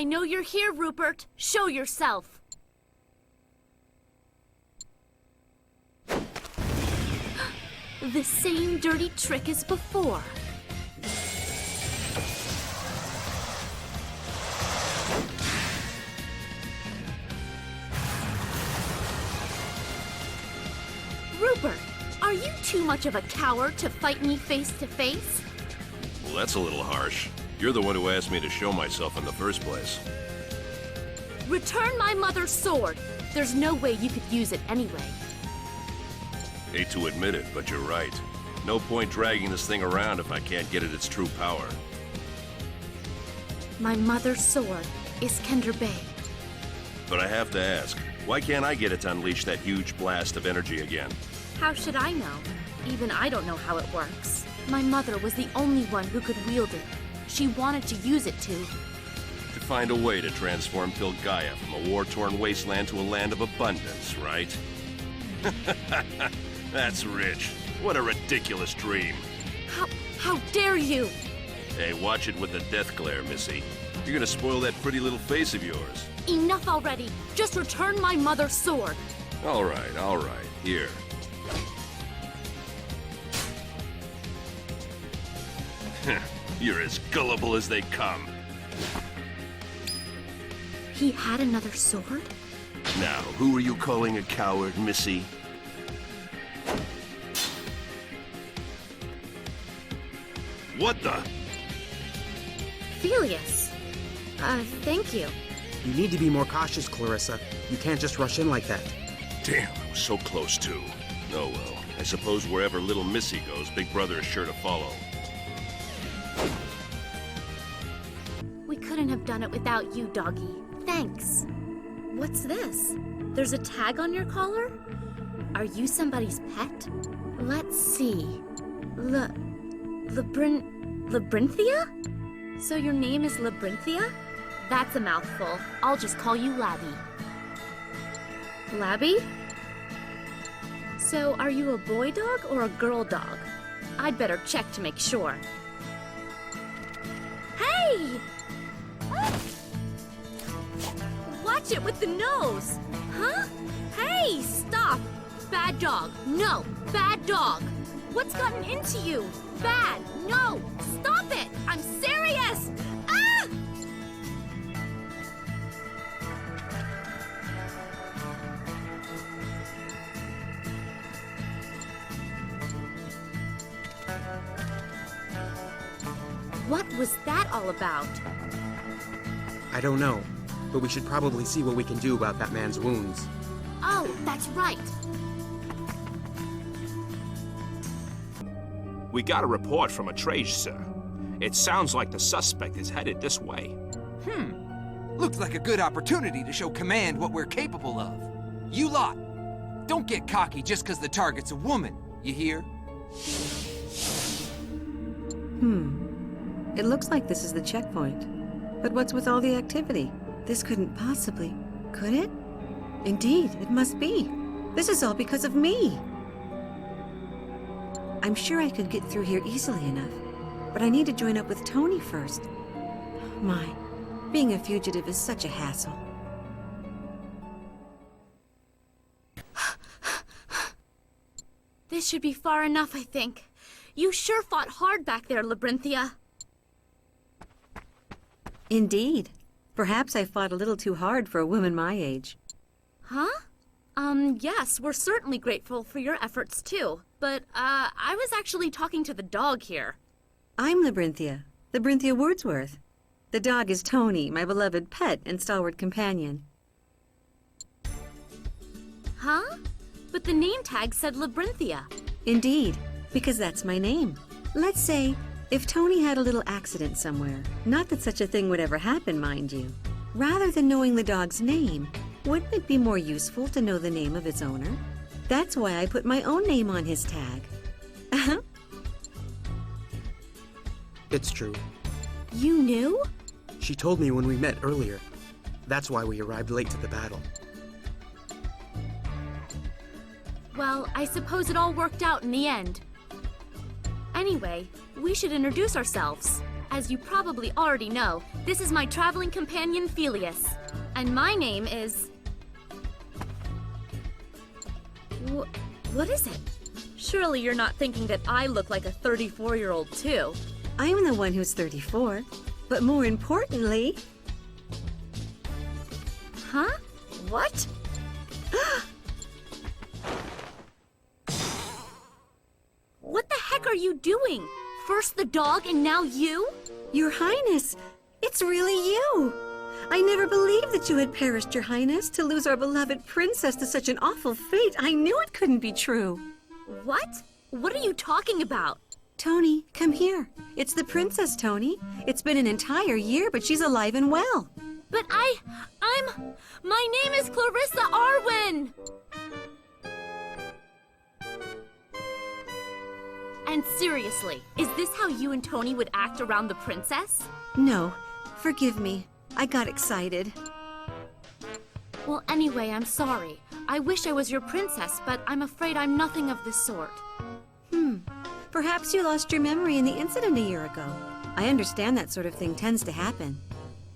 I know you're here, Rupert. Show yourself. The same dirty trick as before. Rupert, are you too much of a coward to fight me face to face? Well, that's a little harsh. You're the one who asked me to show myself in the first place. Return my mother's sword. There's no way you could use it anyway. Hate to admit it, but you're right. No point dragging this thing around if I can't get at its true power. My mother's sword is Kender Bay. But I have to ask, why can't I get it to unleash that huge blast of energy again? How should I know? Even I don't know how it works. My mother was the only one who could wield it. She wanted to use it to Find a way to transform Pilgaia from a war-torn wasteland to a land of abundance, right? That's rich. What a ridiculous dream. How dare you? Hey, watch it with the death glare, Missy. You're gonna spoil that pretty little face of yours. Enough already. Just return my mother's sword. All right. Here. You're as gullible as they come. He had another sword? Now, who are you calling a coward, Missy? What the? Felius. Thank you. You need to be more cautious, Clarissa. You can't just rush in like that. Damn, I was so close too. Oh well, I suppose wherever little Missy goes, Big Brother is sure to follow. We couldn't have done it without you, doggy. Thanks. What's this? There's a tag on your collar? Are you somebody's pet? Let's see. Labyrinthia? So your name is Labyrinthia? That's a mouthful. I'll just call you Labby. Labby? So are you a boy dog or a girl dog? I'd better check to make sure. Hey! Watch it with the nose! Huh? Hey, stop! Bad dog. No, bad dog. What's gotten into you? Bad. No, stop it! I'm serious! Ah! What was that all about? I don't know, but we should probably see what we can do about that man's wounds. Oh, that's right. We got a report from a trace, sir. It sounds like the suspect is headed this way. Looks like a good opportunity to show command what we're capable of. You lot, don't get cocky just because the target's a woman, you hear? It looks like this is the checkpoint. But what's with all the activity? This couldn't possibly, could it? Indeed, it must be. This is all because of me. I'm sure I could get through here easily enough, but I need to join up with Tony first. My, being a fugitive is such a hassle. This should be far enough, I think. You sure fought hard back there, Labyrinthia. Indeed. Perhaps I fought a little too hard for a woman my age. Huh? Yes, we're certainly grateful for your efforts too. But, I was actually talking to the dog here. I'm Labyrinthia Wordsworth. The dog is Tony, my beloved pet and stalwart companion. Huh? But the name tag said Labyrinthia. Indeed, because that's my name. Let's say, if Tony had a little accident somewhere, not that such a thing would ever happen, mind you, rather than knowing the dog's name, wouldn't it be more useful to know the name of its owner? That's why I put my own name on his tag. It's true. You knew? She told me when we met earlier. That's why we arrived late to the battle. Well, I suppose it all worked out in the end. Anyway, we should introduce ourselves. As you probably already know, this is my traveling companion, Phileas. And my name is... What is it? Surely you're not thinking that I look like a 34-year-old too. I'm the one who's 34. But more importantly... Huh? What? What the heck are you doing? First the dog and now you? Your Highness, it's really you! I never believed that you had perished, Your Highness, to lose our beloved princess to such an awful fate. I knew it couldn't be true. What? What are you talking about? Tony, come here. It's the princess, Tony. It's been an entire year, but she's alive and well. But my name is Clarissa Arwen! And seriously, is this how you and Tony would act around the princess? No, forgive me. I got excited. Well, anyway, I'm sorry. I wish I was your princess, but I'm afraid I'm nothing of the sort. Perhaps you lost your memory in the incident a year ago. I understand that sort of thing tends to happen.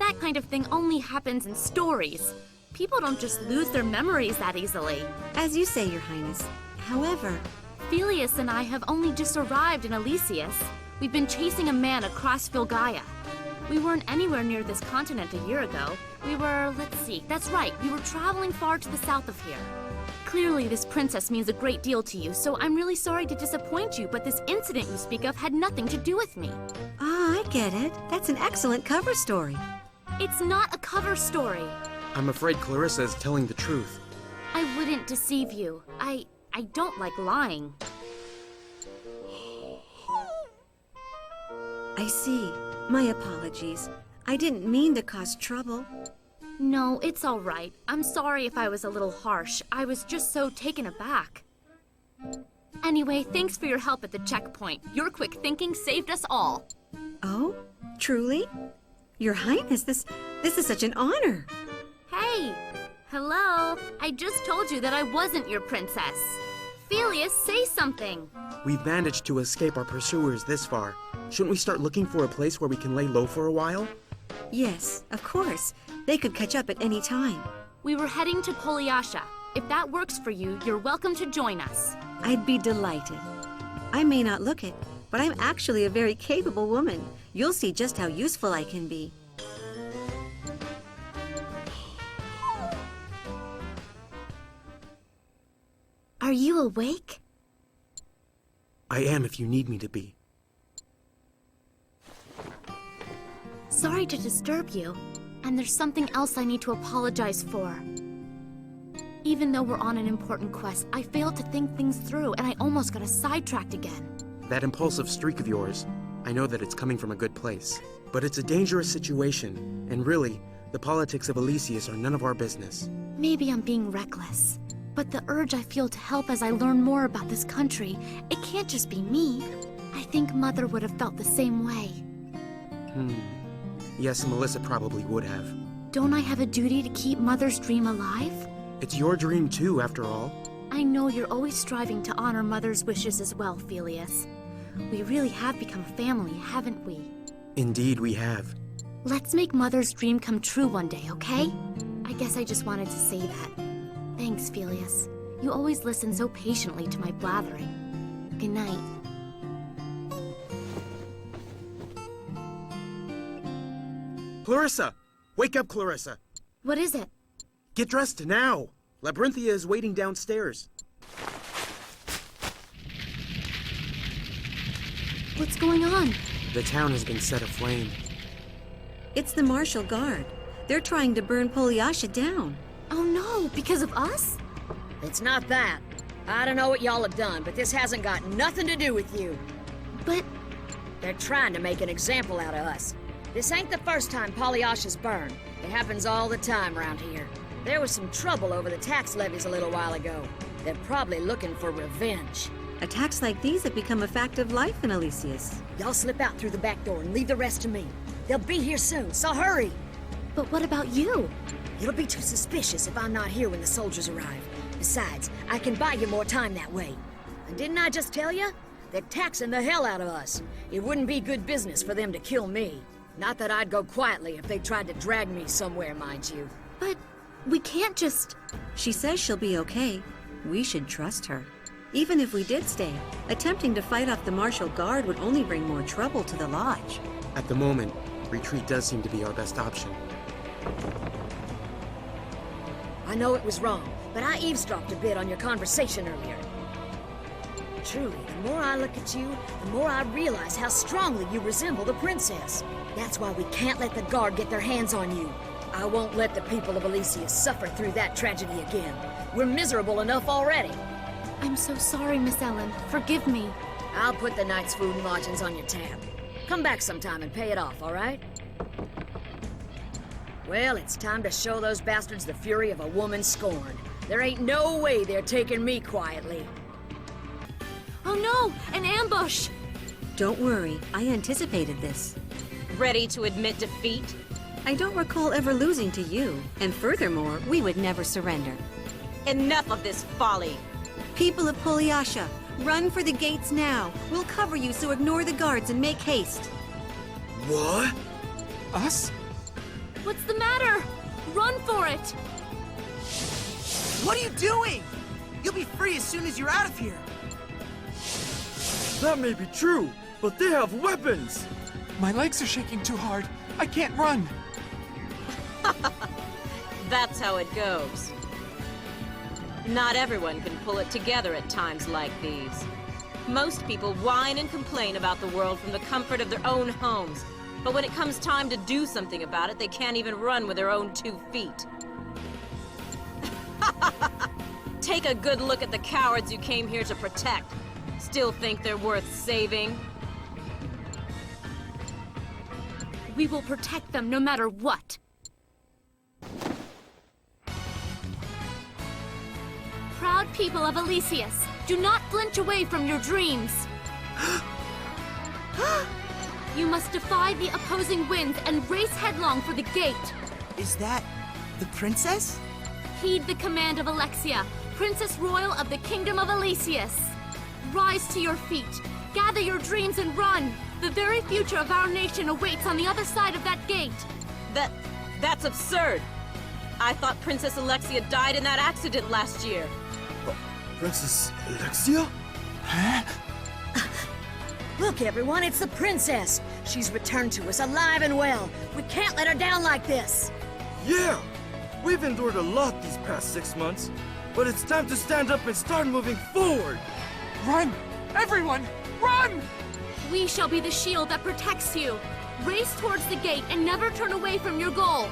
That kind of thing only happens in stories. People don't just lose their memories that easily. As you say, Your Highness. However... Phileas and I have only just arrived in Elysius. We've been chasing a man across Filgaia. We weren't anywhere near this continent a year ago. We were, let's see, that's right, we were traveling far to the south of here. Clearly this princess means a great deal to you, so I'm really sorry to disappoint you, but this incident you speak of had nothing to do with me. Ah, I get it. That's an excellent cover story. It's not a cover story. I'm afraid Clarissa is telling the truth. I wouldn't deceive you. I don't like lying. I see. My apologies. I didn't mean to cause trouble. No, it's all right. I'm sorry if I was a little harsh. I was just so taken aback. Anyway, thanks for your help at the checkpoint. Your quick thinking saved us all. Oh? Truly? Your Highness, this is such an honor. Hey! Hello? I just told you that I wasn't your princess. Phileas, say something. We've managed to escape our pursuers this far. Shouldn't we start looking for a place where we can lay low for a while? Yes, of course. They could catch up at any time. We were heading to Polyasha. If that works for you, you're welcome to join us. I'd be delighted. I may not look it, but I'm actually a very capable woman. You'll see just how useful I can be. Are you awake? I am if you need me to be. Sorry to disturb you. And there's something else I need to apologize for. Even though we're on an important quest, I failed to think things through and I almost got sidetracked again. That impulsive streak of yours, I know that it's coming from a good place. But it's a dangerous situation, and really, the politics of Elysius are none of our business. Maybe I'm being reckless. But the urge I feel to help as I learn more about this country, it can't just be me. I think Mother would have felt the same way. Yes, Melissa probably would have. Don't I have a duty to keep Mother's dream alive? It's your dream too, after all. I know you're always striving to honor Mother's wishes as well, Phileas. We really have become a family, haven't we? Indeed, we have. Let's make Mother's dream come true one day, okay? I guess I just wanted to say that. Thanks, Phileas. You always listen so patiently to my blathering. Good night. Clarissa! Wake up, Clarissa! What is it? Get dressed now! Labyrinthia is waiting downstairs. What's going on? The town has been set aflame. It's the Martial Guard. They're trying to burn Polyasha down. Oh no, because of us? It's not that. I don't know what y'all have done, but this hasn't got nothing to do with you. But... They're trying to make an example out of us. This ain't the first time Polyasha's burned. It happens all the time around here. There was some trouble over the tax levies a little while ago. They're probably looking for revenge. Attacks like these have become a fact of life in Elysius. Y'all slip out through the back door and leave the rest to me. They'll be here soon, so hurry! But what about you? It'll be too suspicious if I'm not here when the soldiers arrive. Besides, I can buy you more time that way. And didn't I just tell you? They're taxing the hell out of us. It wouldn't be good business for them to kill me. Not that I'd go quietly if they tried to drag me somewhere, mind you. But we can't just... She says she'll be okay. We should trust her. Even if we did stay, attempting to fight off the Martial Guard would only bring more trouble to the lodge. At the moment, retreat does seem to be our best option. I know it was wrong, but I eavesdropped a bit on your conversation earlier. Truly, the more I look at you, the more I realize how strongly you resemble the princess. That's why we can't let the Guard get their hands on you. I won't let the people of Elysia suffer through that tragedy again. We're miserable enough already. I'm so sorry, Miss Ellen. Forgive me. I'll put the night's food and lodgings on your tab. Come back sometime and pay it off, all right? Well, it's time to show those bastards the fury of a woman scorned. There ain't no way they're taking me quietly. Oh no! An ambush! Don't worry, I anticipated this. Ready to admit defeat? I don't recall ever losing to you, and furthermore, we would never surrender. Enough of this folly! People of Polyasha, run for the gates now. We'll cover you, so ignore the guards and make haste. What? Us? What's the matter? Run for it! What are you doing? You'll be free as soon as you're out of here. That may be true, but they have weapons! My legs are shaking too hard. I can't run. That's how it goes. Not everyone can pull it together at times like these. Most people whine and complain about the world from the comfort of their own homes. But when it comes time to do something about it, they can't even run with their own 2 feet. Take a good look at the cowards you came here to protect. Still think they're worth saving? We will protect them no matter what. Proud people of Elysius, do not flinch away from your dreams. You must defy the opposing winds and race headlong for the gate. Is that the princess? Heed the command of Alexia, Princess Royal of the Kingdom of Elysius. Rise to your feet, gather your dreams and run. The very future of our nation awaits on the other side of that gate. That's absurd. I thought Princess Alexia died in that accident last year. Princess Alexia? Look, everyone, it's the princess. She's returned to us alive and well. We can't let her down like this. Yeah! We've endured a lot these past 6 months, but it's time to stand up and start moving forward! Run! Everyone, run! We shall be the shield that protects you. Race towards the gate and never turn away from your goal.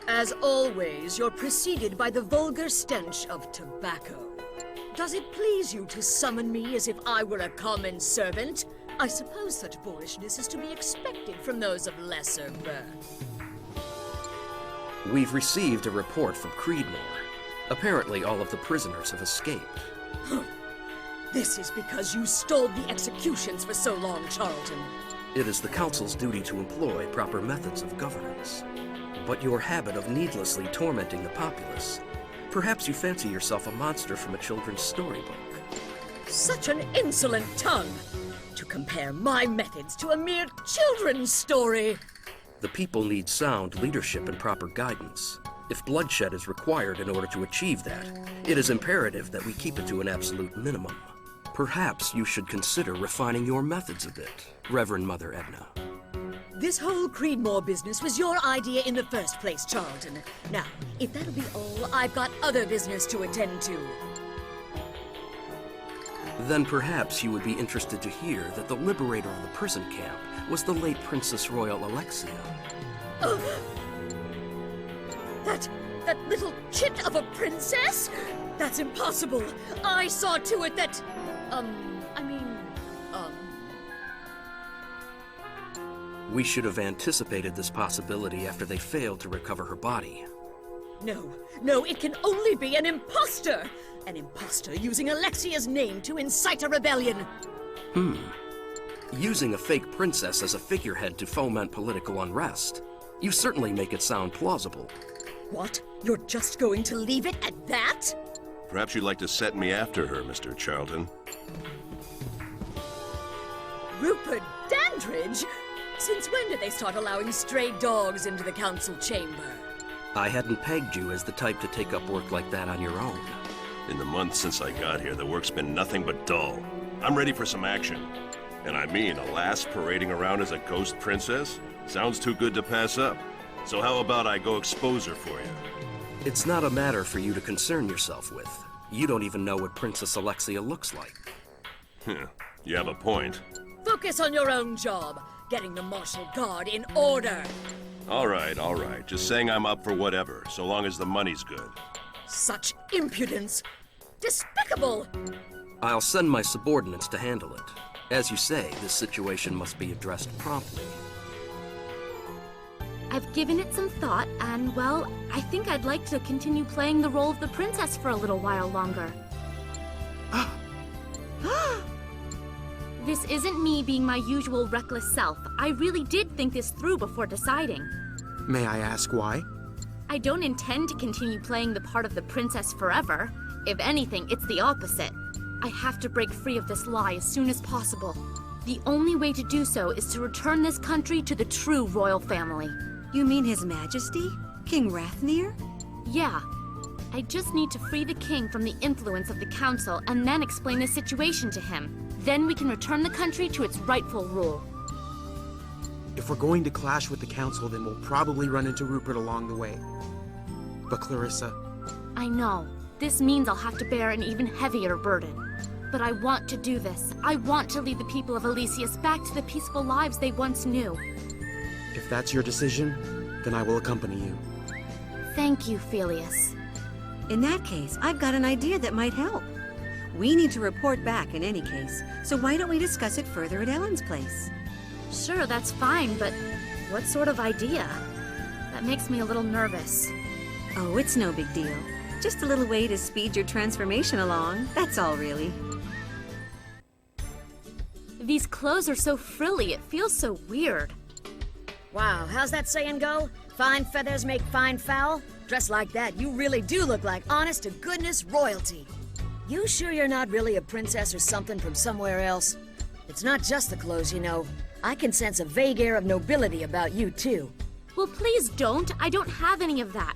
As always, you're preceded by the vulgar stench of tobacco. Does it please you to summon me as if I were a common servant? I suppose such boorishness is to be expected from those of lesser birth. We've received a report from Creedmoor. Apparently all of the prisoners have escaped. This is because you stalled the executions for so long, Charlton. It is the Council's duty to employ proper methods of governance. But your habit of needlessly tormenting the populace, perhaps you fancy yourself a monster from a children's storybook. Such an insolent tongue! To compare my methods to a mere children's story! The people need sound leadership and proper guidance. If bloodshed is required in order to achieve that, it is imperative that we keep it to an absolute minimum. Perhaps you should consider refining your methods a bit, Reverend Mother Edna. This whole Creedmoor business was your idea in the first place, Charlton. Now, if that'll be all, I've got other business to attend to. Then perhaps you would be interested to hear that the liberator of the prison camp was the late Princess Royal Alexia. That little chit of a princess? That's impossible. I saw to it that, We should have anticipated this possibility after they failed to recover her body. No, it can only be an imposter! An imposter using Alexia's name to incite a rebellion. Using a fake princess as a figurehead to foment political unrest. You certainly make it sound plausible. What? You're just going to leave it at that? Perhaps you'd like to set me after her, Mr. Charlton. Rupert Dandridge? Since when did they start allowing stray dogs into the council chamber? I hadn't pegged you as the type to take up work like that on your own. In the months since I got here, the work's been nothing but dull. I'm ready for some action. And I mean, a lass parading around as a ghost princess? Sounds too good to pass up. So how about I go expose her for you? It's not a matter for you to concern yourself with. You don't even know what Princess Alexia looks like. You have a point. Focus on your own job, getting the martial guard in order. All right. Just saying I'm up for whatever, so long as the money's good. Such impudence! Despicable! I'll send my subordinates to handle it. As you say, this situation must be addressed promptly. I've given it some thought, and, well, I think I'd like to continue playing the role of the princess for a little while longer. This isn't me being my usual reckless self. I really did think this through before deciding. May I ask why? I don't intend to continue playing the part of the princess forever. If anything, it's the opposite. I have to break free of this lie as soon as possible. The only way to do so is to return this country to the true royal family. You mean His Majesty? King Rathnir? Yeah. I just need to free the king from the influence of the council and then explain the situation to him. Then we can return the country to its rightful rule. If we're going to clash with the council, then we'll probably run into Rupert along the way. But Clarissa... I know. This means I'll have to bear an even heavier burden. But I want to do this. I want to lead the people of Elysius back to the peaceful lives they once knew. If that's your decision, then I will accompany you. Thank you, Felius. In that case, I've got an idea that might help. We need to report back in any case, so why don't we discuss it further at Ellen's place? Sure, that's fine, but what sort of idea? That makes me a little nervous. Oh, it's no big deal. Just a little way to speed your transformation along, that's all really. These clothes are so frilly, it feels so weird. Wow, how's that saying go? Fine feathers make fine fowl? Dressed like that, you really do look like honest-to-goodness royalty. You sure you're not really a princess or something from somewhere else? It's not just the clothes, you know. I can sense a vague air of nobility about you, too. Well, please don't. I don't have any of that.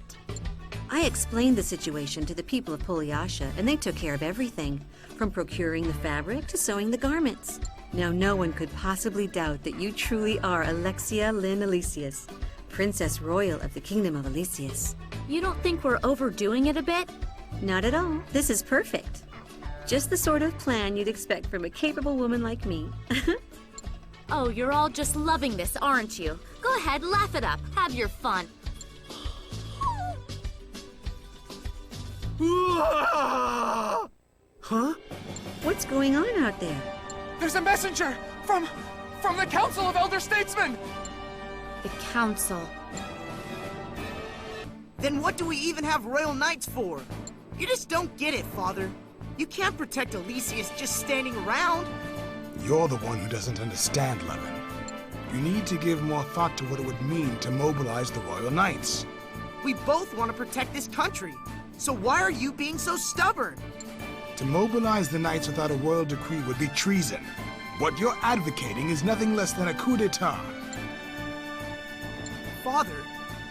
I explained the situation to the people of Polyasha, and they took care of everything, from procuring the fabric to sewing the garments. Now no one could possibly doubt that you truly are Alexia Lynn Elysius, Princess Royal of the Kingdom of Elysius. You don't think we're overdoing it a bit? Not at all. This is perfect. Just the sort of plan you'd expect from a capable woman like me. Oh, you're all just loving this, aren't you? Go ahead, laugh it up. Have your fun. Huh? What's going on out there? There's a messenger from the Council of Elder Statesmen! The council. Then what do we even have royal knights for? You just don't get it, Father. You can't protect Elysius just standing around. You're the one who doesn't understand, Levin. You need to give more thought to what it would mean to mobilize the Royal Knights. We both want to protect this country. So why are you being so stubborn? To mobilize the Knights without a royal decree would be treason. What you're advocating is nothing less than a coup d'etat. Father,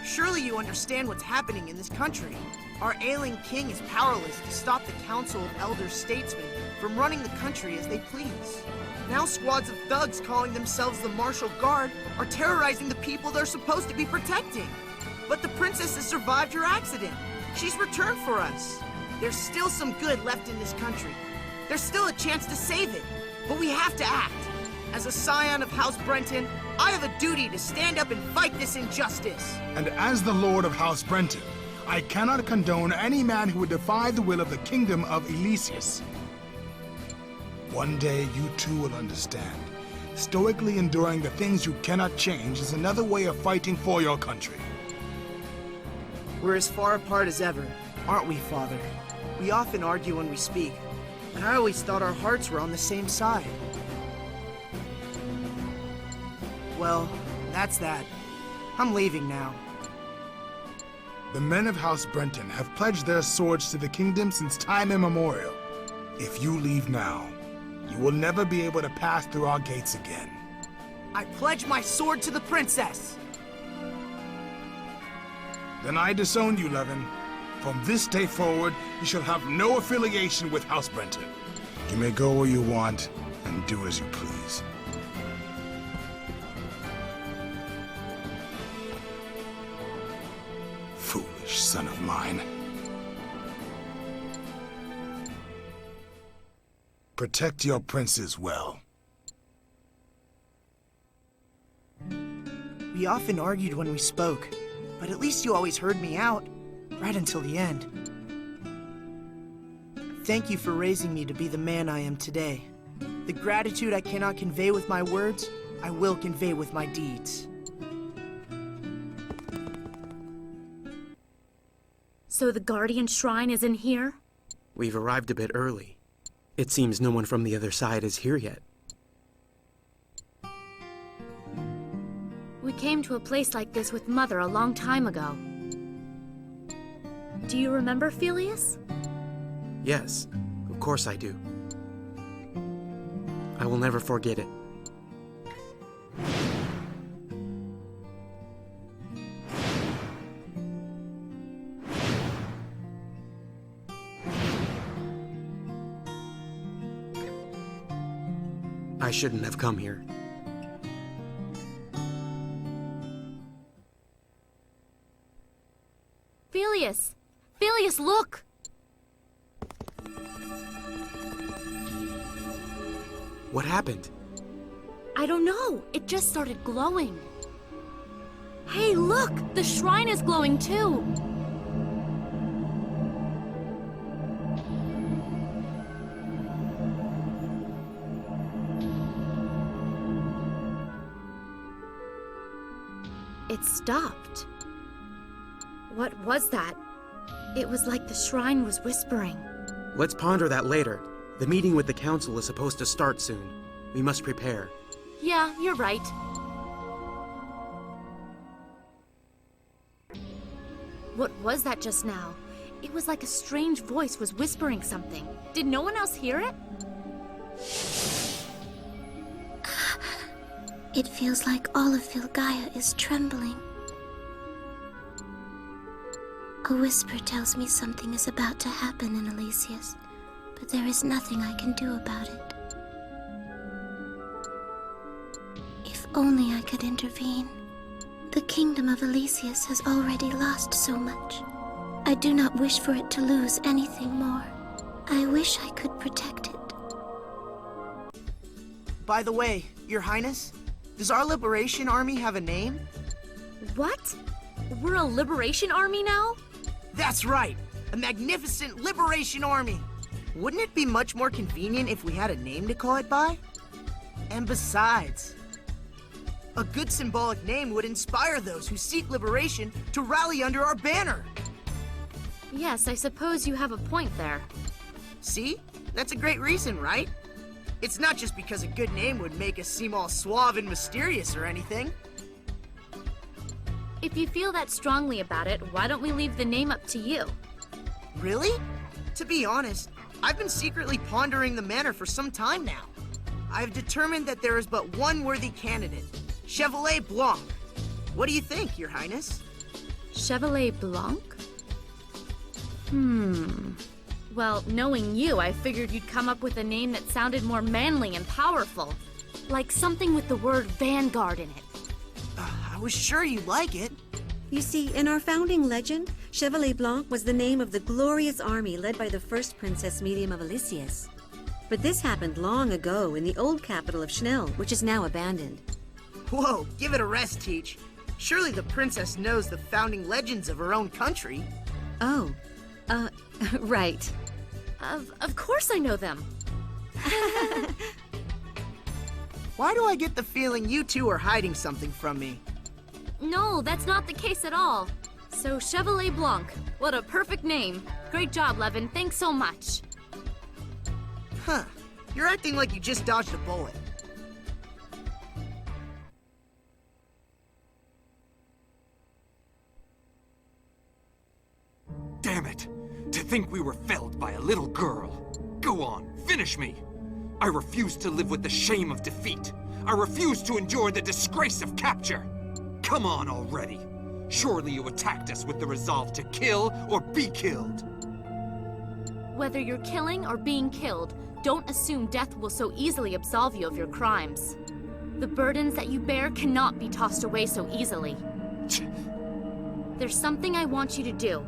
surely you understand what's happening in this country. Our ailing king is powerless to stop the Council of Elder Statesmen from running the country as they please. Now squads of thugs calling themselves the Martial Guard are terrorizing the people they're supposed to be protecting. But the princess has survived her accident. She's returned for us. There's still some good left in this country. There's still a chance to save it. But we have to act. As a scion of House Brenton, I have a duty to stand up and fight this injustice. And as the Lord of House Brenton, I cannot condone any man who would defy the will of the Kingdom of Elysius. One day, you too will understand. Stoically enduring the things you cannot change is another way of fighting for your country. We're as far apart as ever, aren't we, Father? We often argue when we speak, and I always thought our hearts were on the same side. Well, that's that. I'm leaving now. The men of House Brenton have pledged their swords to the kingdom since time immemorial. If you leave now, you will never be able to pass through our gates again. I pledge my sword to the princess! Then I disown you, Levin. From this day forward, you shall have no affiliation with House Brenton. You may go where you want and do as you please. Foolish son of mine. Protect your princes well. We often argued when we spoke, but at least you always heard me out, right until the end. Thank you for raising me to be the man I am today. The gratitude I cannot convey with my words, I will convey with my deeds. So the Guardian Shrine is in here? We've arrived a bit early. It seems no one from the other side is here yet. We came to a place like this with Mother a long time ago. Do you remember, Phileas? Yes, of course I do. I will never forget it. I shouldn't have come here. Phileas! Phileas, look! What happened? I don't know. It just started glowing. Hey, look! The shrine is glowing too! It stopped. What was that? It was like the shrine was whispering. Let's ponder that later. The meeting with the council is supposed to start soon. We must prepare. Yeah, you're right. What was that just now? It was like a strange voice was whispering something. Did no one else hear it? It feels like all of Vilgaia is trembling. A whisper tells me something is about to happen in Elysius, but there is nothing I can do about it. If only I could intervene. The kingdom of Elysius has already lost so much. I do not wish for it to lose anything more. I wish I could protect it. By the way, Your Highness, does our Liberation Army have a name? What? We're a Liberation Army now? That's right! A magnificent Liberation Army! Wouldn't it be much more convenient if we had a name to call it by? And besides, a good symbolic name would inspire those who seek liberation to rally under our banner! Yes, I suppose you have a point there. See? That's a great reason, right? It's not just because a good name would make us seem all suave and mysterious or anything. If you feel that strongly about it, why don't we leave the name up to you? Really? To be honest, I've been secretly pondering the matter for some time now. I've determined that there is but one worthy candidate, Chevalier Blanc. What do you think, Your Highness? Chevalier Blanc? Well, knowing you, I figured you'd come up with a name that sounded more manly and powerful. Like something with the word Vanguard in it. I was sure you'd like it. You see, in our founding legend, Chevalier Blanc was the name of the glorious army led by the first Princess Medium of Elysius. But this happened long ago in the old capital of Schnell, which is now abandoned. Whoa, give it a rest, Teach. Surely the princess knows the founding legends of her own country. Oh, right. Of course I know them. Why do I get the feeling you two are hiding something from me? No, that's not the case at all. So, Chevalier Blanc, what a perfect name. Great job, Levin. Thanks so much. Huh. You're acting like you just dodged a bullet. To think we were felled by a little girl. Go on, finish me. I refuse to live with the shame of defeat. I refuse to endure the disgrace of capture. Come on already. Surely you attacked us with the resolve to kill or be killed. Whether you're killing or being killed, don't assume death will so easily absolve you of your crimes. The burdens that you bear cannot be tossed away so easily. There's something I want you to do.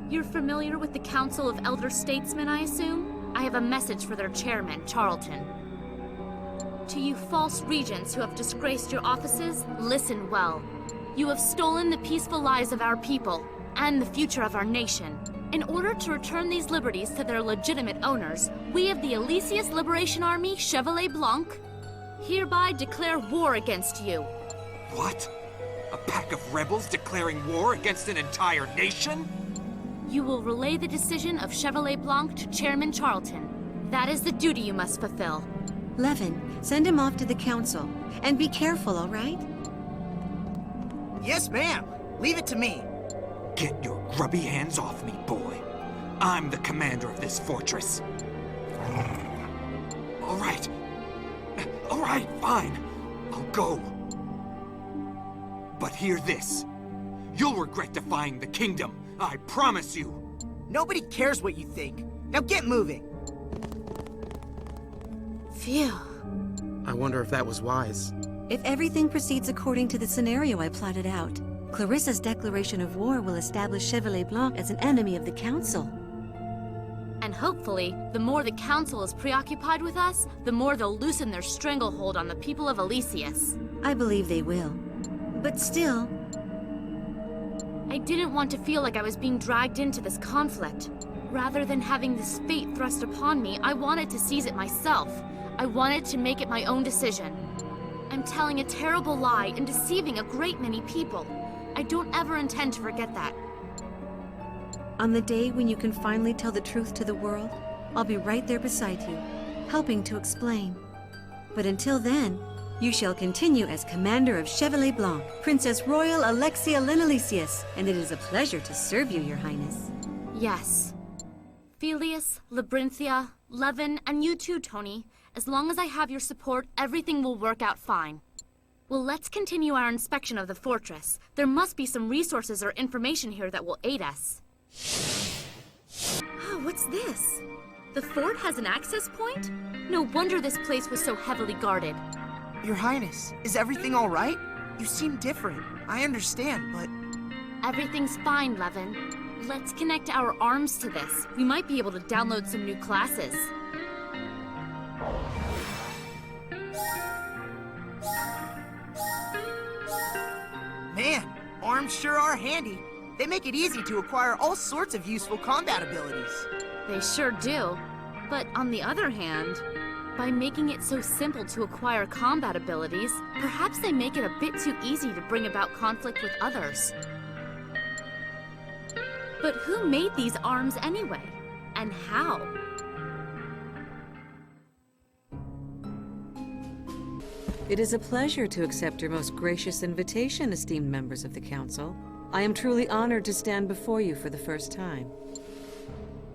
You're familiar with the Council of Elder Statesmen, I assume? I have a message for their chairman, Charlton. To you false regents who have disgraced your offices, listen well. You have stolen the peaceful lives of our people, and the future of our nation. In order to return these liberties to their legitimate owners, we of the Elysius Liberation Army, Chevalier Blanc, hereby declare war against you. What? A pack of rebels declaring war against an entire nation? You will relay the decision of Chevalier Blanc to Chairman Charlton. That is the duty you must fulfill. Levin, send him off to the council. And be careful, all right? Yes, ma'am. Leave it to me. Get your grubby hands off me, boy. I'm the commander of this fortress. All right. All right, fine. I'll go. But hear this. You'll regret defying the kingdom, I promise you. Nobody cares what you think. Now get moving. Phew. I wonder if that was wise. If everything proceeds according to the scenario I plotted out, Clarissa's declaration of war will establish Chevalier Blanc as an enemy of the Council. And hopefully, the more the Council is preoccupied with us, the more they'll loosen their stranglehold on the people of Elysius. I believe they will. But still... I didn't want to feel like I was being dragged into this conflict. Rather than having this fate thrust upon me, I wanted to seize it myself. I wanted to make it my own decision. I'm telling a terrible lie and deceiving a great many people. I don't ever intend to forget that. On the day when you can finally tell the truth to the world, I'll be right there beside you, helping to explain. But until then, you shall continue as Commander of Chevalier Blanc, Princess Royal Alexia Linalisius, and it is a pleasure to serve you, Your Highness. Yes. Felius, Labyrinthia, Levin, and you too, Tony. As long as I have your support, everything will work out fine. Well, let's continue our inspection of the fortress. There must be some resources or information here that will aid us. Oh, what's this? The fort has an access point? No wonder this place was so heavily guarded. Your Highness, is everything all right? You seem different. I understand, but... Everything's fine, Levin. Let's connect our arms to this. We might be able to download some new classes. Man, arms sure are handy. They make it easy to acquire all sorts of useful combat abilities. They sure do. But on the other hand, by making it so simple to acquire combat abilities, perhaps they make it a bit too easy to bring about conflict with others. But who made these arms anyway? And how? It is a pleasure to accept your most gracious invitation, esteemed members of the Council. I am truly honored to stand before you for the first time.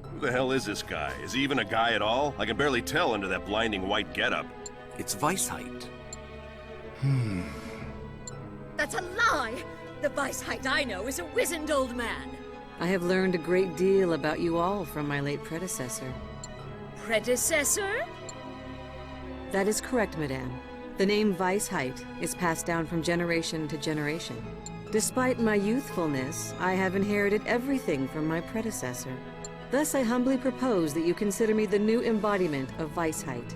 Who the hell is this guy? Is he even a guy at all? I can barely tell under that blinding white getup. It's Weisheit. That's a lie! The Weisheit I know is a wizened old man. I have learned a great deal about you all from my late predecessor. Predecessor? That is correct, Madame. The name Weisheit is passed down from generation to generation. Despite my youthfulness, I have inherited everything from my predecessor. Thus, I humbly propose that you consider me the new embodiment of Weisheit.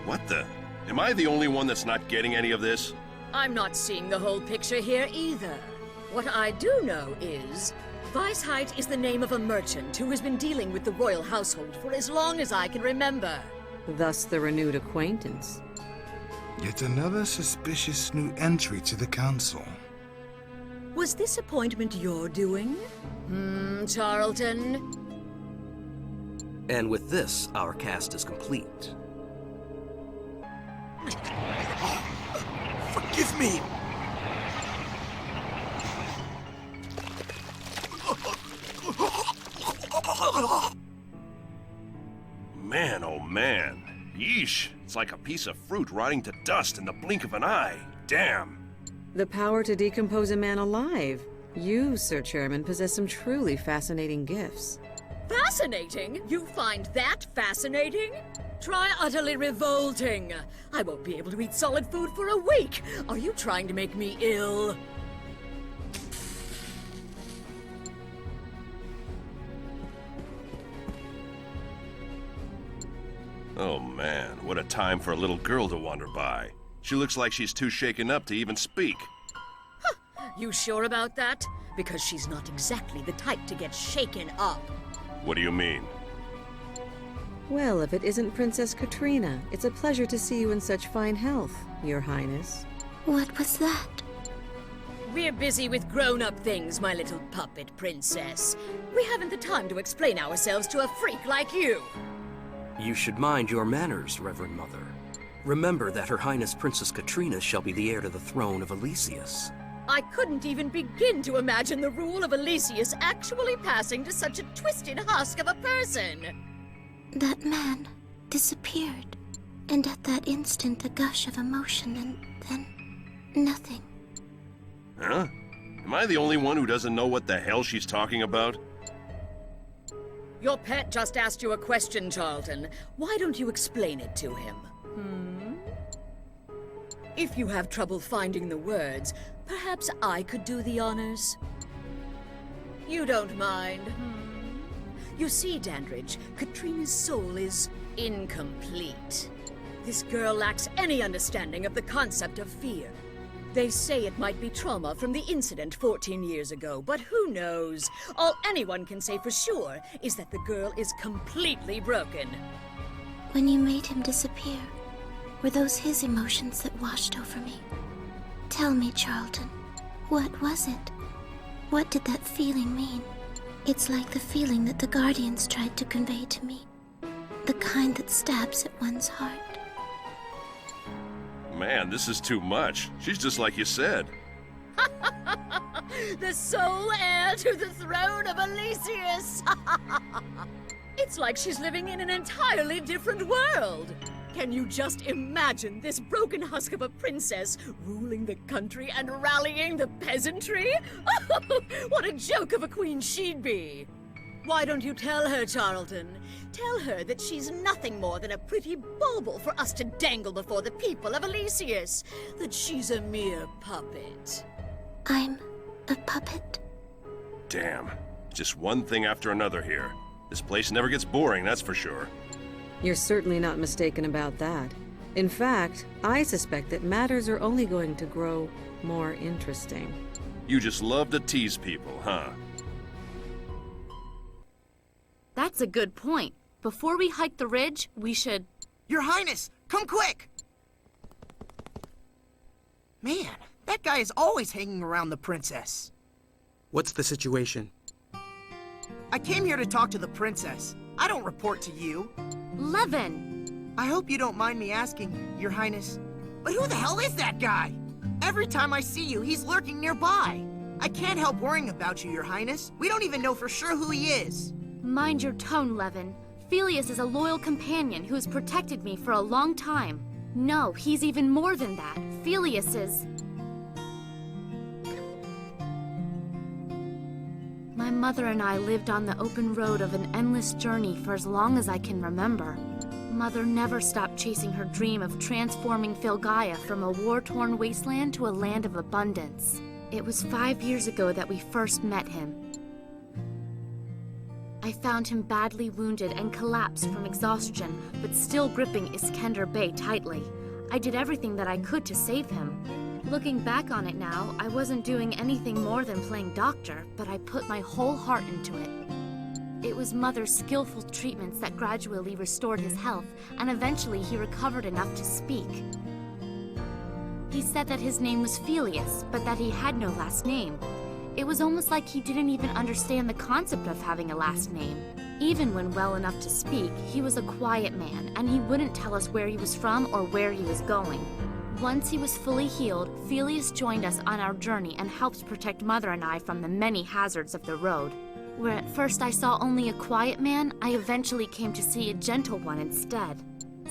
What the? Am I the only one that's not getting any of this? I'm not seeing the whole picture here either. What I do know is, Weisheit is the name of a merchant who has been dealing with the royal household for as long as I can remember. Thus the renewed acquaintance. Yet another suspicious new entry to the council. Was this appointment your doing? Charlton? And with this, our cast is complete. Forgive me! It's like a piece of fruit rotting to dust in the blink of an eye. Damn. The power to decompose a man alive. You, Sir Chairman, possess some truly fascinating gifts. Fascinating? You find that fascinating? Try utterly revolting. I won't be able to eat solid food for a week. Are you trying to make me ill? Oh man, what a time for a little girl to wander by. She looks like she's too shaken up to even speak. You sure about that? Because she's not exactly the type to get shaken up. What do you mean? Well, if it isn't Princess Katrina, it's a pleasure to see you in such fine health, Your Highness. What was that? We're busy with grown-up things, my little puppet princess. We haven't the time to explain ourselves to a freak like you. You should mind your manners, Reverend Mother. Remember that Her Highness Princess Katrina shall be the heir to the throne of Elysius. I couldn't even begin to imagine the rule of Elysius actually passing to such a twisted husk of a person. That man disappeared, and at that instant a gush of emotion, and then nothing. Huh? Am I the only one who doesn't know what the hell she's talking about? Your pet just asked you a question, Charlton. Why don't you explain it to him? If you have trouble finding the words, perhaps I could do the honors? You don't mind, You see, Dandridge, Katrina's soul is incomplete. This girl lacks any understanding of the concept of fear. They say it might be trauma from the incident 14 years ago, but who knows? All anyone can say for sure is that the girl is completely broken. When you made him disappear, were those his emotions that washed over me? Tell me, Charlton, what was it? What did that feeling mean? It's like the feeling that the Guardians tried to convey to me. The kind that stabs at one's heart. Man, this is too much. She's just like you said. The sole heir to the throne of Elysius! It's like she's living in an entirely different world. Can you just imagine this broken husk of a princess ruling the country and rallying the peasantry? What a joke of a queen she'd be! Why don't you tell her, Charlton? Tell her that she's nothing more than a pretty bauble for us to dangle before the people of Elysius. That she's a mere puppet. I'm a puppet? Damn. Just one thing after another here. This place never gets boring, that's for sure. You're certainly not mistaken about that. In fact, I suspect that matters are only going to grow more interesting. You just love to tease people, huh? That's a good point. Before we hike the ridge, we should... Your Highness, come quick! Man, that guy is always hanging around the princess. What's the situation? I came here to talk to the princess. I don't report to you. Levin! I hope you don't mind me asking, Your Highness, but who the hell is that guy? Every time I see you, he's lurking nearby. I can't help worrying about you, Your Highness. We don't even know for sure who he is. Mind your tone, Levin. Felius is a loyal companion who has protected me for a long time. No, he's even more than that. Felius is... My mother and I lived on the open road of an endless journey for as long as I can remember. Mother never stopped chasing her dream of transforming Filgaia from a war-torn wasteland to a land of abundance. It was 5 years ago that we first met him. I found him badly wounded and collapsed from exhaustion, but still gripping Iskender Bey tightly. I did everything that I could to save him. Looking back on it now, I wasn't doing anything more than playing doctor, but I put my whole heart into it. It was Mother's skillful treatments that gradually restored his health, and eventually he recovered enough to speak. He said that his name was Felius, but that he had no last name. It was almost like he didn't even understand the concept of having a last name. Even when well enough to speak, he was a quiet man, and he wouldn't tell us where he was from or where he was going. Once he was fully healed, Felius joined us on our journey and helped protect Mother and I from the many hazards of the road. Where at first I saw only a quiet man, I eventually came to see a gentle one instead.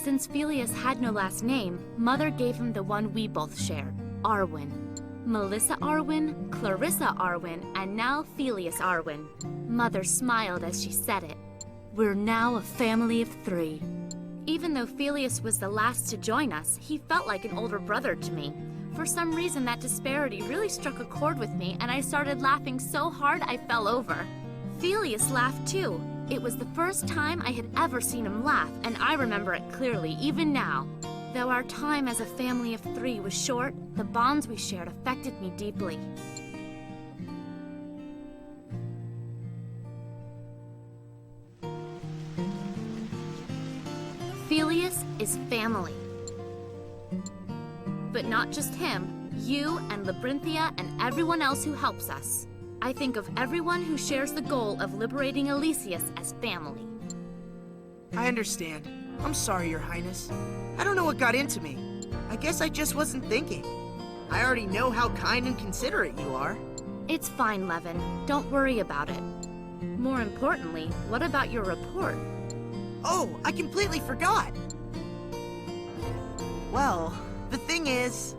Since Phileas had no last name, Mother gave him the one we both share, Arwen. Melissa Arwen, Clarissa Arwen, and now Phileas Arwen. Mother smiled as she said it. We're now a family of 3. Even though Phileas was the last to join us, he felt like an older brother to me. For some reason, that disparity really struck a chord with me, and I started laughing so hard I fell over. Phileas laughed too. It was the first time I had ever seen him laugh, and I remember it clearly, even now. Though our time as a family of 3 was short, the bonds we shared affected me deeply. Phileas is family. But not just him, you and Labyrinthia and everyone else who helps us. I think of everyone who shares the goal of liberating Elysius as family. I understand. I'm sorry, Your Highness. I don't know what got into me. I guess I just wasn't thinking. I already know how kind and considerate you are. It's fine, Levin. Don't worry about it. More importantly, what about your report? Oh, I completely forgot. Well, the thing is...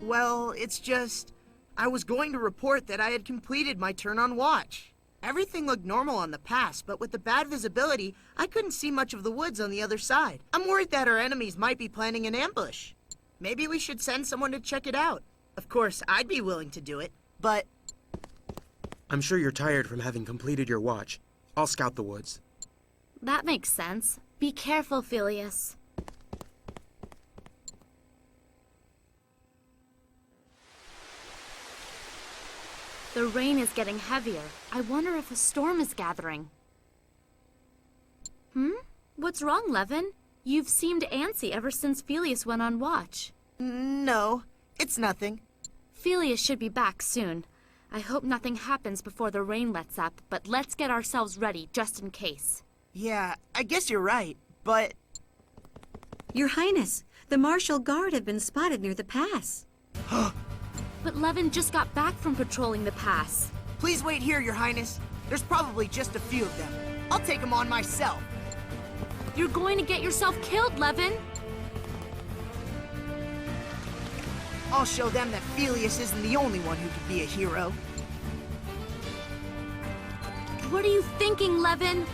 Well, it's just... I was going to report that I had completed my turn on watch. Everything looked normal on the pass, but with the bad visibility, I couldn't see much of the woods on the other side. I'm worried that our enemies might be planning an ambush. Maybe we should send someone to check it out. Of course, I'd be willing to do it, but... I'm sure you're tired from having completed your watch. I'll scout the woods. That makes sense. Be careful, Phileas. The rain is getting heavier. I wonder if a storm is gathering. What's wrong, Levin? You've seemed antsy ever since Phileas went on watch. No, it's nothing. Phileas should be back soon. I hope nothing happens before the rain lets up, but let's get ourselves ready just in case. Yeah, I guess you're right, but... Your Highness, the Martial Guard have been spotted near the pass. But Levin just got back from patrolling the pass. Please wait here, Your Highness. There's probably just a few of them. I'll take them on myself. You're going to get yourself killed, Levin. I'll show them that Phileas isn't the only one who could be a hero. What are you thinking, Levin?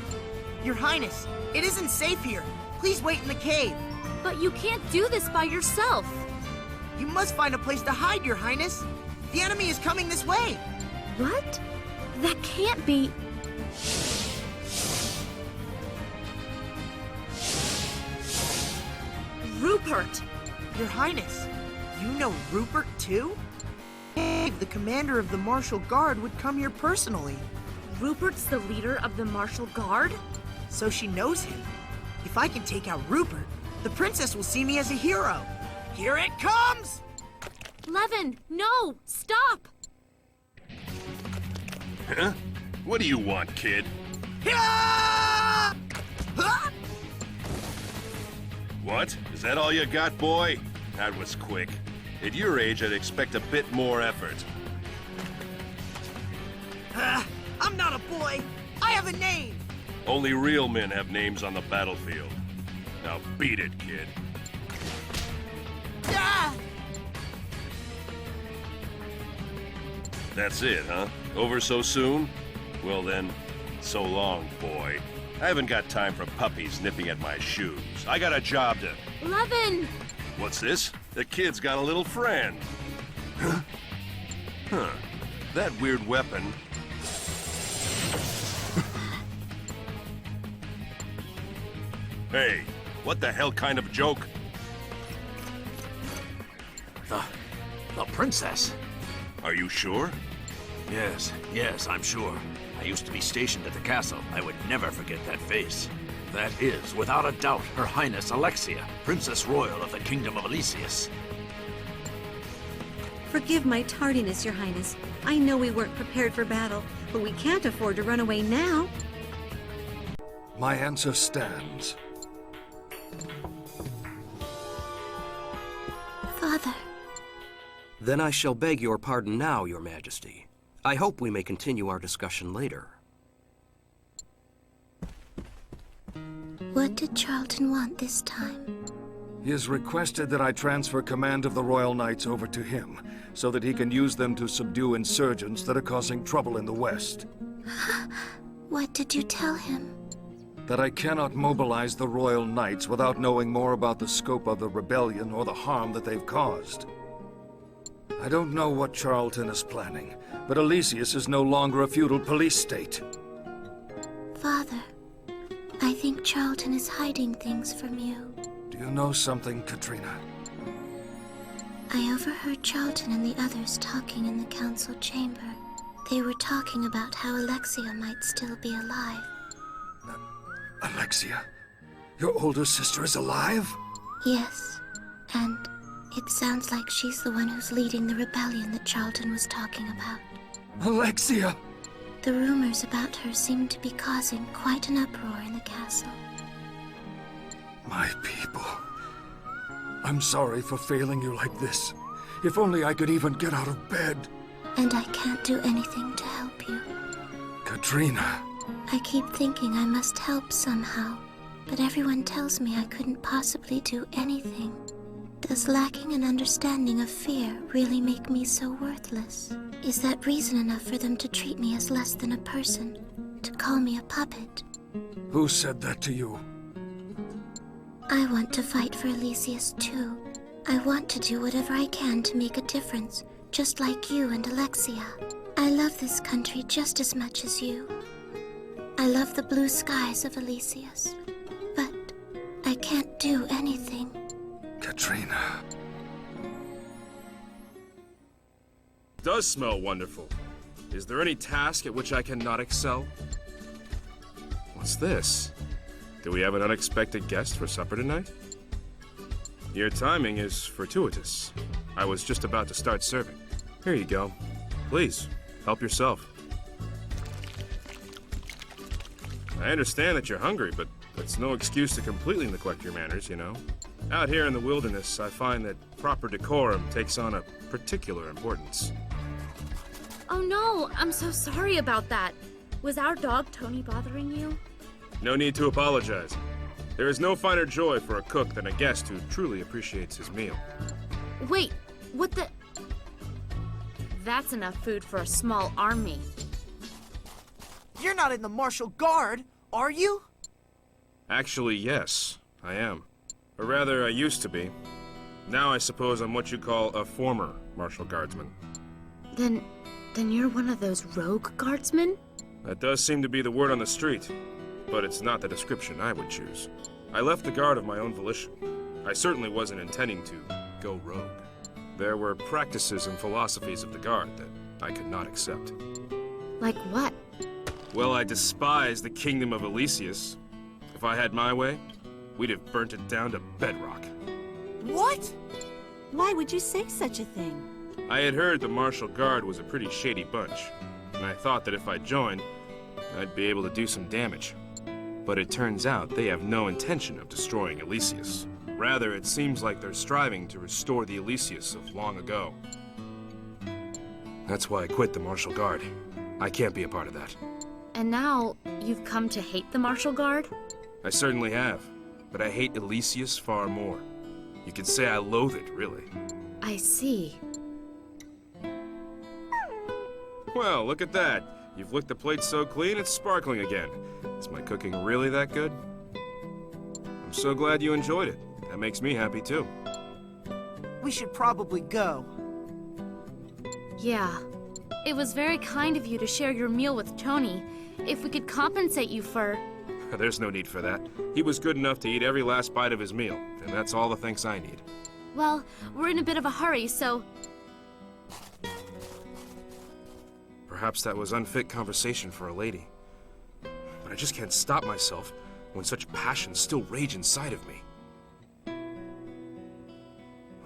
Your Highness, it isn't safe here. Please wait in the cave. But you can't do this by yourself. You must find a place to hide, Your Highness. The enemy is coming this way. What? That can't be... Rupert! Your Highness, you know Rupert too? The commander of the Martial Guard would come here personally. Rupert's the leader of the Martial Guard? So she knows him. If I can take out Rupert, the princess will see me as a hero. Here it comes! Levin, no! Stop! Huh? What do you want, kid? Ah! Ah! What? Is that all you got, boy? That was quick. At your age, I'd expect a bit more effort. I'm not a boy. I have a name. Only real men have names on the battlefield. Now beat it, kid. Ah! That's it, huh? Over so soon? Well then, so long, boy. I haven't got time for puppies nipping at my shoes. I got a job to... Levin! What's this? The kid's got a little friend. Huh? Huh. That weird weapon... Hey, what the hell kind of joke? The princess? Are you sure? Yes, I'm sure. I used to be stationed at the castle. I would never forget that face. That is, without a doubt, Her Highness Alexia, Princess Royal of the Kingdom of Elysius. Forgive my tardiness, Your Highness. I know we weren't prepared for battle, but we can't afford to run away now. My answer stands. Father. Then I shall beg your pardon now, Your Majesty. I hope we may continue our discussion later. What did Charlton want this time? He has requested that I transfer command of the Royal Knights over to him, so that he can use them to subdue insurgents that are causing trouble in the West. What did you tell him? That I cannot mobilize the Royal Knights without knowing more about the scope of the rebellion or the harm that they've caused. I don't know what Charlton is planning, but Elysius is no longer a feudal police state. Father, I think Charlton is hiding things from you. Do you know something, Katrina? I overheard Charlton and the others talking in the council chamber. They were talking about how Alexia might still be alive. Alexia? Your older sister is alive? Yes, and it sounds like she's the one who's leading the rebellion that Charlton was talking about. Alexia! The rumors about her seem to be causing quite an uproar in the castle. My people. I'm sorry for failing you like this. If only I could even get out of bed. And I can't do anything to help you. Katrina. I keep thinking I must help somehow, but everyone tells me I couldn't possibly do anything. Does lacking an understanding of fear really make me so worthless? Is that reason enough for them to treat me as less than a person? To call me a puppet? Who said that to you? I want to fight for Elysius too. I want to do whatever I can to make a difference, just like you and Alexia. I love this country just as much as you. I love the blue skies of Elysius, but I can't do anything. Katrina. Does smell wonderful. Is there any task at which I cannot excel? What's this? Do we have an unexpected guest for supper tonight? Your timing is fortuitous. I was just about to start serving. Here you go. Please, help yourself. I understand that you're hungry, but that's no excuse to completely neglect your manners, you know. Out here in the wilderness, I find that proper decorum takes on a particular importance. Oh no, I'm so sorry about that. Was our dog Tony bothering you? No need to apologize. There is no finer joy for a cook than a guest who truly appreciates his meal. Wait, what the... That's enough food for a small army. You're not in the Martial Guard, are you? Actually, yes, I am. Or rather, I used to be. Now I suppose I'm what you call a former Martial Guardsman. Then you're one of those rogue guardsmen? That does seem to be the word on the street, but it's not the description I would choose. I left the Guard of my own volition. I certainly wasn't intending to go rogue. There were practices and philosophies of the Guard that I could not accept. Like what? Well, I despise the kingdom of Elysius. If I had my way, we'd have burnt it down to bedrock. What? Why would you say such a thing? I had heard the Martial Guard was a pretty shady bunch, and I thought that if I joined, I'd be able to do some damage. But it turns out they have no intention of destroying Elysius. Rather, it seems like they're striving to restore the Elysius of long ago. That's why I quit the Martial Guard. I can't be a part of that. And now, you've come to hate the Martial Guard? I certainly have, but I hate Elysius far more. You could say I loathe it, really. I see. Well, look at that. You've licked the plate so clean, it's sparkling again. Is my cooking really that good? I'm so glad you enjoyed it. That makes me happy, too. We should probably go. Yeah. It was very kind of you to share your meal with Tony. If we could compensate you for... There's no need for that. He was good enough to eat every last bite of his meal, and that's all the thanks I need. Well, we're in a bit of a hurry, so... Perhaps that was unfit conversation for a lady. But I just can't stop myself when such passions still rage inside of me.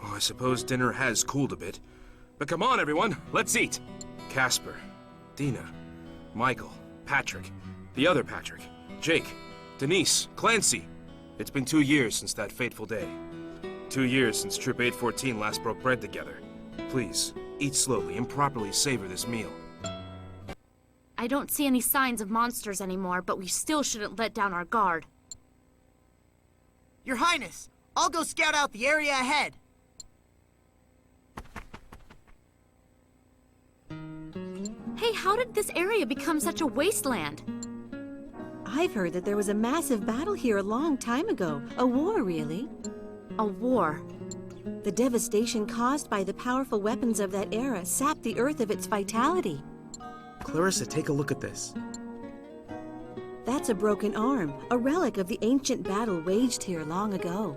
Oh, I suppose dinner has cooled a bit. But come on, everyone, let's eat! Casper, Dina, Michael, Patrick, the other Patrick, Jake, Denise, Clancy. It's been 2 years since that fateful day. 2 years since Troop 814 last broke bread together. Please, eat slowly and properly savor this meal. I don't see any signs of monsters anymore, but we still shouldn't let down our guard. Your Highness, I'll go scout out the area ahead. Hey, how did this area become such a wasteland? I've heard that there was a massive battle here a long time ago. A war, really. A war? The devastation caused by the powerful weapons of that era sapped the Earth of its vitality. Clarissa, take a look at this. That's a broken arm, a relic of the ancient battle waged here long ago.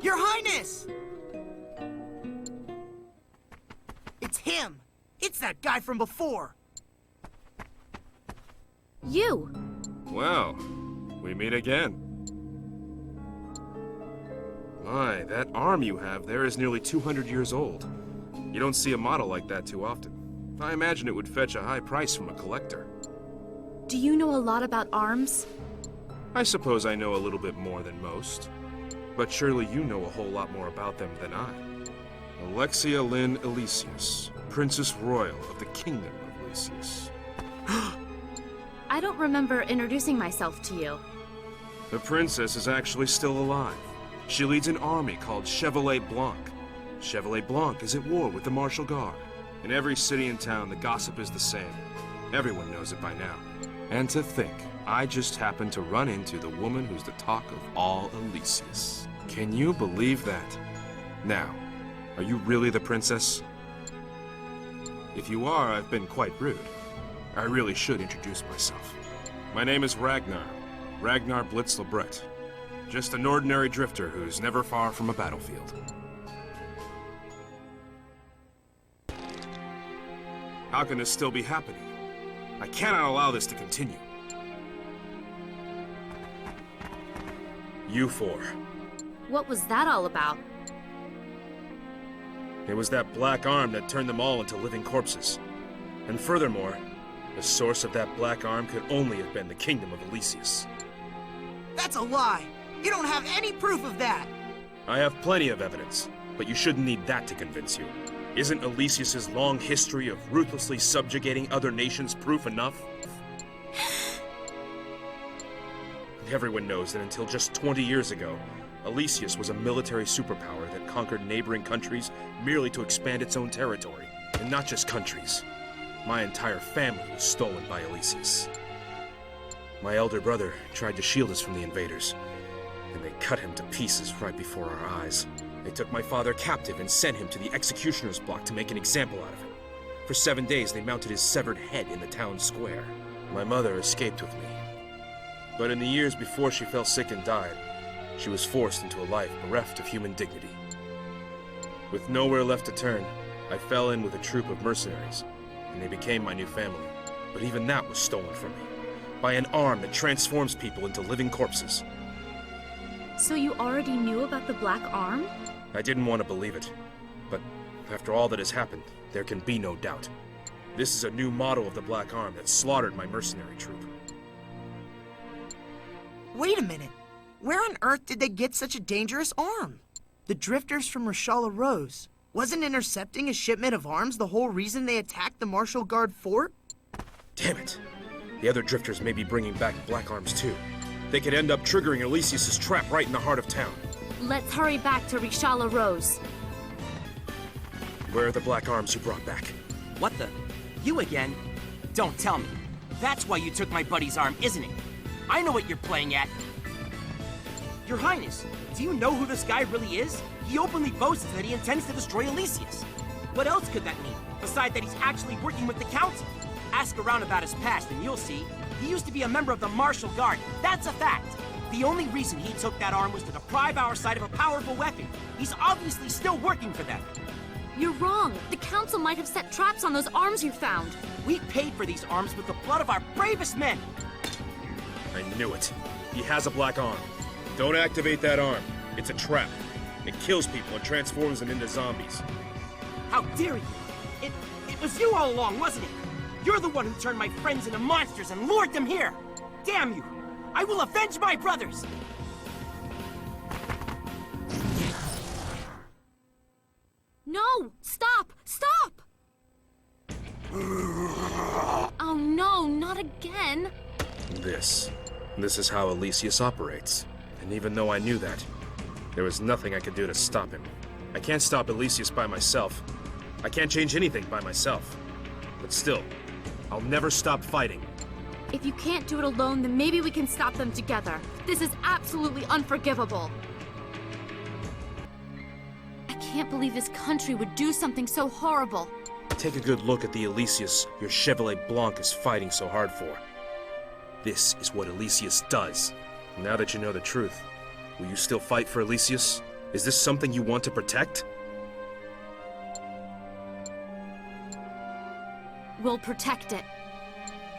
Your Highness! It's him! It's that guy from before! You! Well, we meet again. My, that arm you have there is nearly 200 years old. You don't see a model like that too often. I imagine it would fetch a high price from a collector. Do you know a lot about arms? I suppose I know a little bit more than most. But surely you know a whole lot more about them than I. Alexia Lynn Elysius, Princess Royal of the Kingdom of Elysius. I don't remember introducing myself to you. The princess is actually still alive. She leads an army called Chevalier Blanc. Chevalier Blanc is at war with the Martial Guard. In every city and town, the gossip is the same. Everyone knows it by now. And to think, I just happened to run into the woman who's the talk of all Elysius. Can you believe that? Now, are you really the princess? If you are, I've been quite rude. I really should introduce myself. My name is Ragnar. Ragnar Blitz-Lebret. Just an ordinary drifter who's never far from a battlefield. How can this still be happening? I cannot allow this to continue. You four. What was that all about? It was that black arm that turned them all into living corpses. And furthermore, the source of that black arm could only have been the Kingdom of Elysius. That's a lie! You don't have any proof of that! I have plenty of evidence, but you shouldn't need that to convince you. Isn't Elysius's long history of ruthlessly subjugating other nations proof enough? Everyone knows that until just 20 years ago, Elysius was a military superpower that conquered neighboring countries merely to expand its own territory. And not just countries. My entire family was stolen by Elysius. My elder brother tried to shield us from the invaders, and they cut him to pieces right before our eyes. They took my father captive and sent him to the executioner's block to make an example out of him. For 7 days, they mounted his severed head in the town square. My mother escaped with me. But in the years before she fell sick and died, she was forced into a life bereft of human dignity. With nowhere left to turn, I fell in with a troop of mercenaries, and they became my new family. But even that was stolen from me, by an arm that transforms people into living corpses. So you already knew about the Black Arm? I didn't want to believe it, but after all that has happened, there can be no doubt. This is a new model of the Black Arm that slaughtered my mercenary troop. Wait a minute. Where on earth did they get such a dangerous arm? The drifters from Rishala Rose. Wasn't intercepting a shipment of arms the whole reason they attacked the Martial Guard fort? Damn it. The other drifters may be bringing back Black Arms too. They could end up triggering Elysius's trap right in the heart of town. Let's hurry back to Rishala Rose. Where are the Black Arms you brought back? What the? You again? Don't tell me. That's why you took my buddy's arm, isn't it? I know what you're playing at. Your Highness, do you know who this guy really is? He openly boasts that he intends to destroy Elysius. What else could that mean, besides that he's actually working with the Council? Ask around about his past and you'll see. He used to be a member of the Martial Guard. That's a fact. The only reason he took that arm was to deprive our side of a powerful weapon. He's obviously still working for them. You're wrong. The Council might have set traps on those arms you found. We paid for these arms with the blood of our bravest men. I knew it. He has a black arm. Don't activate that arm. It's a trap. It kills people and transforms them into zombies. How dare you? It was you all along, wasn't it? You're the one who turned my friends into monsters and lured them here. Damn you! I will avenge my brothers! No! Stop! Stop! Oh no, not again! This is how Elysius operates. And even though I knew that, there was nothing I could do to stop him. I can't stop Elysius by myself. I can't change anything by myself. But still, I'll never stop fighting. If you can't do it alone, then maybe we can stop them together. This is absolutely unforgivable. I can't believe this country would do something so horrible. Take a good look at the Elysius your Chevalier Blanc is fighting so hard for. This is what Elysius does. Now that you know the truth, will you still fight for Elysius? Is this something you want to protect? We'll protect it.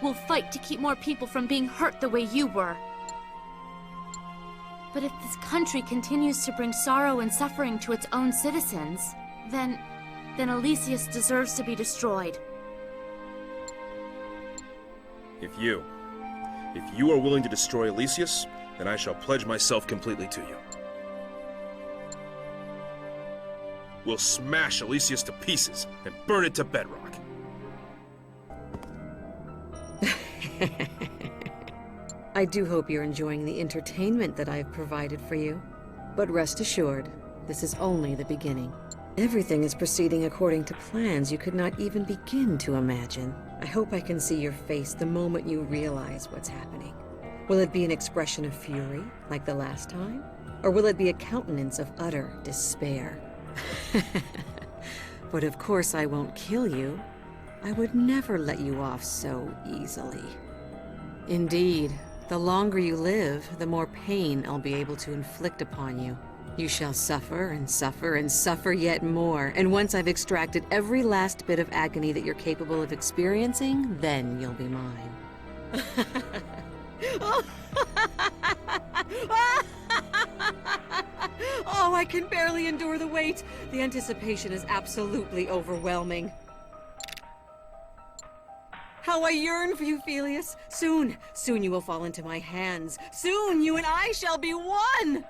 We'll fight to keep more people from being hurt the way you were. But if this country continues to bring sorrow and suffering to its own citizens, then Elysius deserves to be destroyed. If you are willing to destroy Elysius, then I shall pledge myself completely to you. We'll smash Elysius to pieces and burn it to bedrock. I do hope you're enjoying the entertainment that I've provided for you. But rest assured, this is only the beginning. Everything is proceeding according to plans you could not even begin to imagine. I hope I can see your face the moment you realize what's happening. Will it be an expression of fury, like the last time? Or will it be a countenance of utter despair? But of course I won't kill you. I would never let you off so easily. Indeed, the longer you live, the more pain I'll be able to inflict upon you. You shall suffer and suffer and suffer yet more, and once I've extracted every last bit of agony that you're capable of experiencing, then you'll be mine. Oh, I can barely endure the wait. The anticipation is absolutely overwhelming. How I yearn for you, Felius. Soon you will fall into my hands. Soon you and I shall be one!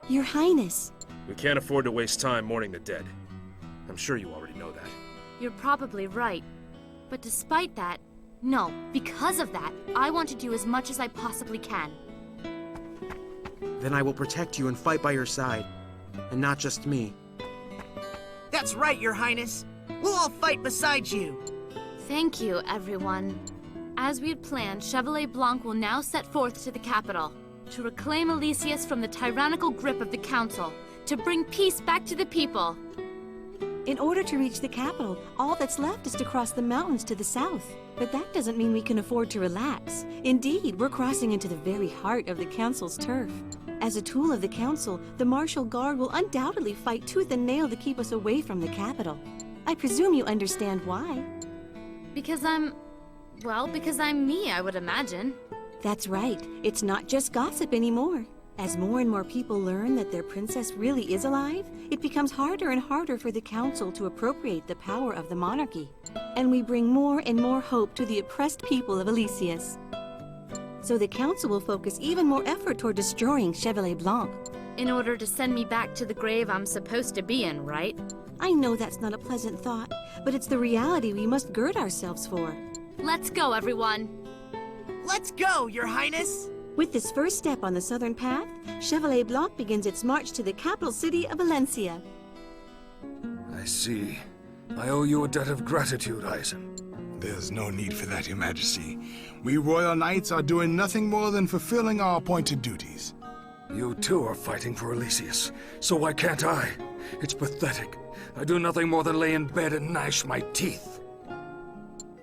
Your Highness. We can't afford to waste time mourning the dead. I'm sure you already know that. You're probably right. But despite that, no, because of that, I want to do as much as I possibly can. Then I will protect you and fight by your side. And not just me. That's right, Your Highness. We'll all fight beside you. Thank you, everyone. As we had planned, Chevalier Blanc will now set forth to the capital, to reclaim Elysius from the tyrannical grip of the Council, to bring peace back to the people. In order to reach the capital, all that's left is to cross the mountains to the south. But that doesn't mean we can afford to relax. Indeed, we're crossing into the very heart of the Council's turf. As a tool of the Council, the Martial Guard will undoubtedly fight tooth and nail to keep us away from the capital. I presume you understand why. Because I'm me, I would imagine. That's right. It's not just gossip anymore. As more and more people learn that their princess really is alive, it becomes harder and harder for the Council to appropriate the power of the monarchy. And we bring more and more hope to the oppressed people of Elysius. So the Council will focus even more effort toward destroying Chevalier Blanc. In order to send me back to the grave I'm supposed to be in, right? I know that's not a pleasant thought, but it's the reality we must gird ourselves for. Let's go, everyone. Let's go, Your Highness. With this first step on the southern path, Chevalier Blanc begins its march to the capital city of Valencia. I see. I owe you a debt of gratitude, Eisen. There's no need for that, Your Majesty. We Royal Knights are doing nothing more than fulfilling our appointed duties. You too are fighting for Elysius, so why can't I? It's pathetic. I do nothing more than lay in bed and gnash my teeth.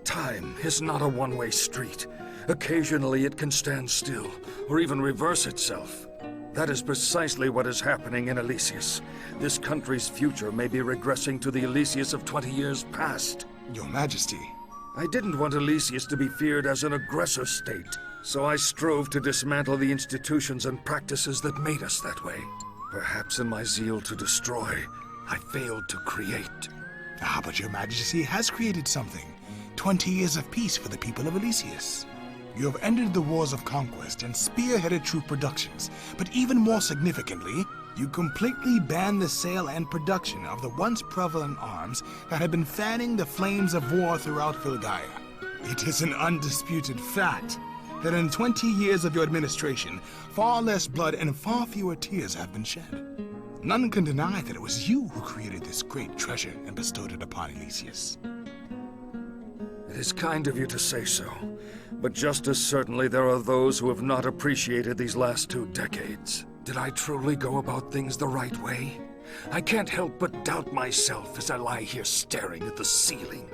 Time is not a one-way street. Occasionally it can stand still, or even reverse itself. That is precisely what is happening in Elysius. This country's future may be regressing to the Elysius of 20 years past. Your Majesty. I didn't want Elysius to be feared as an aggressor state, so I strove to dismantle the institutions and practices that made us that way. Perhaps in my zeal to destroy, I failed to create. Ah, but Your Majesty has created something. 20 years of peace for the people of Elysius. You have ended the wars of conquest and spearheaded troop productions, but even more significantly, you completely banned the sale and production of the once prevalent arms that had been fanning the flames of war throughout Filgaia. It is an undisputed fact that in 20 years of your administration, far less blood and far fewer tears have been shed. None can deny that it was you who created this great treasure and bestowed it upon Elysius. It is kind of you to say so, but just as certainly there are those who have not appreciated these last 2 decades. Did I truly go about things the right way? I can't help but doubt myself as I lie here staring at the ceiling.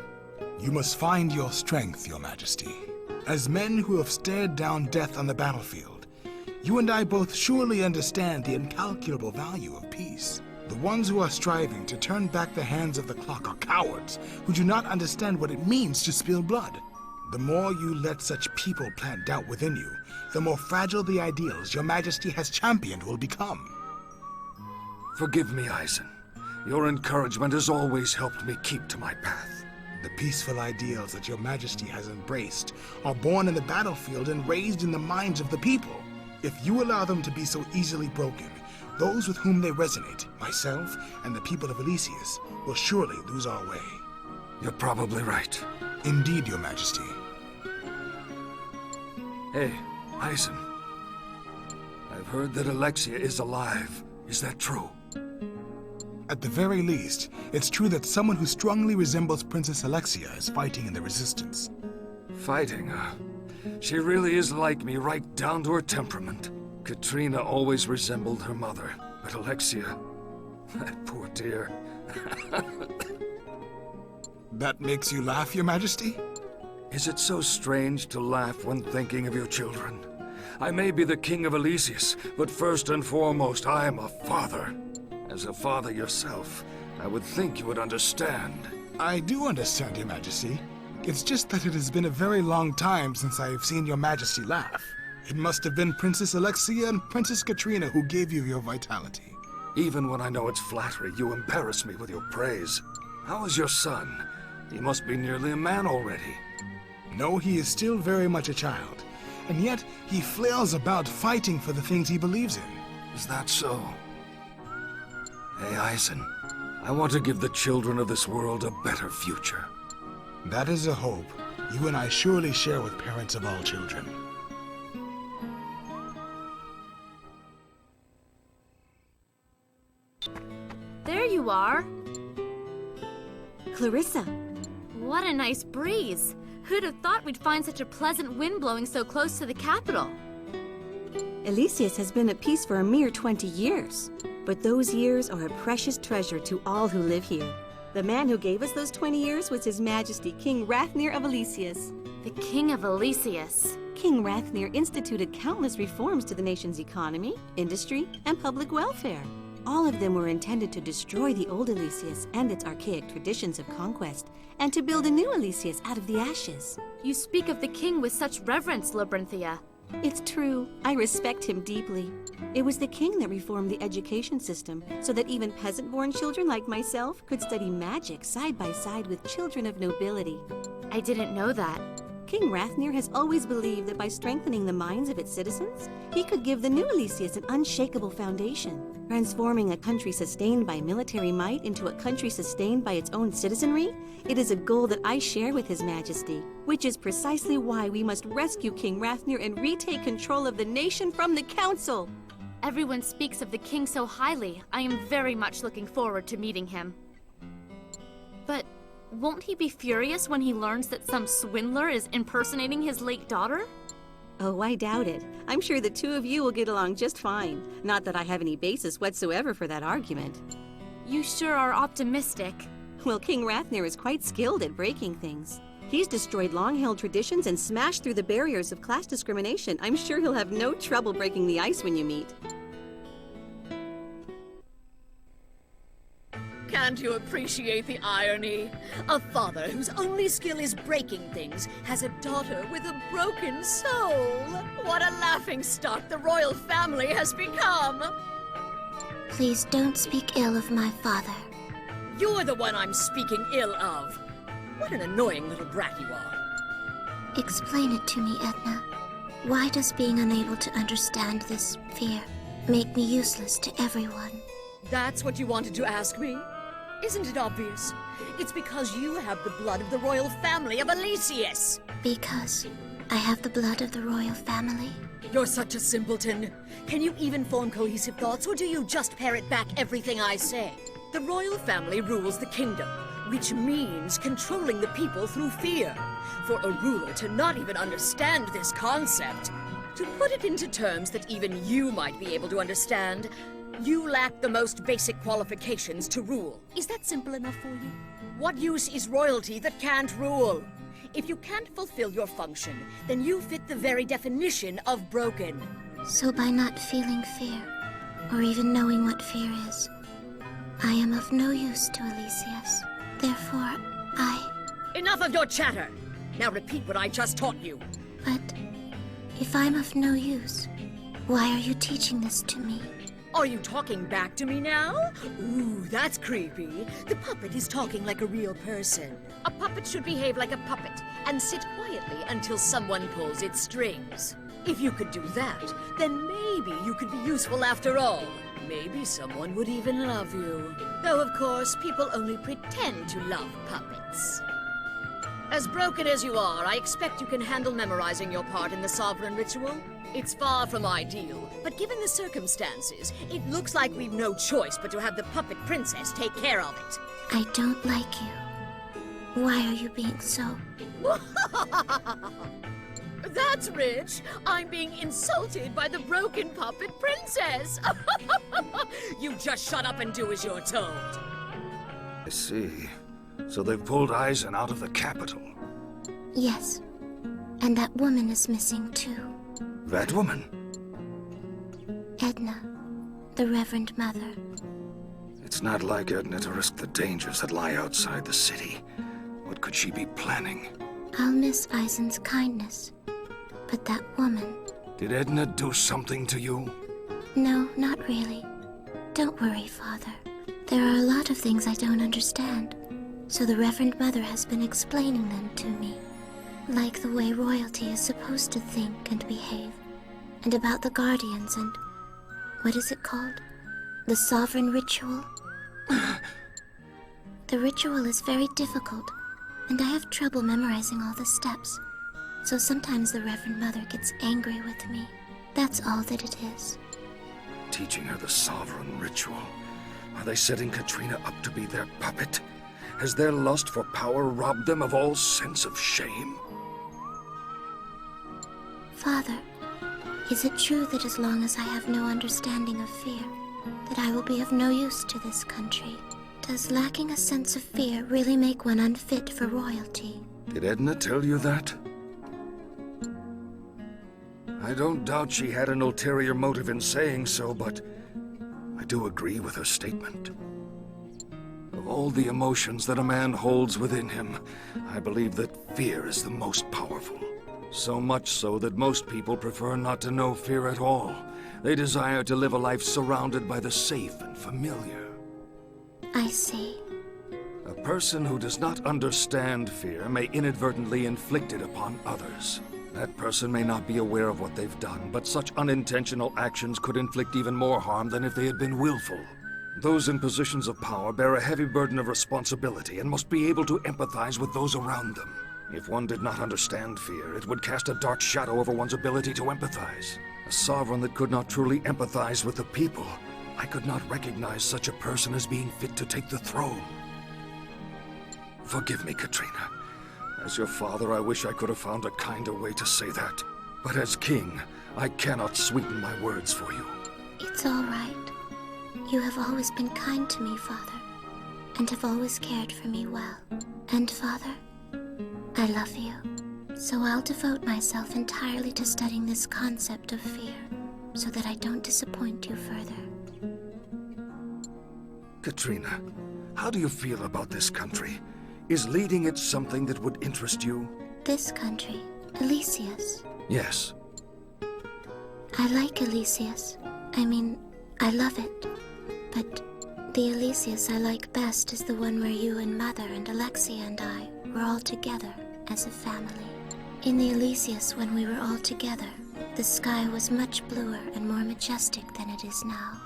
You must find your strength, Your Majesty. As men who have stared down death on the battlefield, you and I both surely understand the incalculable value of peace. The ones who are striving to turn back the hands of the clock are cowards who do not understand what it means to spill blood. The more you let such people plant doubt within you, the more fragile the ideals Your Majesty has championed will become. Forgive me, Eisen. Your encouragement has always helped me keep to my path. The peaceful ideals that Your Majesty has embraced are born in the battlefield and raised in the minds of the people. If you allow them to be so easily broken, those with whom they resonate, myself and the people of Elysius, will surely lose our way. You're probably right. Indeed, Your Majesty. Hey, Eisen. I've heard that Alexia is alive. Is that true? At the very least, it's true that someone who strongly resembles Princess Alexia is fighting in the Resistance. Fighting, huh? She really is like me, right down to her temperament. Katrina always resembled her mother, but Alexia... that poor dear. That makes you laugh, Your Majesty? Is it so strange to laugh when thinking of your children? I may be the king of Elysius, but first and foremost, I am a father. As a father yourself, I would think you would understand. I do understand, Your Majesty. It's just that it has been a very long time since I have seen Your Majesty laugh. It must have been Princess Alexia and Princess Katrina who gave you your vitality. Even when I know it's flattery, you embarrass me with your praise. How is your son? He must be nearly a man already. No, he is still very much a child. And yet, he flails about fighting for the things he believes in. Is that so? Hey, Eisen. I want to give the children of this world a better future. That is a hope you and I surely share with parents of all children. There you are. Clarissa. What a nice breeze. Who'd have thought we'd find such a pleasant wind blowing so close to the capital? Elysius has been at peace for a mere 20 years. But those years are a precious treasure to all who live here. The man who gave us those 20 years was His Majesty King Rathnir of Elysius. The King of Elysius. King Rathnir instituted countless reforms to the nation's economy, industry, and public welfare. All of them were intended to destroy the old Elysius and its archaic traditions of conquest, and to build a new Elysius out of the ashes. You speak of the king with such reverence, Labyrinthia. It's true. I respect him deeply. It was the king that reformed the education system so that even peasant-born children like myself could study magic side by side with children of nobility. I didn't know that. King Rathnir has always believed that by strengthening the minds of its citizens, he could give the new Elysius an unshakable foundation, transforming a country sustained by military might into a country sustained by its own citizenry. It is a goal that I share with His Majesty, which is precisely why we must rescue King Rathnir and retake control of the nation from the Council. Everyone speaks of the king so highly. I am very much looking forward to meeting him. But won't he be furious when he learns that some swindler is impersonating his late daughter? Oh, I doubt it. I'm sure the two of you will get along just fine. Not that I have any basis whatsoever for that argument. You sure are optimistic. Well, King Rathnir is quite skilled at breaking things. He's destroyed long-held traditions and smashed through the barriers of class discrimination. I'm sure he'll have no trouble breaking the ice when you meet. Can't you appreciate the irony? A father whose only skill is breaking things has a daughter with a broken soul. What a laughingstock the royal family has become! Please don't speak ill of my father. You're the one I'm speaking ill of. What an annoying little brat you are. Explain it to me, Edna. Why does being unable to understand this fear make me useless to everyone? That's what you wanted to ask me? Isn't it obvious? It's because you have the blood of the royal family of Elysius. Because I have the blood of the royal family. You're such a simpleton. Can you even form cohesive thoughts, or do you just parrot back everything I say? The royal family rules the kingdom, which means controlling the people through fear. For a ruler to not even understand this concept, to put it into terms that even you might be able to understand, you lack the most basic qualifications to rule. Is that simple enough for you? What use is royalty that can't rule? If you can't fulfill your function, then you fit the very definition of broken. So by not feeling fear, or even knowing what fear is, I am of no use to Elysius. Therefore, Enough of your chatter! Now repeat what I just taught you. But if I'm of no use, why are you teaching this to me? Are you talking back to me now? Ooh, that's creepy. The puppet is talking like a real person. A puppet should behave like a puppet and sit quietly until someone pulls its strings. If you could do that, then maybe you could be useful after all. Maybe someone would even love you. Though, of course, people only pretend to love puppets. As broken as you are, I expect you can handle memorizing your part in the sovereign ritual. It's far from ideal, but given the circumstances, it looks like we've no choice but to have the puppet princess take care of it. I don't like you. Why are you being so... That's rich. I'm being insulted by the broken puppet princess. You just shut up and do as you're told. I see. So they've pulled Eisen out of the capital. Yes. And that woman is missing too. That woman? Edna, the Reverend Mother. It's not like Edna to risk the dangers that lie outside the city. What could she be planning? I'll miss Eisen's kindness. But that woman... Did Edna do something to you? No, not really. Don't worry, Father. There are a lot of things I don't understand. So the Reverend Mother has been explaining them to me. Like the way royalty is supposed to think and behave. And about the Guardians and... what is it called? The Sovereign Ritual? The ritual is very difficult, and I have trouble memorizing all the steps. So sometimes the Reverend Mother gets angry with me. That's all that it is. Teaching her the Sovereign Ritual. Are they setting Katrina up to be their puppet? Has their lust for power robbed them of all sense of shame? Father, is it true that as long as I have no understanding of fear, that I will be of no use to this country? Does lacking a sense of fear really make one unfit for royalty? Did Edna tell you that? I don't doubt she had an ulterior motive in saying so, but I do agree with her statement. Of all the emotions that a man holds within him, I believe that fear is the most powerful. So much so that most people prefer not to know fear at all. They desire to live a life surrounded by the safe and familiar. I see. A person who does not understand fear may inadvertently inflict it upon others. That person may not be aware of what they've done, but such unintentional actions could inflict even more harm than if they had been willful. Those in positions of power bear a heavy burden of responsibility and must be able to empathize with those around them. If one did not understand fear, it would cast a dark shadow over one's ability to empathize. A sovereign that could not truly empathize with the people, I could not recognize such a person as being fit to take the throne. Forgive me, Katrina. As your father, I wish I could have found a kinder way to say that. But as king, I cannot sweeten my words for you. It's all right. You have always been kind to me, Father, and have always cared for me well. And, Father, I love you. So I'll devote myself entirely to studying this concept of fear, so that I don't disappoint you further. Katrina, how do you feel about this country? Is leading it something that would interest you? This country, Elysius. Yes. I like Elysius. I mean, I love it. But the Elysius I like best is the one where you and Mother and Alexia and I were all together as a family. In the Elysius, when we were all together, the sky was much bluer and more majestic than it is now.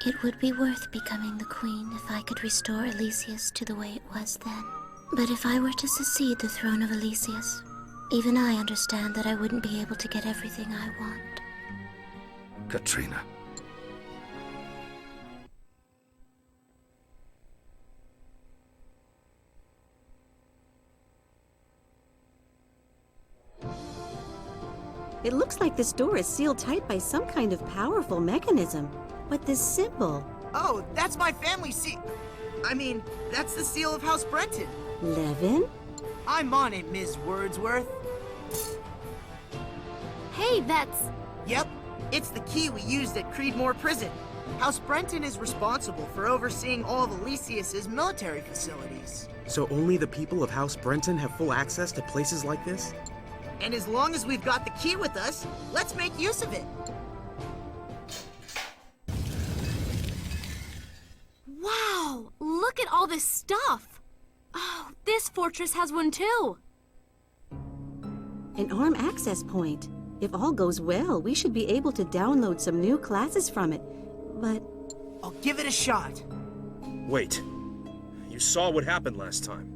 It would be worth becoming the queen if I could restore Elysius to the way it was then. But if I were to succeed the throne of Elysius, Even I understand that I wouldn't be able to get everything I want. Katrina. It looks like this door is sealed tight by some kind of powerful mechanism. But this symbol... Oh, that's my family I mean, that's the seal of House Brenton. Levin? I'm on it, Ms. Wordsworth. Hey, that's... Yep, it's the key we used at Creedmoor Prison. House Brenton is responsible for overseeing all of Elysius's military facilities. So only the people of House Brenton have full access to places like this? And as long as we've got the key with us, let's make use of it. Wow, look at all this stuff. Oh, this fortress has one too. An ARM access point. If all goes well, we should be able to download some new classes from it. But... I'll give it a shot. Wait. You saw what happened last time.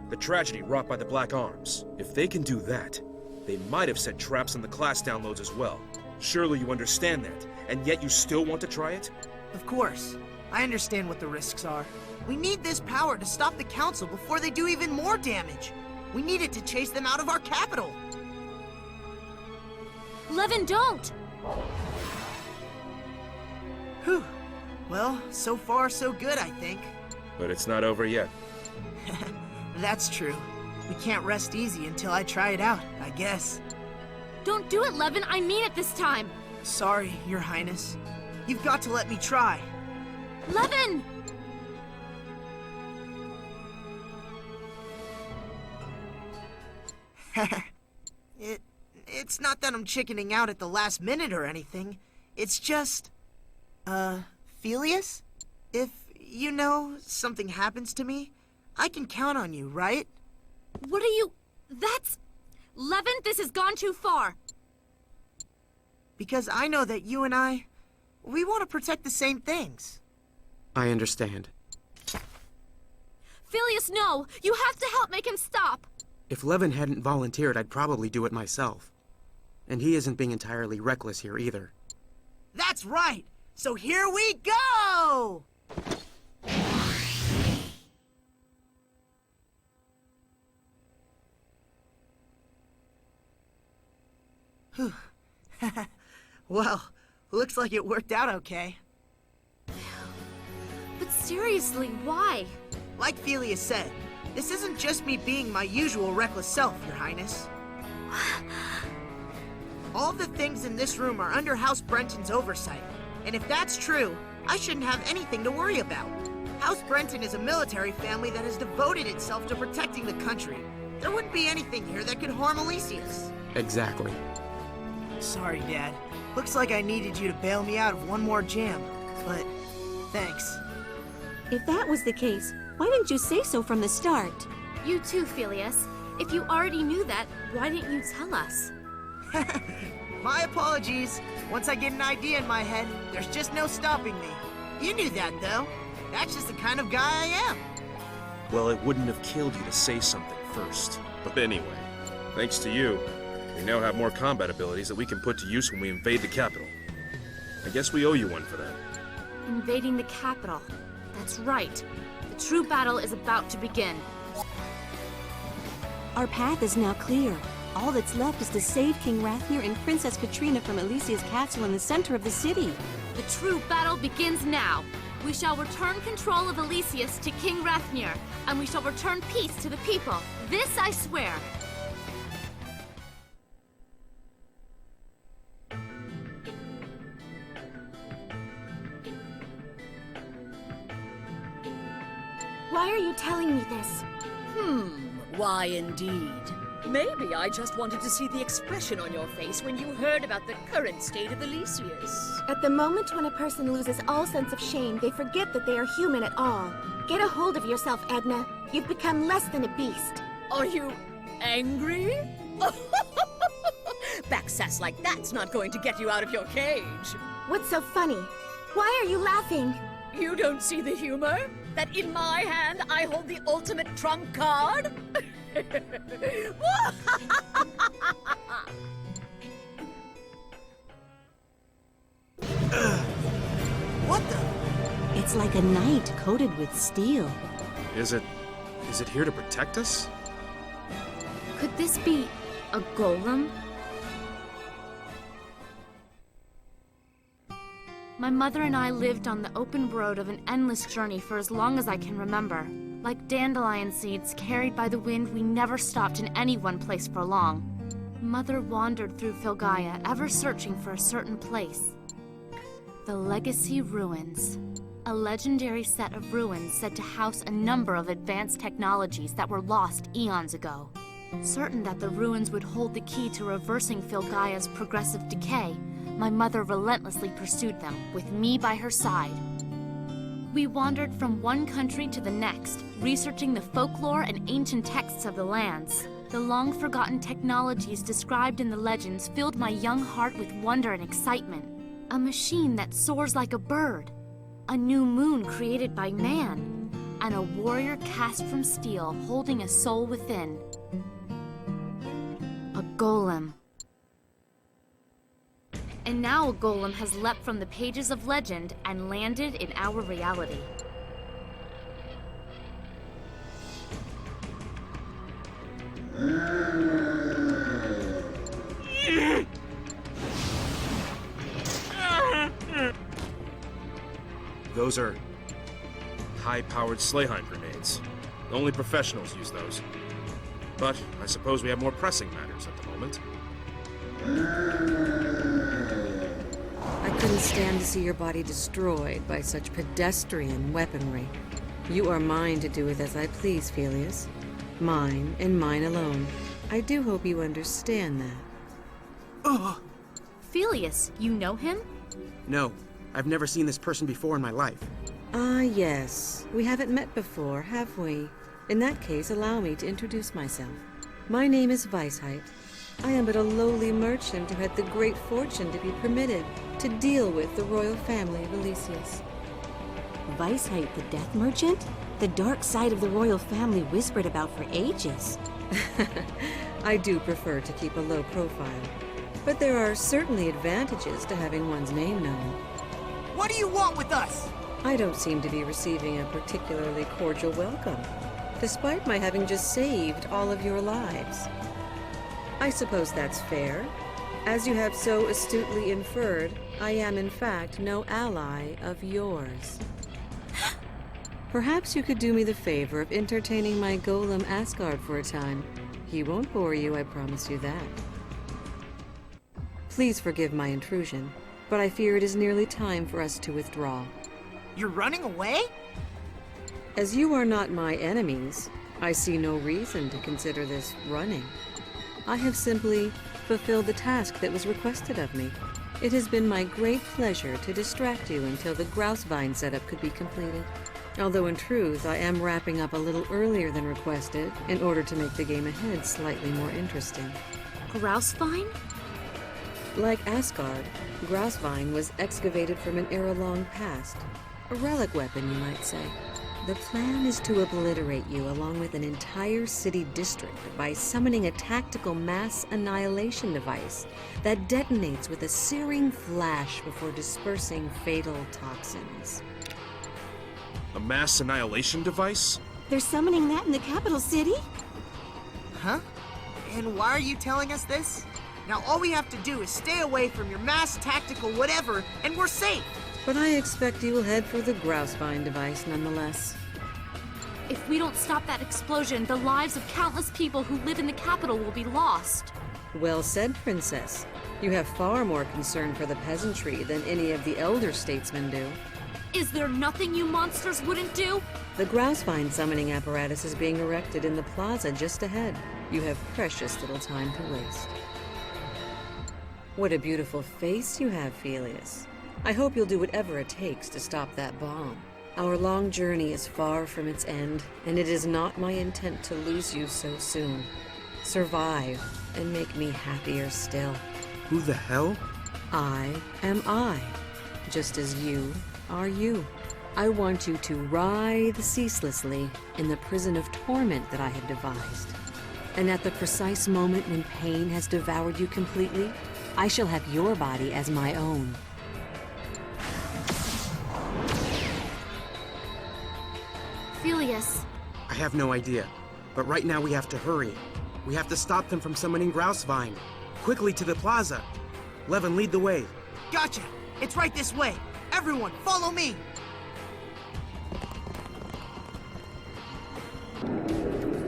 The tragedy wrought by the Black Arms. If they can do that, they might have set traps on the class downloads as well. Surely you understand that, and yet you still want to try it? Of course. I understand what the risks are. We need this power to stop the Council before they do even more damage. We need it to chase them out of our capital. Levin, don't! Whew. Well, so far so good, I think. But it's not over yet. That's true. We can't rest easy until I try it out, I guess. Don't do it, Levin. I mean it this time. Sorry, Your Highness. You've got to let me try. Levin! It's not that I'm chickening out at the last minute or anything. It's just... Felius? If, something happens to me, I can count on you, right? What are you... That's... Levin, this has gone too far. Because I know that you and I... We want to protect the same things. I understand. Felius, no! You have to help make him stop! If Levin hadn't volunteered, I'd probably do it myself. And he isn't being entirely reckless here either. That's right! So here we go! Well, looks like it worked out okay. But seriously, why? Like Felius said, this isn't just me being my usual reckless self, Your Highness. All the things in this room are under House Brenton's oversight. And if that's true, I shouldn't have anything to worry about. House Brenton is a military family that has devoted itself to protecting the country. There wouldn't be anything here that could harm Elysius. Exactly. Sorry, Dad. Looks like I needed you to bail me out of one more jam. But, thanks. If that was the case, why didn't you say so from the start? You too, Felius. If you already knew that, why didn't you tell us? My apologies. Once I get an idea in my head, there's just no stopping me. You knew that, though. That's just the kind of guy I am. Well, it wouldn't have killed you to say something first. But anyway, thanks to you, we now have more combat abilities that we can put to use when we invade the capital. I guess we owe you one for that. Invading the capital. That's right. The true battle is about to begin. Our path is now clear. All that's left is to save King Rathnir and Princess Katrina from Elysia's castle in the center of the city. The true battle begins now. We shall return control of Elysius to King Rathnir, and we shall return peace to the people. This I swear. Why are you telling me this? Why indeed? Maybe I just wanted to see the expression on your face when you heard about the current state of Elysius. At the moment when a person loses all sense of shame, they forget that they are human at all. Get a hold of yourself, Edna. You've become less than a beast. Are you angry? Backsass like that's not going to get you out of your cage. What's so funny? Why are you laughing? You don't see the humor? That in my hand I hold the ultimate trump card? What the? It's like a knight coated with steel. Is it here to protect us? Could this be a golem? My mother and I lived on the open road of an endless journey for as long as I can remember. Like dandelion seeds carried by the wind, we never stopped in any one place for long. Mother wandered through Filgaia, ever searching for a certain place. The Legacy Ruins. A legendary set of ruins said to house a number of advanced technologies that were lost eons ago. Certain that the ruins would hold the key to reversing Filgaia's progressive decay, my mother relentlessly pursued them, with me by her side. We wandered from one country to the next, researching the folklore and ancient texts of the lands. The long-forgotten technologies described in the legends filled my young heart with wonder and excitement. A machine that soars like a bird, a new moon created by man, and a warrior cast from steel holding a soul within. A golem. And now a golem has leapt from the pages of legend and landed in our reality. Those are high-powered Slayheim grenades. Only professionals use those. But I suppose we have more pressing matters at the moment. I couldn't stand to see your body destroyed by such pedestrian weaponry. You are mine to do with as I please, Felius. Mine and mine alone. I do hope you understand that. Felius, you know him? No, I've never seen this person before in my life. Ah, yes. We haven't met before, have we? In that case, allow me to introduce myself. My name is Weisheit. I am but a lowly merchant who had the great fortune to be permitted to deal with the royal family of Elysius. Weisheit, the death merchant? The dark side of the royal family whispered about for ages. I do prefer to keep a low profile, but there are certainly advantages to having one's name known. What do you want with us? I don't seem to be receiving a particularly cordial welcome, despite my having just saved all of your lives. I suppose that's fair. As you have so astutely inferred, I am in fact no ally of yours. Perhaps you could do me the favor of entertaining my golem Asgard for a time. He won't bore you, I promise you that. Please forgive my intrusion, but I fear it is nearly time for us to withdraw. You're running away? As you are not my enemies, I see no reason to consider this running. I have simply fulfilled the task that was requested of me. It has been my great pleasure to distract you until the Grousevine setup could be completed. Although in truth, I am wrapping up a little earlier than requested in order to make the game ahead slightly more interesting. Grousevine? Like Asgard, Grousevine was excavated from an era-long past. A relic weapon, you might say. The plan is to obliterate you along with an entire city district by summoning a tactical mass annihilation device that detonates with a searing flash before dispersing fatal toxins. A mass annihilation device? They're summoning that in the capital city? Huh? And why are you telling us this? Now all we have to do is stay away from your mass tactical whatever, and we're safe! But I expect you will head for the Grousevine device nonetheless. If we don't stop that explosion, the lives of countless people who live in the capital will be lost. Well said, Princess. You have far more concern for the peasantry than any of the elder statesmen do. Is there nothing you monsters wouldn't do? The Grousevine summoning apparatus is being erected in the plaza just ahead. You have precious little time to waste. What a beautiful face you have, Felius. I hope you'll do whatever it takes to stop that bomb. Our long journey is far from its end, and it is not my intent to lose you so soon. Survive, and make me happier still. Who the hell? I am I, just as you are you. I want you to writhe ceaselessly in the prison of torment that I have devised. And at the precise moment when pain has devoured you completely, I shall have your body as my own. Phileas. I have no idea, but right now we have to hurry. We have to stop them from summoning Grousevine. Quickly to the plaza. Levin, lead the way. Gotcha! It's right this way. Everyone, follow me!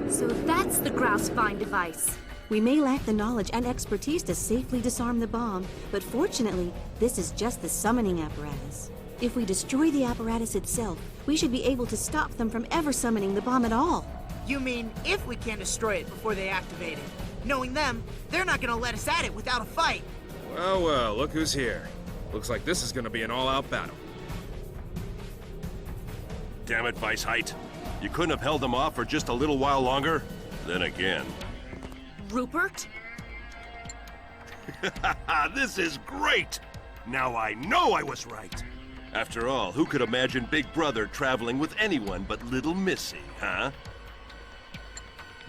So that's the Grousevine device. We may lack the knowledge and expertise to safely disarm the bomb, but fortunately, this is just the summoning apparatus. If we destroy the apparatus itself, we should be able to stop them from ever summoning the bomb at all. You mean if we can destroy it before they activate it? Knowing them, they're not gonna let us at it without a fight. Well, well, look who's here. Looks like this is gonna be an all-out battle. Damn it, Weishaupt. You couldn't have held them off for just a little while longer? Then again. Rupert? This is great! Now I know I was right. After all, who could imagine Big Brother traveling with anyone but little Missy, huh?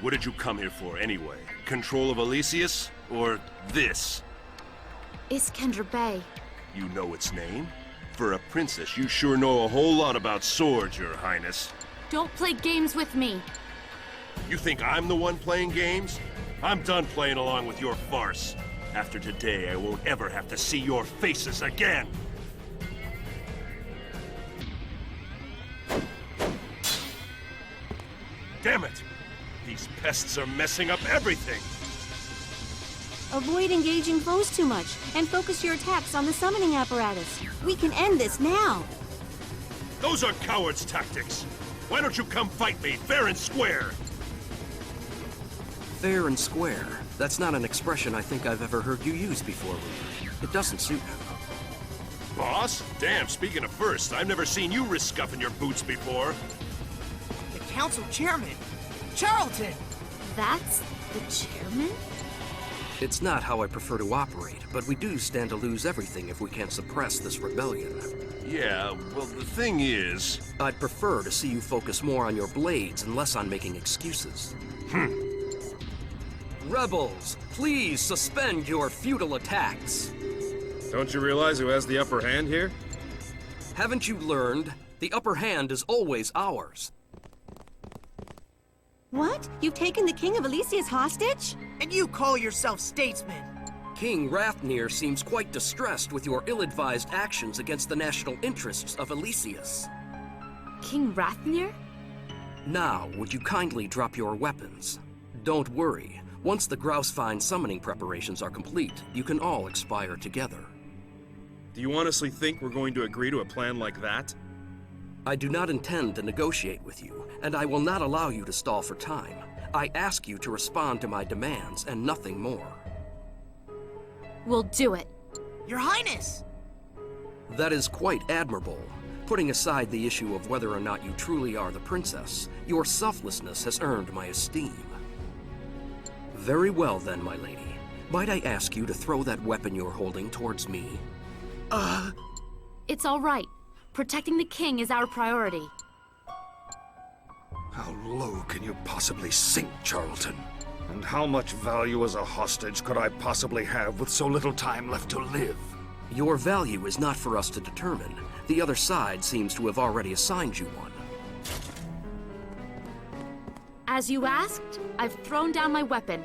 What did you come here for, anyway? Control of Elysius? Or this? Iskender Bey. You know its name? For a princess, you sure know a whole lot about swords, Your Highness. Don't play games with me. You think I'm the one playing games? I'm done playing along with your farce. After today, I won't ever have to see your faces again. Damn it! These pests are messing up everything! Avoid engaging foes too much, and focus your attacks on the summoning apparatus. We can end this now! Those are cowards' tactics! Why don't you come fight me, fair and square? Fair and square. That's not an expression I think I've ever heard you use before, Rupert. It doesn't suit you. Boss? Damn, speaking of first, I've never seen you risk scuffing your boots before. The council chairman, Charlton! That's the chairman? It's not how I prefer to operate, but we do stand to lose everything if we can't suppress this rebellion. Yeah, well, the thing is... I'd prefer to see you focus more on your blades and less on making excuses. Rebels, please suspend your futile attacks. Don't you realize who has the upper hand here? Haven't you learned? The upper hand is always ours. What? You've taken the King of Elysius hostage? And you call yourself statesman? King Rathnir seems quite distressed with your ill-advised actions against the national interests of Elysius. King Rathnir? Now, would you kindly drop your weapons? Don't worry. Once the Grousevine summoning preparations are complete, you can all expire together. Do you honestly think we're going to agree to a plan like that? I do not intend to negotiate with you, and I will not allow you to stall for time. I ask you to respond to my demands and nothing more. We'll do it. Your Highness! That is quite admirable. Putting aside the issue of whether or not you truly are the princess, your selflessness has earned my esteem. Very well then, my lady. Might I ask you to throw that weapon you're holding towards me? It's all right. Protecting the king is our priority. How low can you possibly sink, Charlton? And how much value as a hostage could I possibly have with so little time left to live? Your value is not for us to determine. The other side seems to have already assigned you one. As you asked, I've thrown down my weapon.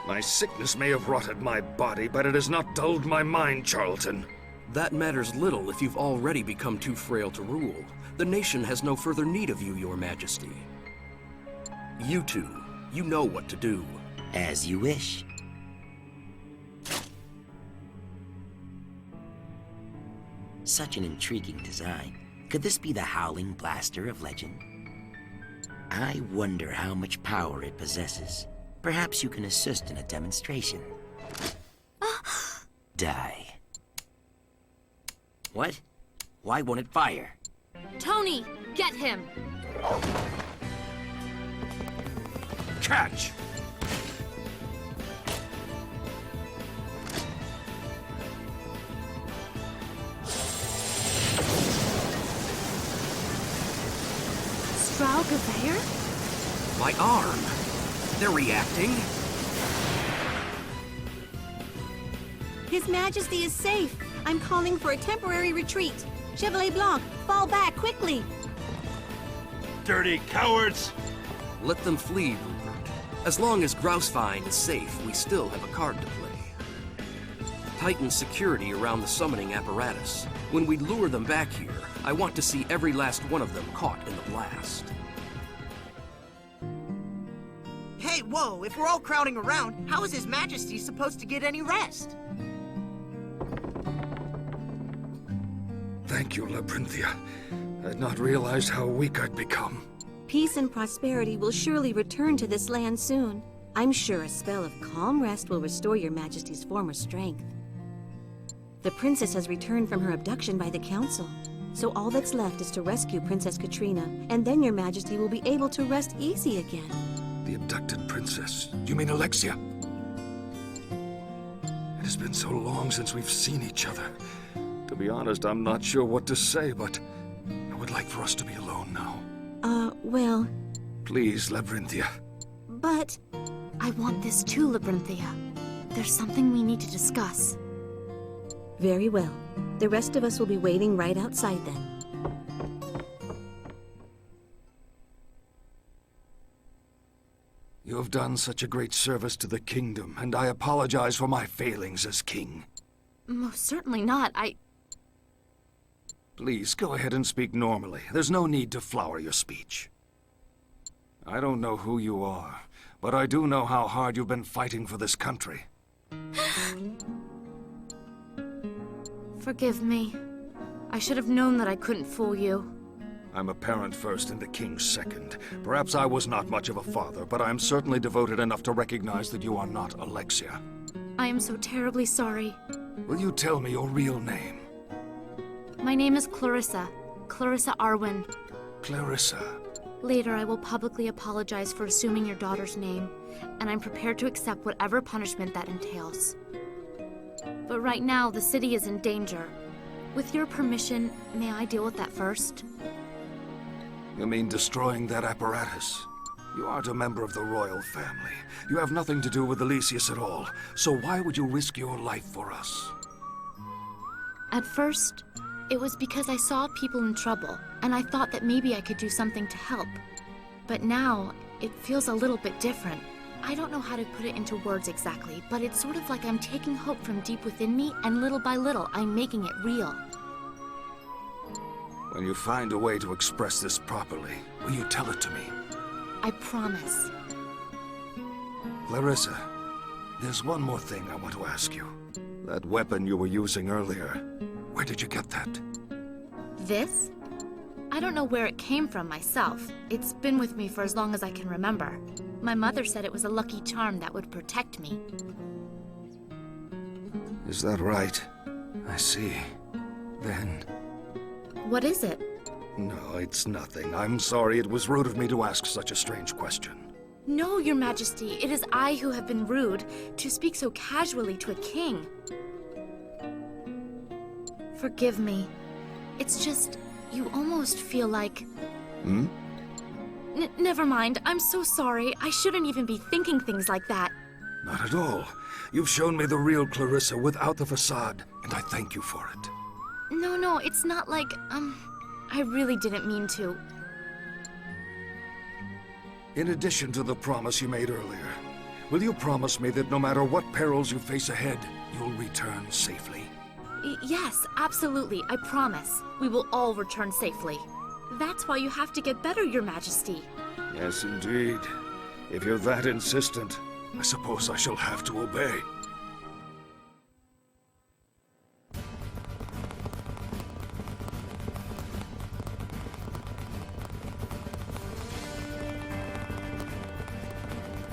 My sickness may have rotted my body, but it has not dulled my mind, Charlton. That matters little if you've already become too frail to rule. The nation has no further need of you, Your Majesty. You two, you know what to do. As you wish. Such an intriguing design. Could this be the Howling Blaster of legend? I wonder how much power it possesses. Perhaps you can assist in a demonstration. Die. What? Why won't it fire? Tony, get him! Catch! Straugewehr? My arm! They're reacting. His Majesty is safe. I'm calling for a temporary retreat. Chevalier Blanc, fall back quickly. Dirty cowards! Let them flee, Rupert. As long as Grousevine is safe, we still have a card to play. Tighten security around the summoning apparatus. When we lure them back here, I want to see every last one of them caught in the blast. Hey, whoa, if we're all crowding around, how is His Majesty supposed to get any rest? Thank you, Labyrinthia. I'd not realized how weak I'd become. Peace and prosperity will surely return to this land soon. I'm sure a spell of calm rest will restore your Majesty's former strength. The princess has returned from her abduction by the council, so all that's left is to rescue Princess Katrina, and then your Majesty will be able to rest easy again. The abducted princess? You mean Alexia? It has been so long since we've seen each other. To be honest, I'm not sure what to say, but I would like for us to be alone now. Well... Please, Labyrinthia. But... I want this too, Labyrinthia. There's something we need to discuss. Very well. The rest of us will be waiting right outside then. You have done such a great service to the kingdom, and I apologize for my failings as king. Most certainly not. Please, go ahead and speak normally. There's no need to flower your speech. I don't know who you are, but I do know how hard you've been fighting for this country. Forgive me. I should have known that I couldn't fool you. I'm a parent first and the king second. Perhaps I was not much of a father, but I'm certainly devoted enough to recognize that you are not Alexia. I am so terribly sorry. Will you tell me your real name? My name is Clarissa. Clarissa Arwen. Clarissa. Later, I will publicly apologize for assuming your daughter's name, and I'm prepared to accept whatever punishment that entails. But right now, the city is in danger. With your permission, may I deal with that first? You mean destroying that apparatus? You aren't a member of the royal family. You have nothing to do with Elysius at all. So why would you risk your life for us? At first, it was because I saw people in trouble, and I thought that maybe I could do something to help. But now, it feels a little bit different. I don't know how to put it into words exactly, but it's sort of like I'm taking hope from deep within me, and little by little, I'm making it real. When you find a way to express this properly, will you tell it to me? I promise. Clarissa, there's one more thing I want to ask you. That weapon you were using earlier, where did you get that? This? I don't know where it came from myself. It's been with me for as long as I can remember. My mother said it was a lucky charm that would protect me. Is that right? I see. Then... What is it? No, it's nothing. I'm sorry, it was rude of me to ask such a strange question. No, Your Majesty. It is I who have been rude to speak so casually to a king. Forgive me. It's just, you almost feel like... Never mind. I'm so sorry. I shouldn't even be thinking things like that. Not at all. You've shown me the real Clarissa without the facade, and I thank you for it. No, it's not like, I really didn't mean to. In addition to the promise you made earlier, will you promise me that no matter what perils you face ahead, you'll return safely? Yes, absolutely. I promise. We will all return safely. That's why you have to get better, Your Majesty. Yes, indeed. If you're that insistent, I suppose I shall have to obey.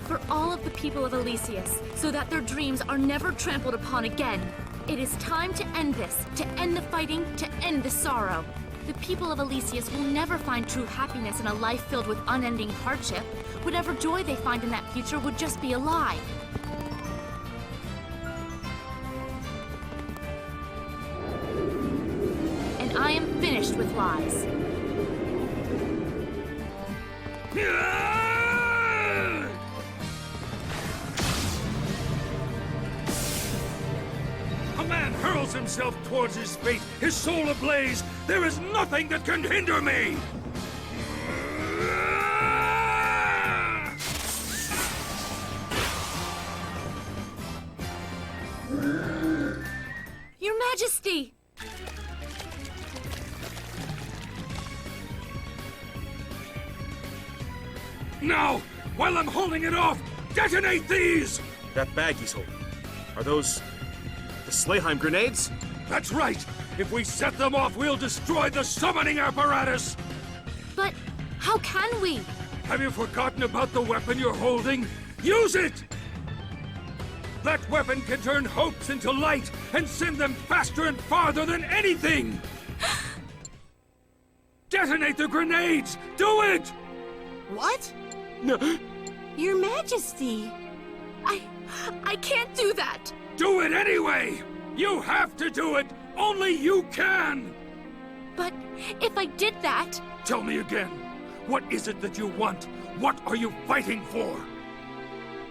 For all of the people of Elysius, so that their dreams are never trampled upon again. It is time to end this, to end the fighting, to end the sorrow. The people of Elysius will never find true happiness in a life filled with unending hardship. Whatever joy they find in that future would just be a lie. And I am finished with lies. hurls himself towards his fate, his soul ablaze, there is nothing that can hinder me! Your Majesty! Now, while I'm holding it off, detonate these! That bag he's holding. Are those the Slayheim grenades? That's right! If we set them off, we'll destroy the summoning apparatus! But how can we? Have you forgotten about the weapon you're holding? Use it! That weapon can turn hopes into light and send them faster and farther than anything! Detonate the grenades! Do it! What? No. Your Majesty! I can't do that! Do it anyway! You have to do it! Only you can! But if I did that... Tell me again. What is it that you want? What are you fighting for?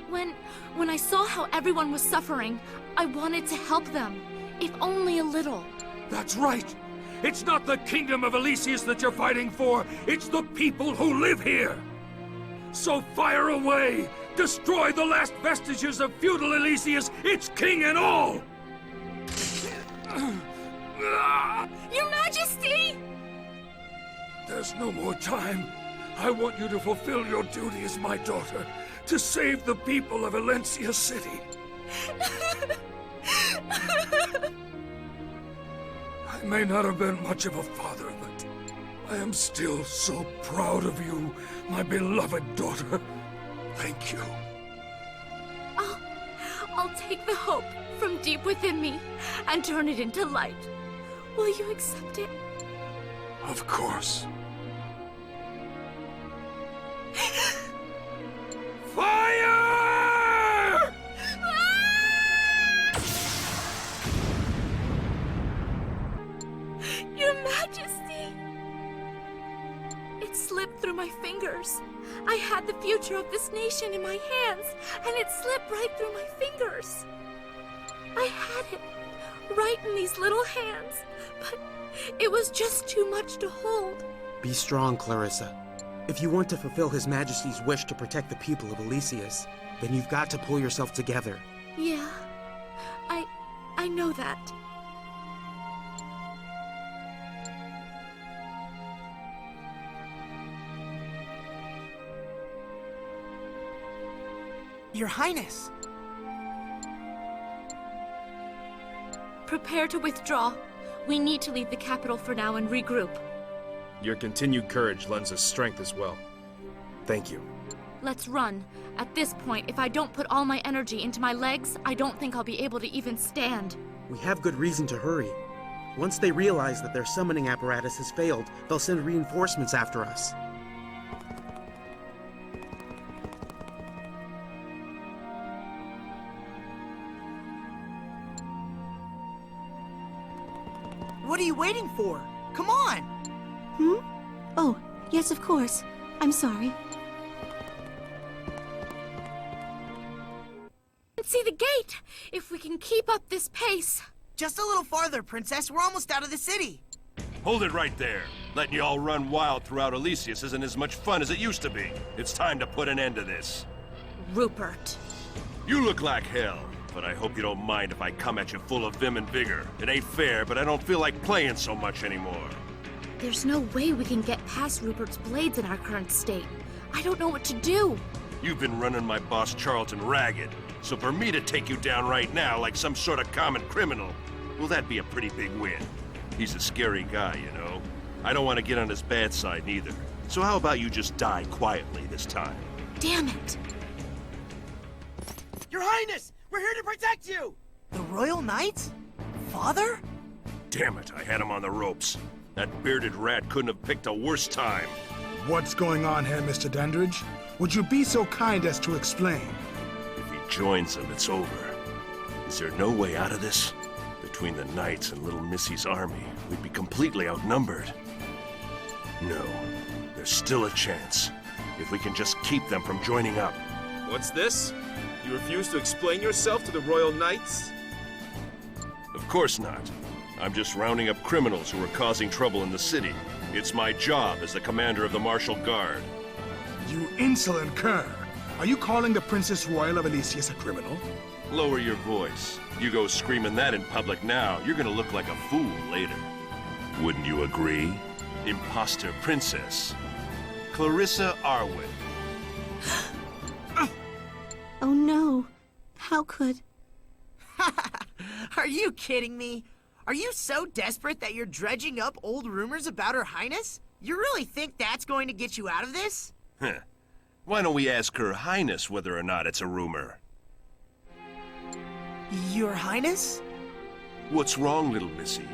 When I saw how everyone was suffering, I wanted to help them. If only a little. That's right! It's not the kingdom of Elysius that you're fighting for, it's the people who live here! So fire away! Destroy the last vestiges of feudal Elysius, its king and all! Your Majesty! There's no more time. I want you to fulfill your duty as my daughter, to save the people of Valencia City. I may not have been much of a father, but I am still so proud of you, my beloved daughter. Thank you. I'll take the hope from deep within me and turn it into light. Will you accept it? Of course. Fire! Your Majesty! It slipped through my fingers. I had the future of this nation in my hands, and it slipped right through my fingers. I had it right in these little hands, but it was just too much to hold. Be strong, Clarissa. If you want to fulfill His Majesty's wish to protect the people of Elysius, then you've got to pull yourself together. Yeah, I know that. Your Highness! Prepare to withdraw. We need to leave the capital for now and regroup. Your continued courage lends us strength as well. Thank you. Let's run. At this point, if I don't put all my energy into my legs, I don't think I'll be able to even stand. We have good reason to hurry. Once they realize that their summoning apparatus has failed, they'll send reinforcements after us. What are you waiting for? Come on! Oh, yes, of course. I'm sorry. See the gate! If we can keep up this pace. Just a little farther, Princess. We're almost out of the city. Hold it right there. Letting you all run wild throughout Elysius isn't as much fun as it used to be. It's time to put an end to this. Rupert. You look like hell, but I hope you don't mind if I come at you full of vim and vigor. It ain't fair, but I don't feel like playing so much anymore. There's no way we can get past Rupert's blades in our current state. I don't know what to do. You've been running my boss Charlton ragged, so for me to take you down right now like some sort of common criminal, well, that'd be a pretty big win. He's a scary guy, you know. I don't want to get on his bad side neither. So how about you just die quietly this time? Damn it! Your Highness! We're here to protect you! The Royal Knights? Father? Damn it, I had him on the ropes. That bearded rat couldn't have picked a worse time. What's going on here, Mr. Dandridge? Would you be so kind as to explain? If he joins them, it's over. Is there no way out of this? Between the Knights and little Missy's army, we'd be completely outnumbered. No, there's still a chance. If we can just keep them from joining up. What's this? You refuse to explain yourself to the Royal Knights? Of course not. I'm just rounding up criminals who are causing trouble in the city. It's my job as the commander of the Martial Guard. You insolent cur! Are you calling the Princess Royal of Elysius a criminal? Lower your voice. You go screaming that in public now, you're gonna look like a fool later. Wouldn't you agree? Imposter princess. Clarissa Arwen. Oh no. How could... Are you kidding me? Are you so desperate that you're dredging up old rumors about Her Highness? You really think that's going to get you out of this? Huh. Why don't we ask Her Highness whether or not it's a rumor? Your Highness? What's wrong, little missy?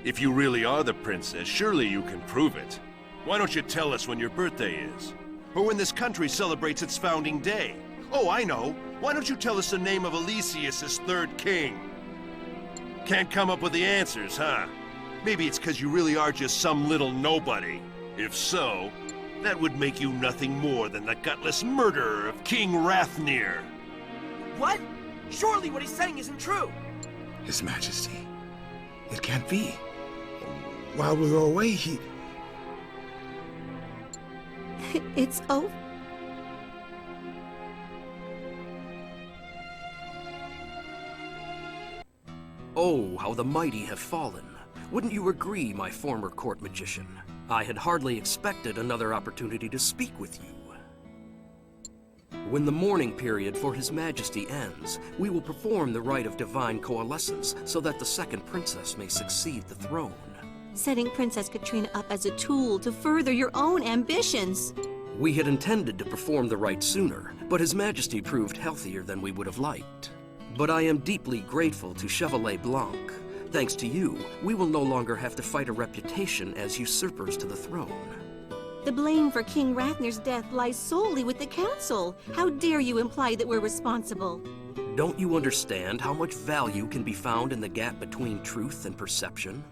If you really are the princess, surely you can prove it. Why don't you tell us when your birthday is? Or when this country celebrates its founding day? Oh, I know. Why don't you tell us the name of Elysius' third king? Can't come up with the answers, huh? Maybe it's because you really are just some little nobody. If so, that would make you nothing more than the gutless murderer of King Rathnir. What? Surely what he's saying isn't true. His Majesty. It can't be. While we were away, he... It's over. Oh, how the mighty have fallen. Wouldn't you agree, my former court magician? I had hardly expected another opportunity to speak with you. When the mourning period for His Majesty ends, we will perform the rite of divine coalescence so that the second princess may succeed the throne. Setting Princess Katrina up as a tool to further your own ambitions. We had intended to perform the rite sooner, but His Majesty proved healthier than we would have liked. But I am deeply grateful to Chevalier Blanc. Thanks to you, we will no longer have to fight a reputation as usurpers to the throne. The blame for King Rathnir's death lies solely with the council. How dare you imply that we're responsible? Don't you understand how much value can be found in the gap between truth and perception?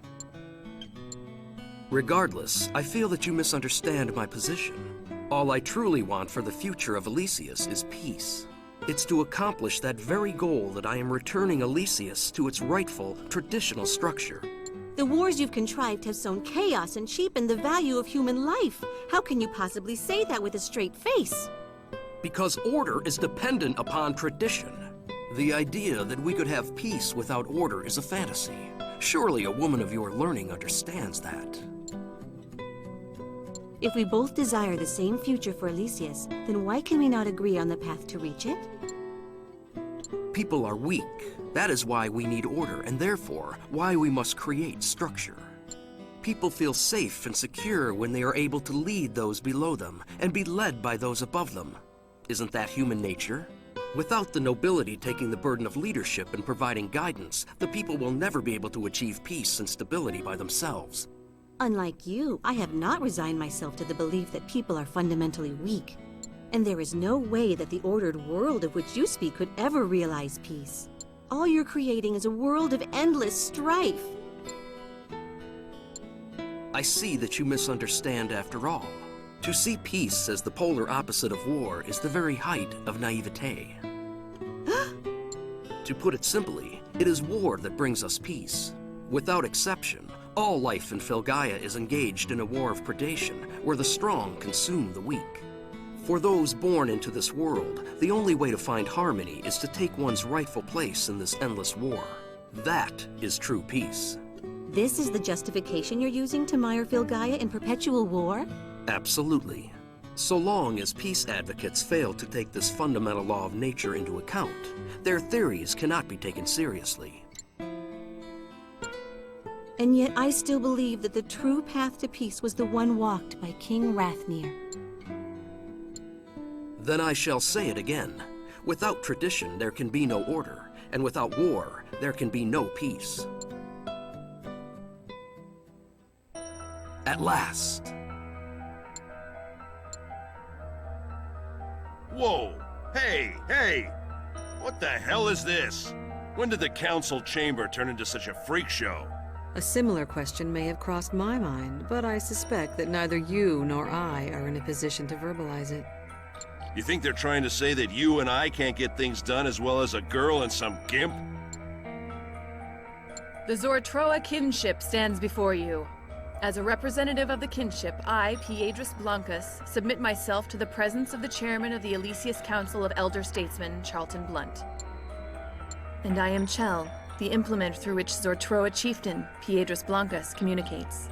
Regardless, I feel that you misunderstand my position. All I truly want for the future of Elysius is peace. It's to accomplish that very goal that I am returning Elysius to its rightful, traditional structure. The wars you've contrived have sown chaos and cheapened the value of human life. How can you possibly say that with a straight face? Because order is dependent upon tradition. The idea that we could have peace without order is a fantasy. Surely a woman of your learning understands that. If we both desire the same future for Elysius, then why can we not agree on the path to reach it? People are weak. That is why we need order, and therefore, why we must create structure. People feel safe and secure when they are able to lead those below them, and be led by those above them. Isn't that human nature? Without the nobility taking the burden of leadership and providing guidance, the people will never be able to achieve peace and stability by themselves. Unlike you, I have not resigned myself to the belief that people are fundamentally weak. And there is no way that the ordered world of which you speak could ever realize peace. All you're creating is a world of endless strife. I see that you misunderstand after all. To see peace as the polar opposite of war is the very height of naivete. To put it simply, it is war that brings us peace. Without exception, all life in Filgaia is engaged in a war of predation, where the strong consume the weak. For those born into this world, the only way to find harmony is to take one's rightful place in this endless war. That is true peace. This is the justification you're using to mire Filgaia in perpetual war? Absolutely. So long as peace advocates fail to take this fundamental law of nature into account, their theories cannot be taken seriously. And yet I still believe that the true path to peace was the one walked by King Rathnir. Then I shall say it again. Without tradition, there can be no order, and without war, there can be no peace. At last. Whoa! Hey! Hey! What the hell is this? When did the council chamber turn into such a freak show? A similar question may have crossed my mind, but I suspect that neither you nor I are in a position to verbalize it. You think they're trying to say that you and I can't get things done as well as a girl and some gimp? The Zortroa kinship stands before you. As a representative of the kinship, I, Piedras Blancas, submit myself to the presence of the chairman of the Elysius Council of Elder Statesmen, Charlton Blunt. And I am Chell, the implement through which Zortroa chieftain, Piedras Blancas, communicates.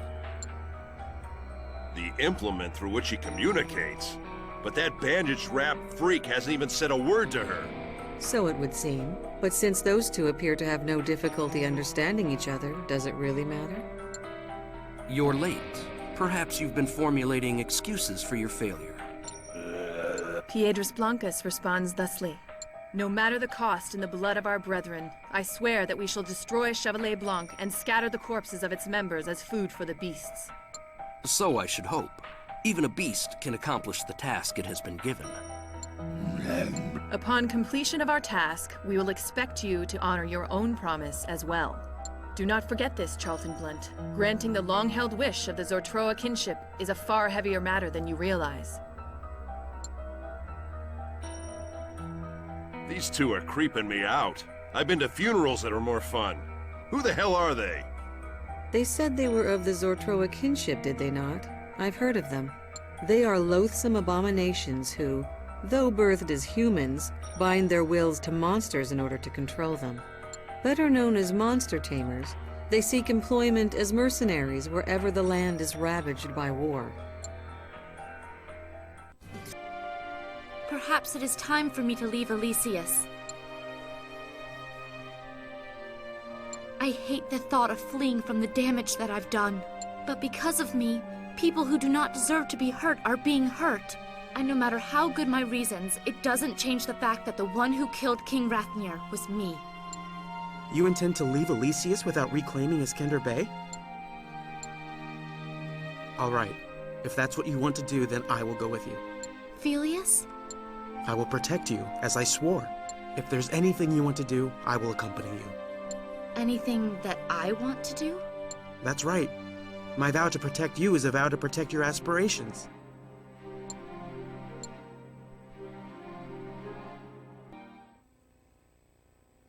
The implement through which he communicates? But that bandaged-wrapped freak hasn't even said a word to her. So it would seem. But since those two appear to have no difficulty understanding each other, does it really matter? You're late. Perhaps you've been formulating excuses for your failure. Piedras Blancas responds thusly. No matter the cost in the blood of our brethren, I swear that we shall destroy Chevalier Blanc and scatter the corpses of its members as food for the beasts. So I should hope. Even a beast can accomplish the task it has been given. Upon completion of our task, we will expect you to honor your own promise as well. Do not forget this, Charlton Blunt. Granting the long-held wish of the Zortroa kinship is a far heavier matter than you realize. These two are creeping me out. I've been to funerals that are more fun. Who the hell are they? They said they were of the Zortroa kinship, did they not? I've heard of them. They are loathsome abominations who, though birthed as humans, bind their wills to monsters in order to control them. Better known as monster tamers, they seek employment as mercenaries wherever the land is ravaged by war. Perhaps it is time for me to leave Elysius. I hate the thought of fleeing from the damage that I've done. But because of me, people who do not deserve to be hurt are being hurt. And no matter how good my reasons, it doesn't change the fact that the one who killed King Rathnir was me. You intend to leave Elysius without reclaiming Iskender Bay? All right. If that's what you want to do, then I will go with you. Filius? I will protect you, as I swore. If there's anything you want to do, I will accompany you. Anything that I want to do? That's right. My vow to protect you is a vow to protect your aspirations.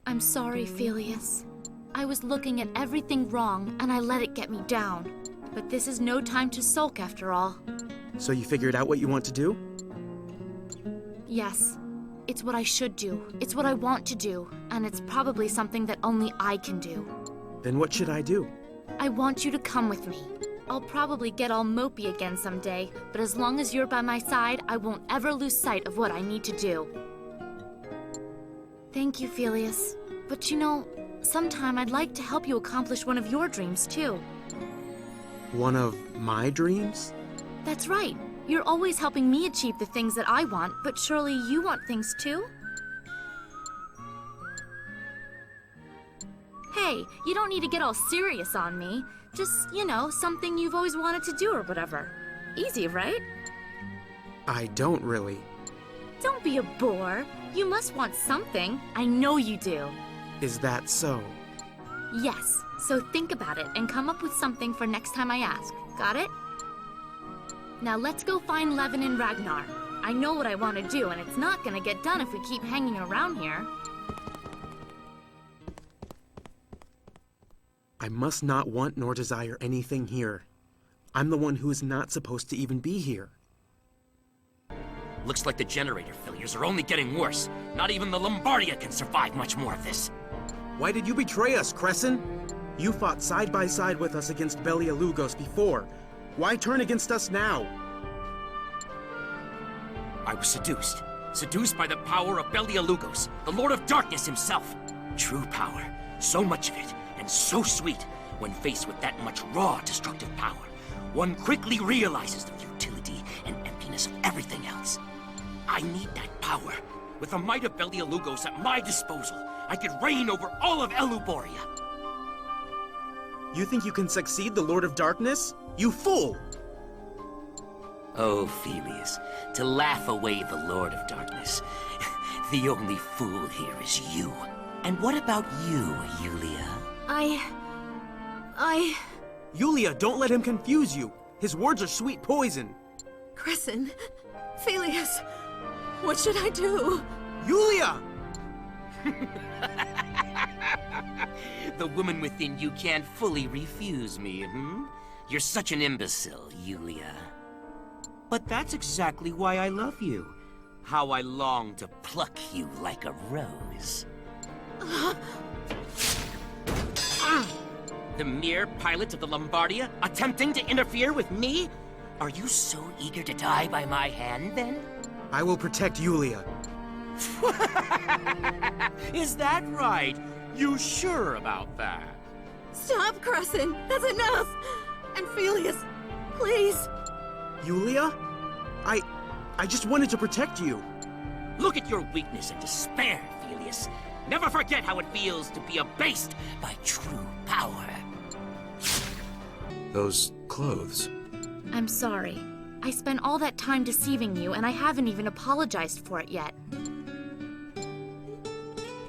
I'm sorry, Filius. I was looking at everything wrong, and I let it get me down. But this is no time to sulk, after all. So you figured out what you want to do? Yes. It's what I should do. It's what I want to do. And it's probably something that only I can do. Then what should I do? I want you to come with me. I'll probably get all mopey again someday, but as long as you're by my side, I won't ever lose sight of what I need to do. Thank you, Filius. But you know, sometime I'd like to help you accomplish one of your dreams, too. One of my dreams? That's right. You're always helping me achieve the things that I want, but surely you want things too? Hey, you don't need to get all serious on me. Just, you know, something you've always wanted to do or whatever. Easy, right? I don't really. Don't be a bore. You must want something. I know you do. Is that so? Yes. So think about it and come up with something for next time I ask. Got it? Now let's go find Levin and Ragnar. I know what I want to do, and it's not gonna get done if we keep hanging around here. I must not want nor desire anything here. I'm the one who is not supposed to even be here. Looks like the generator failures are only getting worse. Not even the Lombardia can survive much more of this. Why did you betray us, Crescent? You fought side by side with us against Belia Lugos before. Why turn against us now? I was seduced. Seduced by the power of Belia Lugos, the Lord of Darkness himself. True power. So much of it, and so sweet. When faced with that much raw, destructive power, one quickly realizes the futility and emptiness of everything else. I need that power. With the might of Belia Lugos at my disposal, I could reign over all of Eluboria. You think you can succeed the Lord of Darkness? You fool! Oh, Filius, to laugh away the Lord of Darkness. The only fool here is you. And what about you, Yulia? Yulia, don't let him confuse you. His words are sweet poison. Crescent, Filius, what should I do? Yulia! The woman within you can't fully refuse me, You're such an imbecile, Yulia. But that's exactly why I love you. How I long to pluck you like a rose. The mere pilot of the Lombardia attempting to interfere with me? Are you so eager to die by my hand, then? I will protect Yulia. Is that right? You sure about that? Stop, Crescent! That's enough! And Felius, please! Yulia? I just wanted to protect you. Look at your weakness and despair, Felius. Never forget how it feels to be abased by true power. Those clothes. I'm sorry. I spent all that time deceiving you, and I haven't even apologized for it yet.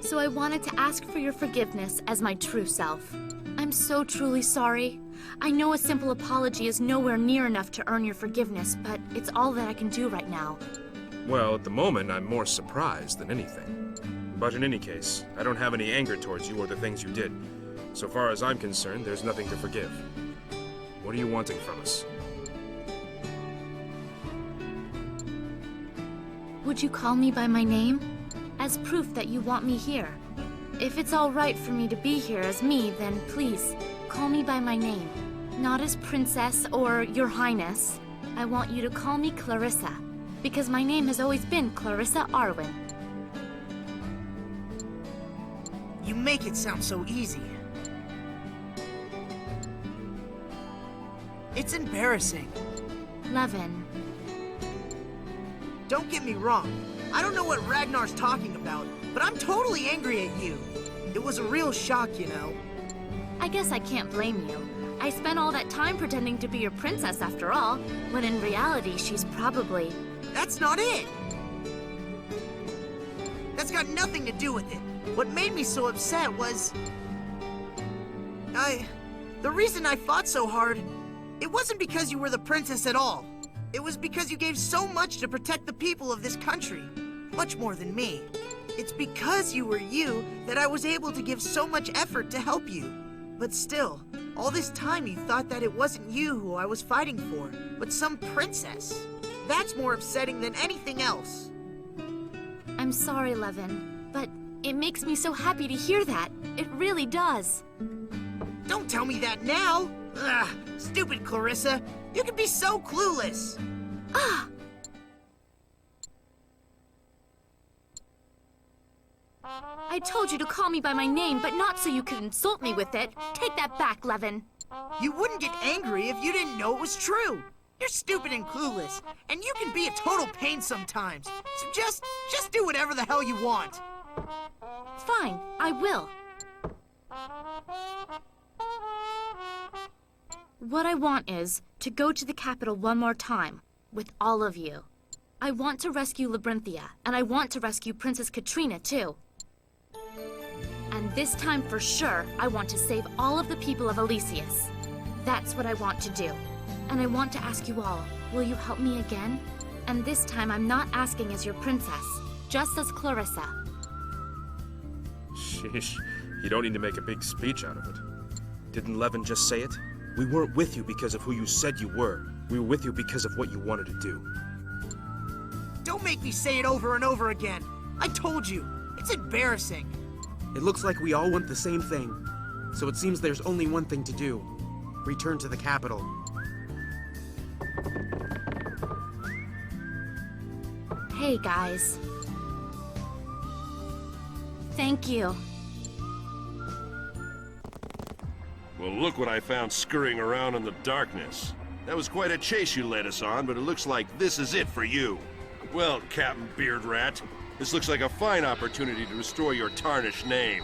So I wanted to ask for your forgiveness as my true self. I'm so truly sorry. I know a simple apology is nowhere near enough to earn your forgiveness, but it's all that I can do right now. Well, at the moment, I'm more surprised than anything. But in any case, I don't have any anger towards you or the things you did. So far as I'm concerned, there's nothing to forgive. What are you wanting from us? Would you call me by my name? As proof that you want me here. If it's all right for me to be here as me, then please, call me by my name. Not as Princess or Your Highness. I want you to call me Clarissa, because my name has always been Clarissa Arwen. You make it sound so easy. It's embarrassing. Levin. Don't get me wrong. I don't know what Ragnar's talking about, but I'm totally angry at you. It was a real shock, you know. I guess I can't blame you. I spent all that time pretending to be your princess after all, when in reality she's probably... That's not it! That's got nothing to do with it. What made me so upset was... The reason I fought so hard, it wasn't because you were the princess at all. It was because you gave so much to protect the people of this country. Much more than me. It's because you were you that I was able to give so much effort to help you. But still, all this time you thought that it wasn't you who I was fighting for, but some princess. That's more upsetting than anything else. I'm sorry, Levin, but it makes me so happy to hear that. It really does. Don't tell me that now! Ugh, stupid Clarissa. You can be so clueless. Ah! I told you to call me by my name, but not so you could insult me with it. Take that back, Levin. You wouldn't get angry if you didn't know it was true. You're stupid and clueless, and you can be a total pain sometimes. So just do whatever the hell you want. Fine, I will. What I want is to go to the capital one more time, with all of you. I want to rescue Labyrinthia, and I want to rescue Princess Katrina, too. And this time for sure, I want to save all of the people of Elysius. That's what I want to do. And I want to ask you all, will you help me again? And this time I'm not asking as your princess, just as Clarissa. Sheesh, you don't need to make a big speech out of it. Didn't Levin just say it? We weren't with you because of who you said you were. We were with you because of what you wanted to do. Don't make me say it over and over again. I told you, it's embarrassing. It looks like we all want the same thing. So it seems there's only one thing to do. Return to the capital. Hey, guys. Thank you. Well, look what I found scurrying around in the darkness. That was quite a chase you led us on, but it looks like this is it for you. Well, Captain Beard Rat, this looks like a fine opportunity to restore your tarnished name.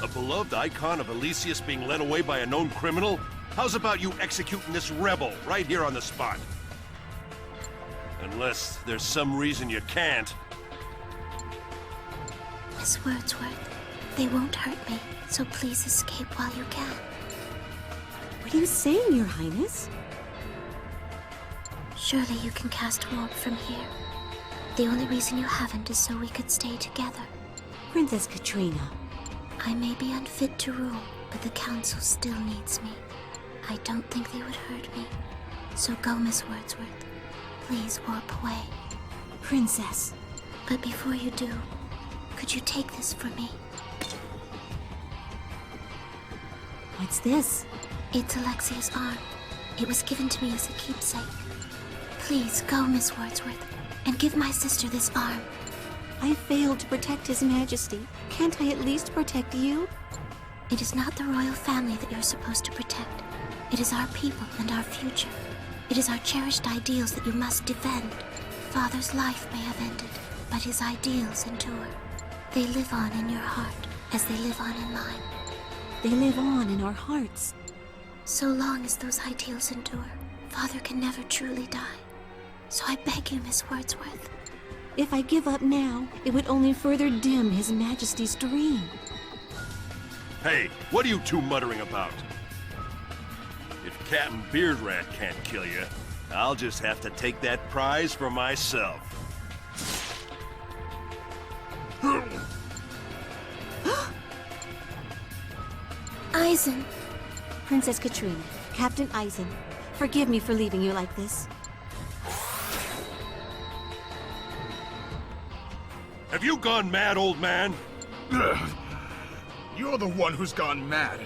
A beloved icon of Elysius being led away by a known criminal? How's about you executing this rebel right here on the spot? Unless there's some reason you can't. Miss Wordsworth, they won't hurt me, so please escape while you can. What are you saying, Your Highness? Surely you can cast warp from here. The only reason you haven't is so we could stay together. Princess Katrina. I may be unfit to rule, but the council still needs me. I don't think they would hurt me. So go, Miss Wordsworth. Please warp away. Princess. But before you do, could you take this for me? What's this? It's Alexia's arm. It was given to me as a keepsake. Please go, Miss Wordsworth, and give my sister this arm. I failed to protect His Majesty. Can't I at least protect you? It is not the royal family that you're supposed to protect. It is our people and our future. It is our cherished ideals that you must defend. Father's life may have ended, but his ideals endure. They live on in your heart, as they live on in mine. They live on in our hearts. So long as those ideals endure, Father can never truly die. So I beg you, Miss Wordsworth. If I give up now, it would only further dim His Majesty's dream. Hey, what are you two muttering about? If Captain Beardrat can't kill you, I'll just have to take that prize for myself. Eisen. Princess Katrina, Captain Eisen, forgive me for leaving you like this. Have you gone mad, old man? You're the one who's gone mad.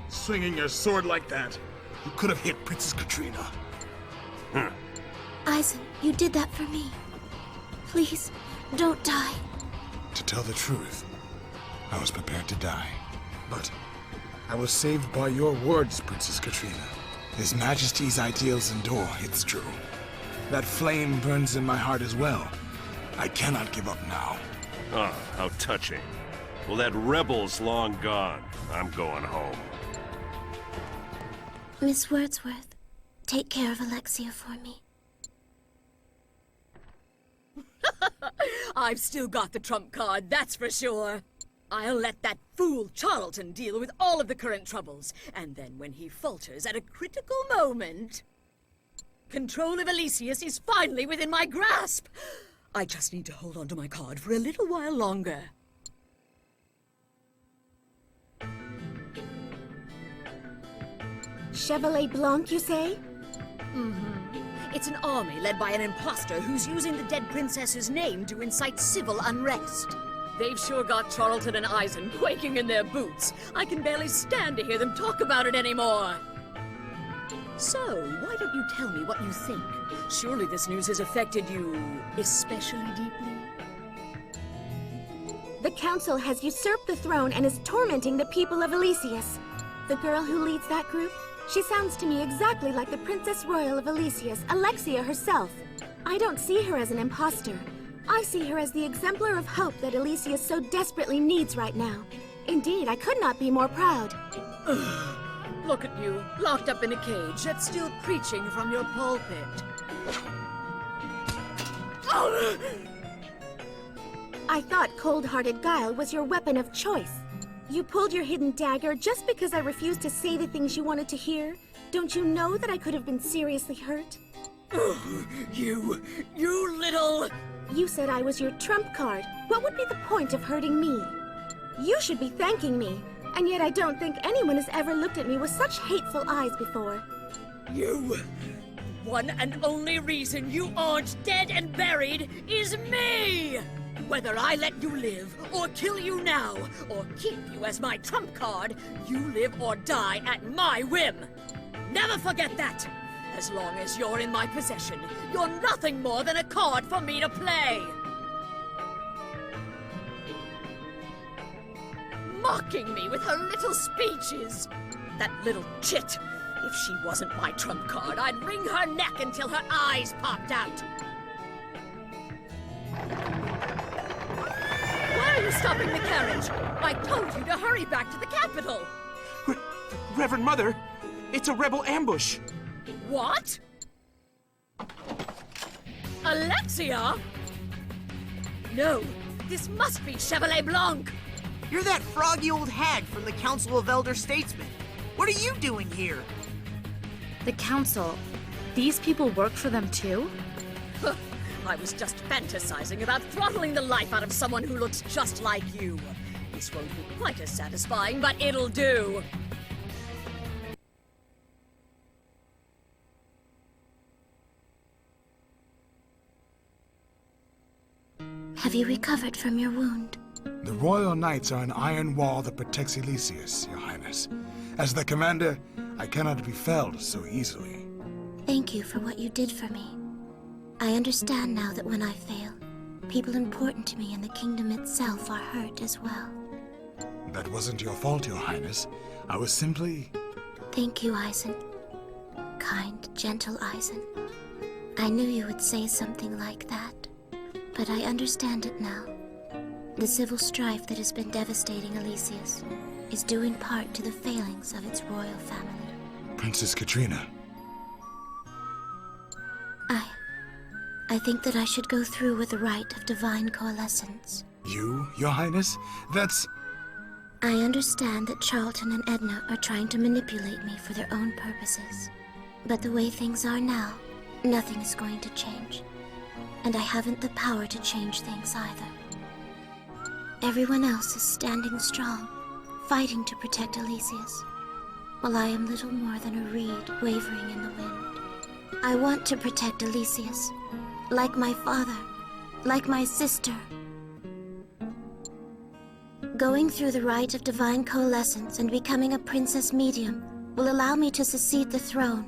Swinging your sword like that. You could have hit Princess Katrina. Eisen, you did that for me. Please, don't die. To tell the truth, I was prepared to die. But I was saved by your words, Princess Katrina. His Majesty's ideals endure, it's true. That flame burns in my heart as well. I cannot give up now. Ah, how touching. Well, that rebel's long gone. I'm going home. Miss Wordsworth, take care of Alexia for me. I've still got the trump card, that's for sure. I'll let that fool Charlton deal with all of the current troubles, and then when he falters at a critical moment... Control of Elysius is finally within my grasp! I just need to hold on to my card for a little while longer. Chevalier Blanc, you say? Mm-hmm. It's an army led by an imposter who's using the dead princess's name to incite civil unrest. They've sure got Charlton and Eisen quaking in their boots. I can barely stand to hear them talk about it anymore. So, why don't you tell me what you think? Surely this news has affected you especially deeply? The council has usurped the throne and is tormenting the people of Elysius. The girl who leads that group, she sounds to me exactly like the Princess Royal of Elysius, Alexia herself. I don't see her as an imposter. I see her as the exemplar of hope that Elysius so desperately needs right now. Indeed, I could not be more proud. Look at you, locked up in a cage, yet still preaching from your pulpit. I thought cold-hearted guile was your weapon of choice. You pulled your hidden dagger just because I refused to say the things you wanted to hear? Don't you know that I could have been seriously hurt? You little... You said I was your trump card. What would be the point of hurting me? You should be thanking me, and yet I don't think anyone has ever looked at me with such hateful eyes before. You... One and only reason you aren't dead and buried is me! Whether I let you live, or kill you now, or keep you as my trump card, you live or die at my whim! Never forget that! As long as you're in my possession, you're nothing more than a card for me to play! Mocking me with her little speeches! That little chit! If she wasn't my trump card, I'd wring her neck until her eyes popped out! Why are you stopping the carriage? I told you to hurry back to the capital! Reverend Mother, it's a rebel ambush! What? Alexia? No, this must be Chevalier Blanc! You're that froggy old hag from the Council of Elder Statesmen. What are you doing here? The council. These people work for them too? I was just fantasizing about throttling the life out of someone who looks just like you. This won't be quite as satisfying, but it'll do. Have you recovered from your wound? The Royal Knights are an iron wall that protects Elysius, Your Highness. As the commander, I cannot be felled so easily. Thank you for what you did for me. I understand now that when I fail, people important to me and the kingdom itself are hurt as well. That wasn't your fault, Your Highness. I was simply... Thank you, Eisen. Kind, gentle Eisen. I knew you would say something like that, but I understand it now. The civil strife that has been devastating Elysius is due in part to the failings of its royal family. Princess Katrina. I think that I should go through with the rite of divine coalescence. You, Your Highness? That's... I understand that Charlton and Edna are trying to manipulate me for their own purposes. But the way things are now, nothing is going to change. And I haven't the power to change things either. Everyone else is standing strong, fighting to protect Elysius, while I am little more than a reed wavering in the wind. I want to protect Elysius, like my father, like my sister. Going through the rite of divine coalescence and becoming a princess medium will allow me to succeed the throne.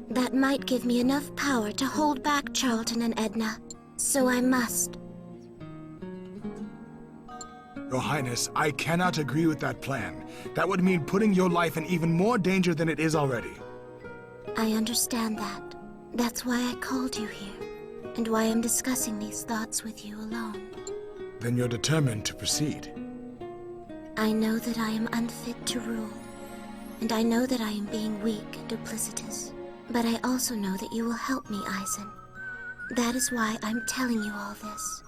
That might give me enough power to hold back Charlton and Edna, so I must. Your Highness, I cannot agree with that plan. That would mean putting your life in even more danger than it is already. I understand that. That's why I called you here, and why I'm discussing these thoughts with you alone. Then you're determined to proceed. I know that I am unfit to rule, and I know that I am being weak and duplicitous. But I also know that you will help me, Eisen. That is why I'm telling you all this.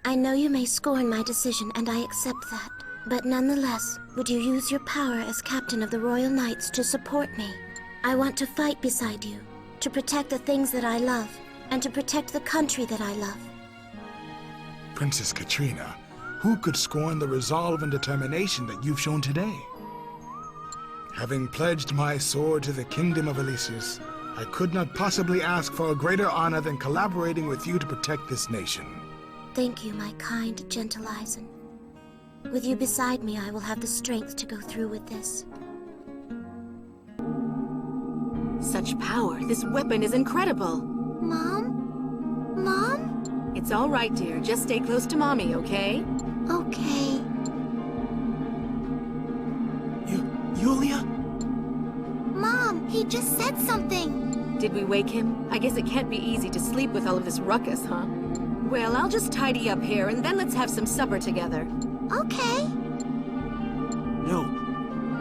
I know you may scorn my decision, and I accept that. But nonetheless, would you use your power as captain of the Royal Knights to support me? I want to fight beside you, to protect the things that I love, and to protect the country that I love. Princess Katrina, who could scorn the resolve and determination that you've shown today? Having pledged my sword to the kingdom of Elysius, I could not possibly ask for a greater honor than collaborating with you to protect this nation. Thank you, my kind, gentle Eisen. With you beside me, I will have the strength to go through with this. Such power. This weapon is incredible. Mom? Mom? It's all right, dear. Just stay close to Mommy, okay? Okay. Yulia? Mom, he just said something. Did we wake him? I guess it can't be easy to sleep with all of this ruckus, huh? Well, I'll just tidy up here, and then let's have some supper together. Okay. No,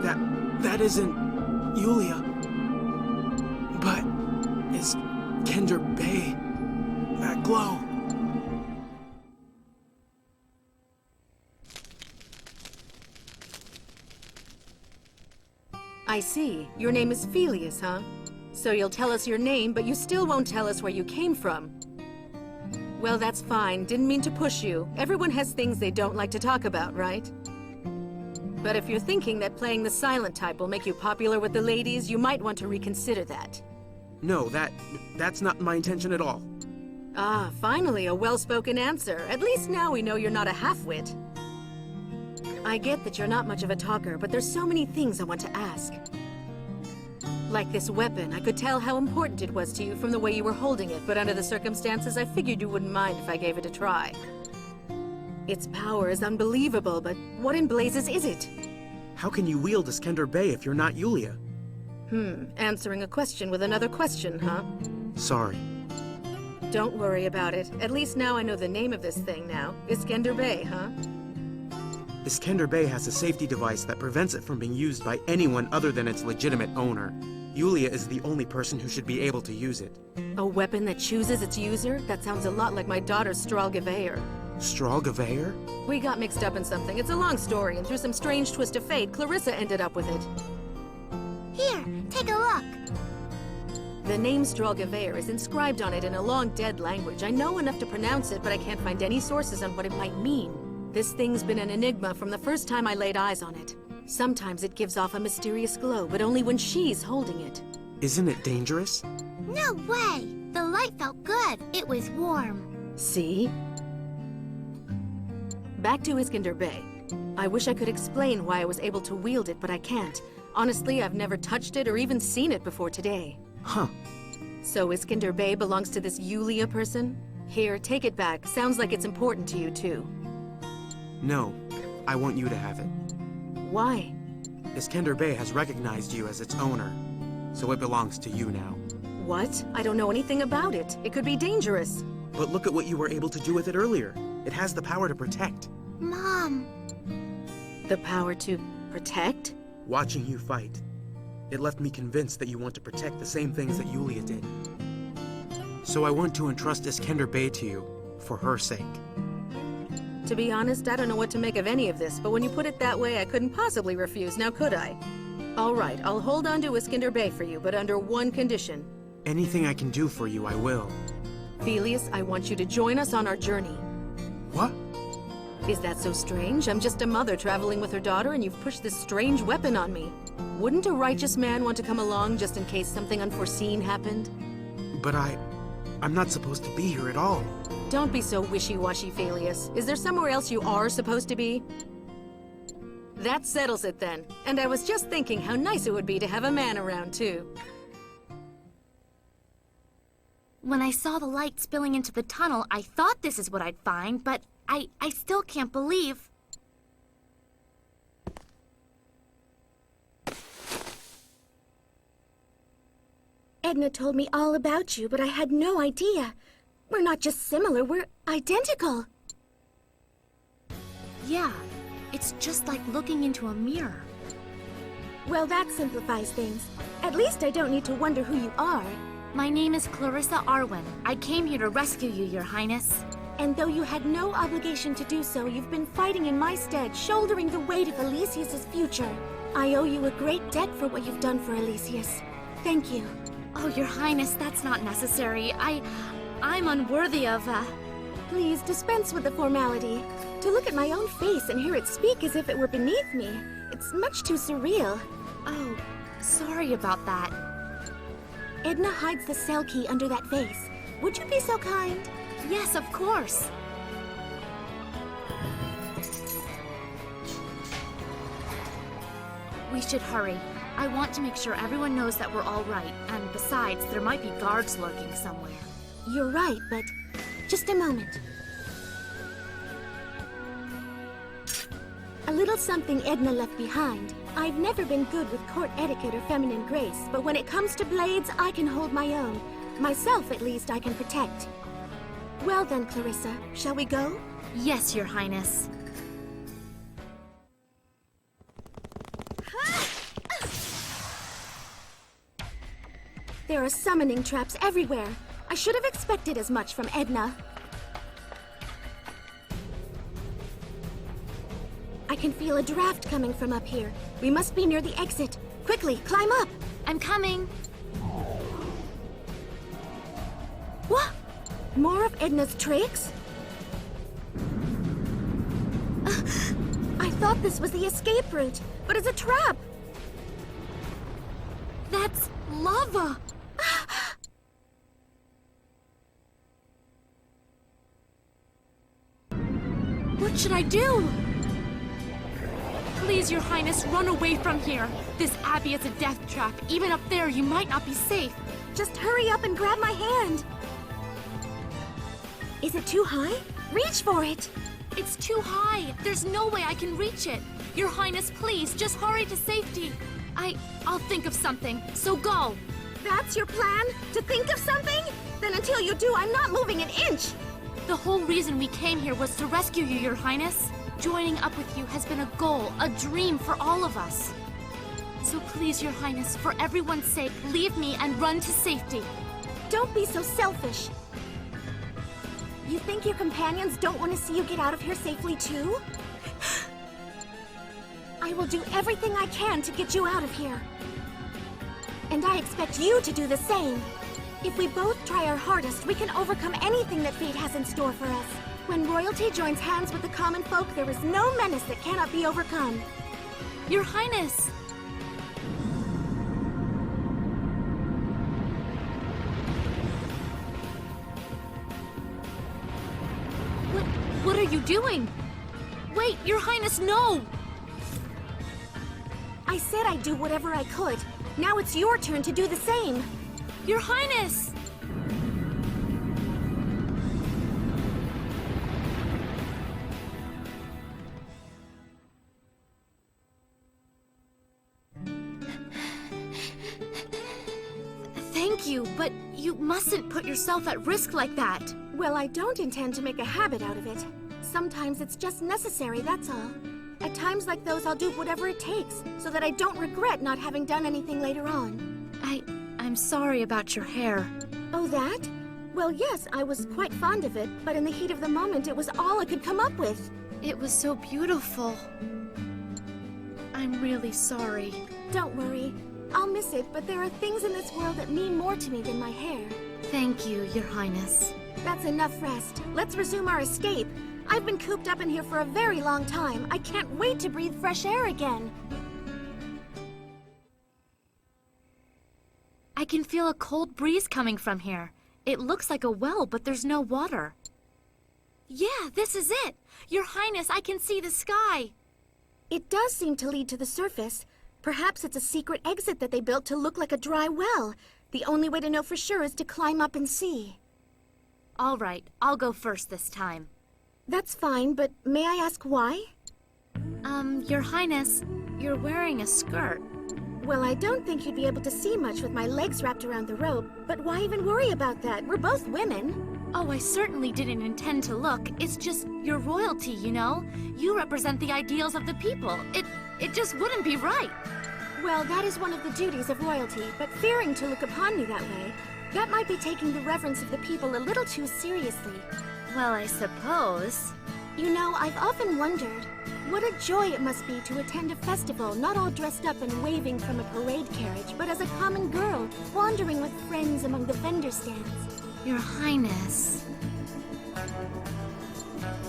that isn't Yulia. But is Kender Bay that glow? I see. Your name is Felius, huh? So you'll tell us your name, but you still won't tell us where you came from. Well, that's fine. Didn't mean to push you. Everyone has things they don't like to talk about, right? But if you're thinking that playing the silent type will make you popular with the ladies, you might want to reconsider that. No, that's not my intention at all. Ah, finally a well-spoken answer. At least now we know you're not a half-wit. I get that you're not much of a talker, but there's so many things I want to ask. Like this weapon, I could tell how important it was to you from the way you were holding it, but under the circumstances, I figured you wouldn't mind if I gave it a try. Its power is unbelievable, but what in blazes is it? How can you wield a Kender Bay if you're not Yulia? Answering a question with another question, huh? Sorry. Don't worry about it. At least now I know the name of this thing now. Iskender Bay, huh? Iskender Bay has a safety device that prevents it from being used by anyone other than its legitimate owner. Yulia is the only person who should be able to use it. A weapon that chooses its user? That sounds a lot like my daughter's Stralgeveyer. Stralgeveyer? We got mixed up in something. It's a long story, and through some strange twist of fate, Clarissa ended up with it. Here, take a look. The name Stralgeveyer is inscribed on it in a long dead language. I know enough to pronounce it, but I can't find any sources on what it might mean. This thing's been an enigma from the first time I laid eyes on it. Sometimes it gives off a mysterious glow, but only when she's holding it. Isn't it dangerous? No way! The light felt good. It was warm. See? Back to Iskander Bey. I wish I could explain why I was able to wield it, but I can't. Honestly, I've never touched it or even seen it before today. Huh. So Iskander Bey belongs to this Yulia person? Here, take it back. Sounds like it's important to you, too. No, I want you to have it. Why? Iskander Bey has recognized you as its owner, so it belongs to you now. What? I don't know anything about it. It could be dangerous. But look at what you were able to do with it earlier. It has the power to protect. Mom! The power to protect? Watching you fight, it left me convinced that you want to protect the same things that Yulia did. So I want to entrust Iskander Bey to you, for her sake. To be honest, I don't know what to make of any of this, but when you put it that way, I couldn't possibly refuse, now could I? All right, I'll hold on to Iskander Bey for you, but under one condition. Anything I can do for you, I will. Felius, I want you to join us on our journey. What? Is that so strange? I'm just a mother traveling with her daughter, and you've pushed this strange weapon on me. Wouldn't a righteous man want to come along just in case something unforeseen happened? But I'm not supposed to be here at all. Don't be so wishy-washy, Felius. Is there somewhere else you are supposed to be? That settles it then. And I was just thinking how nice it would be to have a man around, too. When I saw the light spilling into the tunnel, I thought this is what I'd find, but I still can't believe... Edna told me all about you, but I had no idea. We're not just similar, we're identical. Yeah, it's just like looking into a mirror. Well, that simplifies things. At least I don't need to wonder who you are. My name is Clarissa Arwen. I came here to rescue you, Your Highness. And though you had no obligation to do so, you've been fighting in my stead, shouldering the weight of Elysius' future. I owe you a great debt for what you've done for Elysius. Thank you. Oh, Your Highness, that's not necessary. I'm unworthy of, Please, dispense with the formality. To look at my own face and hear it speak as if it were beneath me, it's much too surreal. Oh, sorry about that. Edna hides the cell key under that vase. Would you be so kind? Yes, of course. We should hurry. I want to make sure everyone knows that we're all right, and besides, there might be guards lurking somewhere. You're right, but just a moment. A little something Edna left behind. I've never been good with court etiquette or feminine grace, but when it comes to blades, I can hold my own. Myself, at least, I can protect. Well then, Clarissa, shall we go? Yes, Your Highness. There are summoning traps everywhere. I should have expected as much from Edna. I can feel a draft coming from up here. We must be near the exit. Quickly, climb up! I'm coming! What? More of Edna's tricks? I thought this was the escape route, but it's a trap! That's lava! What should I do? Please, Your Highness, run away from here. This abbey is a death trap. Even up there, you might not be safe. Just hurry up and grab my hand. Is it too high? Reach for it. It's too high. There's no way I can reach it. Your Highness, please, just hurry to safety. I'll think of something, so go. That's your plan? To think of something? Then until you do, I'm not moving an inch. The whole reason we came here was to rescue you, Your Highness. Joining up with you has been a goal, a dream for all of us. So please, Your Highness, for everyone's sake, leave me and run to safety. Don't be so selfish. You think your companions don't want to see you get out of here safely, too? I will do everything I can to get you out of here. And I expect you to do the same. If we both try our hardest, we can overcome anything that fate has in store for us. When royalty joins hands with the common folk, there is no menace that cannot be overcome. Your Highness! What are you doing? Wait, Your Highness, no! I said I'd do whatever I could. Now it's your turn to do the same. Your Highness! Thank you, but you mustn't put yourself at risk like that. Well, I don't intend to make a habit out of it. Sometimes it's just necessary, that's all. At times like those, I'll do whatever it takes, so that I don't regret not having done anything later on. I'm sorry about your hair. Oh, that? Well, yes, I was quite fond of it, but in the heat of the moment, it was all I could come up with. It was so beautiful. I'm really sorry. Don't worry. I'll miss it, but there are things in this world that mean more to me than my hair. Thank you, Your Highness. That's enough rest. Let's resume our escape. I've been cooped up in here for a very long time. I can't wait to breathe fresh air again. I can feel a cold breeze coming from here. It looks like a well, but there's no water. Yeah, this is it! Your Highness, I can see the sky! It does seem to lead to the surface. Perhaps it's a secret exit that they built to look like a dry well. The only way to know for sure is to climb up and see. All right, I'll go first this time. That's fine, but may I ask why? Your Highness, you're wearing a skirt. Well, I don't think you'd be able to see much with my legs wrapped around the rope, but why even worry about that? We're both women. Oh, I certainly didn't intend to look. It's just your royalty, you know? You represent the ideals of the people. It just wouldn't be right. Well, that is one of the duties of royalty, but fearing to look upon me that way, that might be taking the reverence of the people a little too seriously. Well, I suppose. You know, I've often wondered, what a joy it must be to attend a festival not all dressed up and waving from a parade carriage, but as a common girl, wandering with friends among the vendor stands. Your Highness.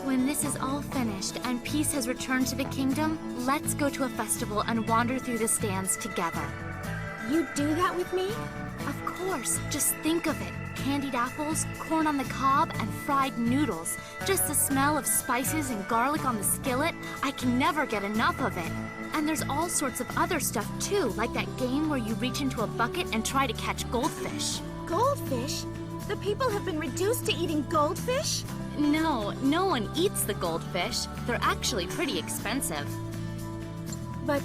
When this is all finished and peace has returned to the kingdom, let's go to a festival and wander through the stands together. You'd do that with me? Of course. Just think of it. Candied apples, corn on the cob, and fried noodles. Just the smell of spices and garlic on the skillet. I can never get enough of it. And there's all sorts of other stuff too, like that game where you reach into a bucket and try to catch goldfish. Goldfish? The people have been reduced to eating goldfish? No, no one eats the goldfish. They're actually pretty expensive. But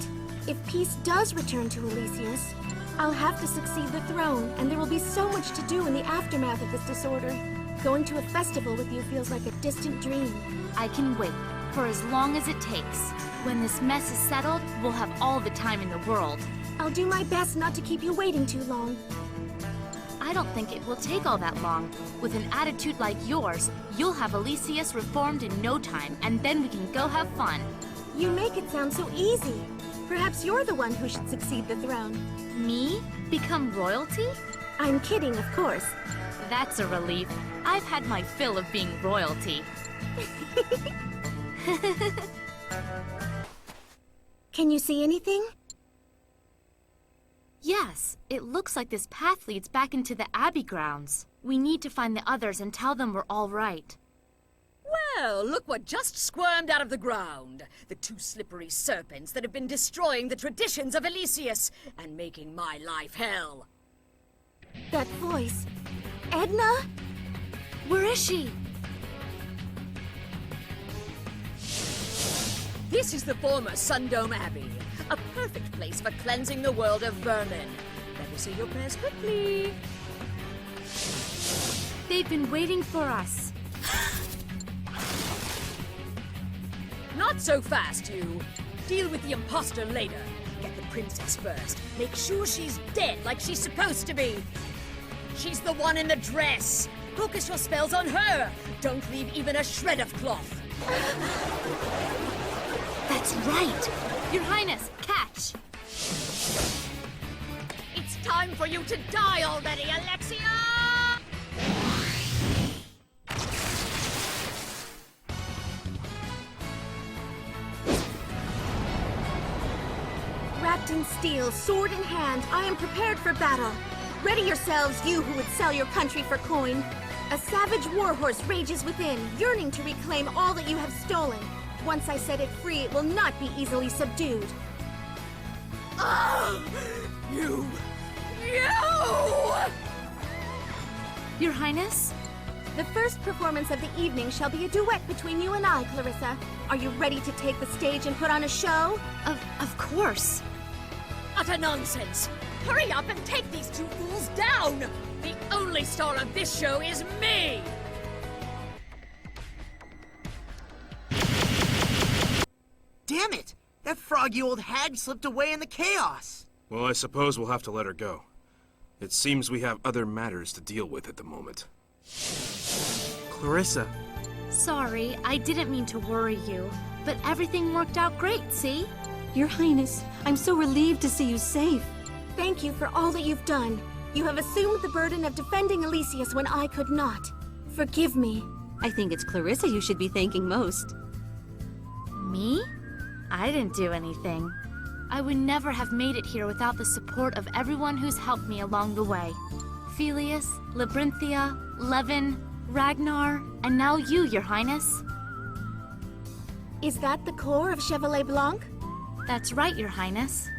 if peace does return to Elysius, I'll have to succeed the throne, and there will be so much to do in the aftermath of this disorder. Going to a festival with you feels like a distant dream. I can wait, for as long as it takes. When this mess is settled, we'll have all the time in the world. I'll do my best not to keep you waiting too long. I don't think it will take all that long. With an attitude like yours, you'll have Elysius reformed in no time, and then we can go have fun. You make it sound so easy. Perhaps you're the one who should succeed the throne. Me? Become royalty? I'm kidding, of course. That's a relief. I've had my fill of being royalty. Can you see anything? Yes, it looks like this path leads back into the Abbey grounds. We need to find the others and tell them we're all right. Well, look what just squirmed out of the ground. The two slippery serpents that have been destroying the traditions of Elysius and making my life hell. That voice. Edna? Where is she? This is the former Sundome Abbey, a perfect place for cleansing the world of vermin. Better say your prayers quickly. They've been waiting for us. Not so fast, you. Deal with the imposter later. Get the princess first. Make sure she's dead like she's supposed to be. She's the one in the dress. Focus your spells on her. Don't leave even a shred of cloth. That's right. Your Highness, catch. It's time for you to die already, Alexia! Locked in steel, sword in hand, I am prepared for battle. Ready yourselves, you who would sell your country for coin. A savage warhorse rages within, yearning to reclaim all that you have stolen. Once I set it free, it will not be easily subdued. You! Your Highness? The first performance of the evening shall be a duet between you and I, Clarissa. Are you ready to take the stage and put on a show? Of course. Utter nonsense! Hurry up and take these two fools down! The only star of this show is me! Damn it! That froggy old hag slipped away in the chaos! Well, I suppose we'll have to let her go. It seems we have other matters to deal with at the moment. Clarissa. Sorry, I didn't mean to worry you, but everything worked out great, see? Your Highness, I'm so relieved to see you safe. Thank you for all that you've done. You have assumed the burden of defending Elysius when I could not. Forgive me. I think it's Clarissa you should be thanking most. Me? I didn't do anything. I would never have made it here without the support of everyone who's helped me along the way. Felius, Labyrinthia, Levin, Ragnar, and now you, Your Highness. Is that the core of Chevalier Blanc? That's right, Your Highness.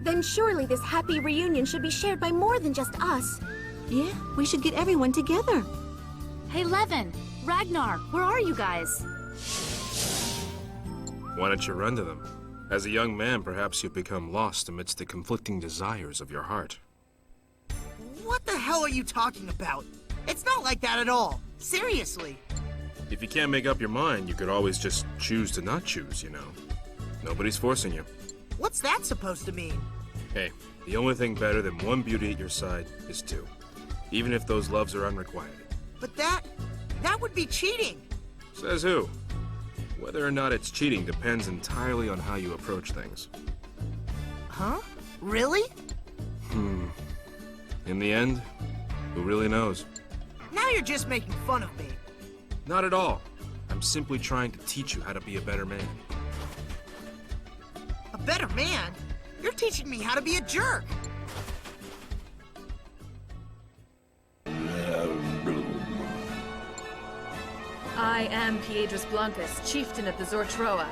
Then surely this happy reunion should be shared by more than just us. Yeah, we should get everyone together. Hey, Levin, Ragnar, where are you guys? Why don't you run to them? As a young man, perhaps you've become lost amidst the conflicting desires of your heart. What the hell are you talking about? It's not like that at all. Seriously. If you can't make up your mind, you could always just choose to not choose, you know. Nobody's forcing you. What's that supposed to mean? Hey, the only thing better than one beauty at your side is two. Even if those loves are unrequited. But that would be cheating. Says who? Whether or not it's cheating depends entirely on how you approach things. Huh? Really? In the end, who really knows? Now you're just making fun of me. Not at all. I'm simply trying to teach you how to be a better man. A better man? You're teaching me how to be a jerk. I am Piedras Blancas, chieftain of the Zortroa.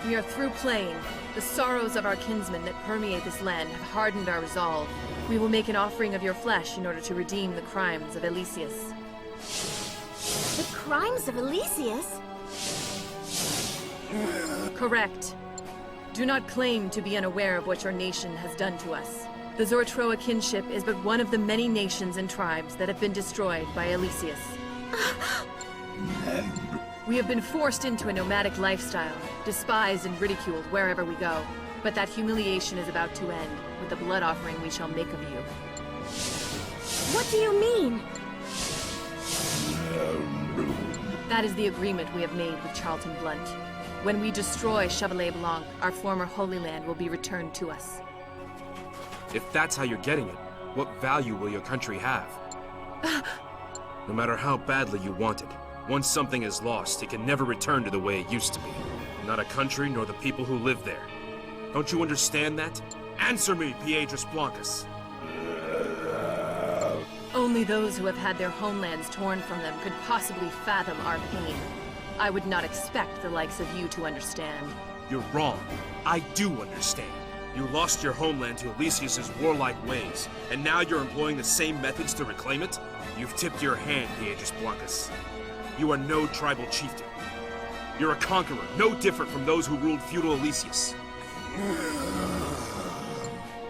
We are through playing. The sorrows of our kinsmen that permeate this land have hardened our resolve. We will make an offering of your flesh in order to redeem the crimes of Elysius. The crimes of Elysius? Correct. Do not claim to be unaware of what your nation has done to us. The Zortroa kinship is but one of the many nations and tribes that have been destroyed by Elysius. We have been forced into a nomadic lifestyle, despised and ridiculed wherever we go. But that humiliation is about to end with the blood offering we shall make of you. What do you mean? That is the agreement we have made with Charlton Blunt. When we destroy Chevalier Blanc, our former Holy Land will be returned to us. If that's how you're getting it, what value will your country have? No matter how badly you want it, once something is lost, it can never return to the way it used to be. Not a country, nor the people who live there. Don't you understand that? Answer me, Piedras Blancas! Only those who have had their homelands torn from them could possibly fathom our pain. I would not expect the likes of you to understand. You're wrong. I do understand. You lost your homeland to Elysius' warlike ways, and now you're employing the same methods to reclaim it? You've tipped your hand, Piedras Blancas. You are no tribal chieftain. You're a conqueror, no different from those who ruled feudal Elysius.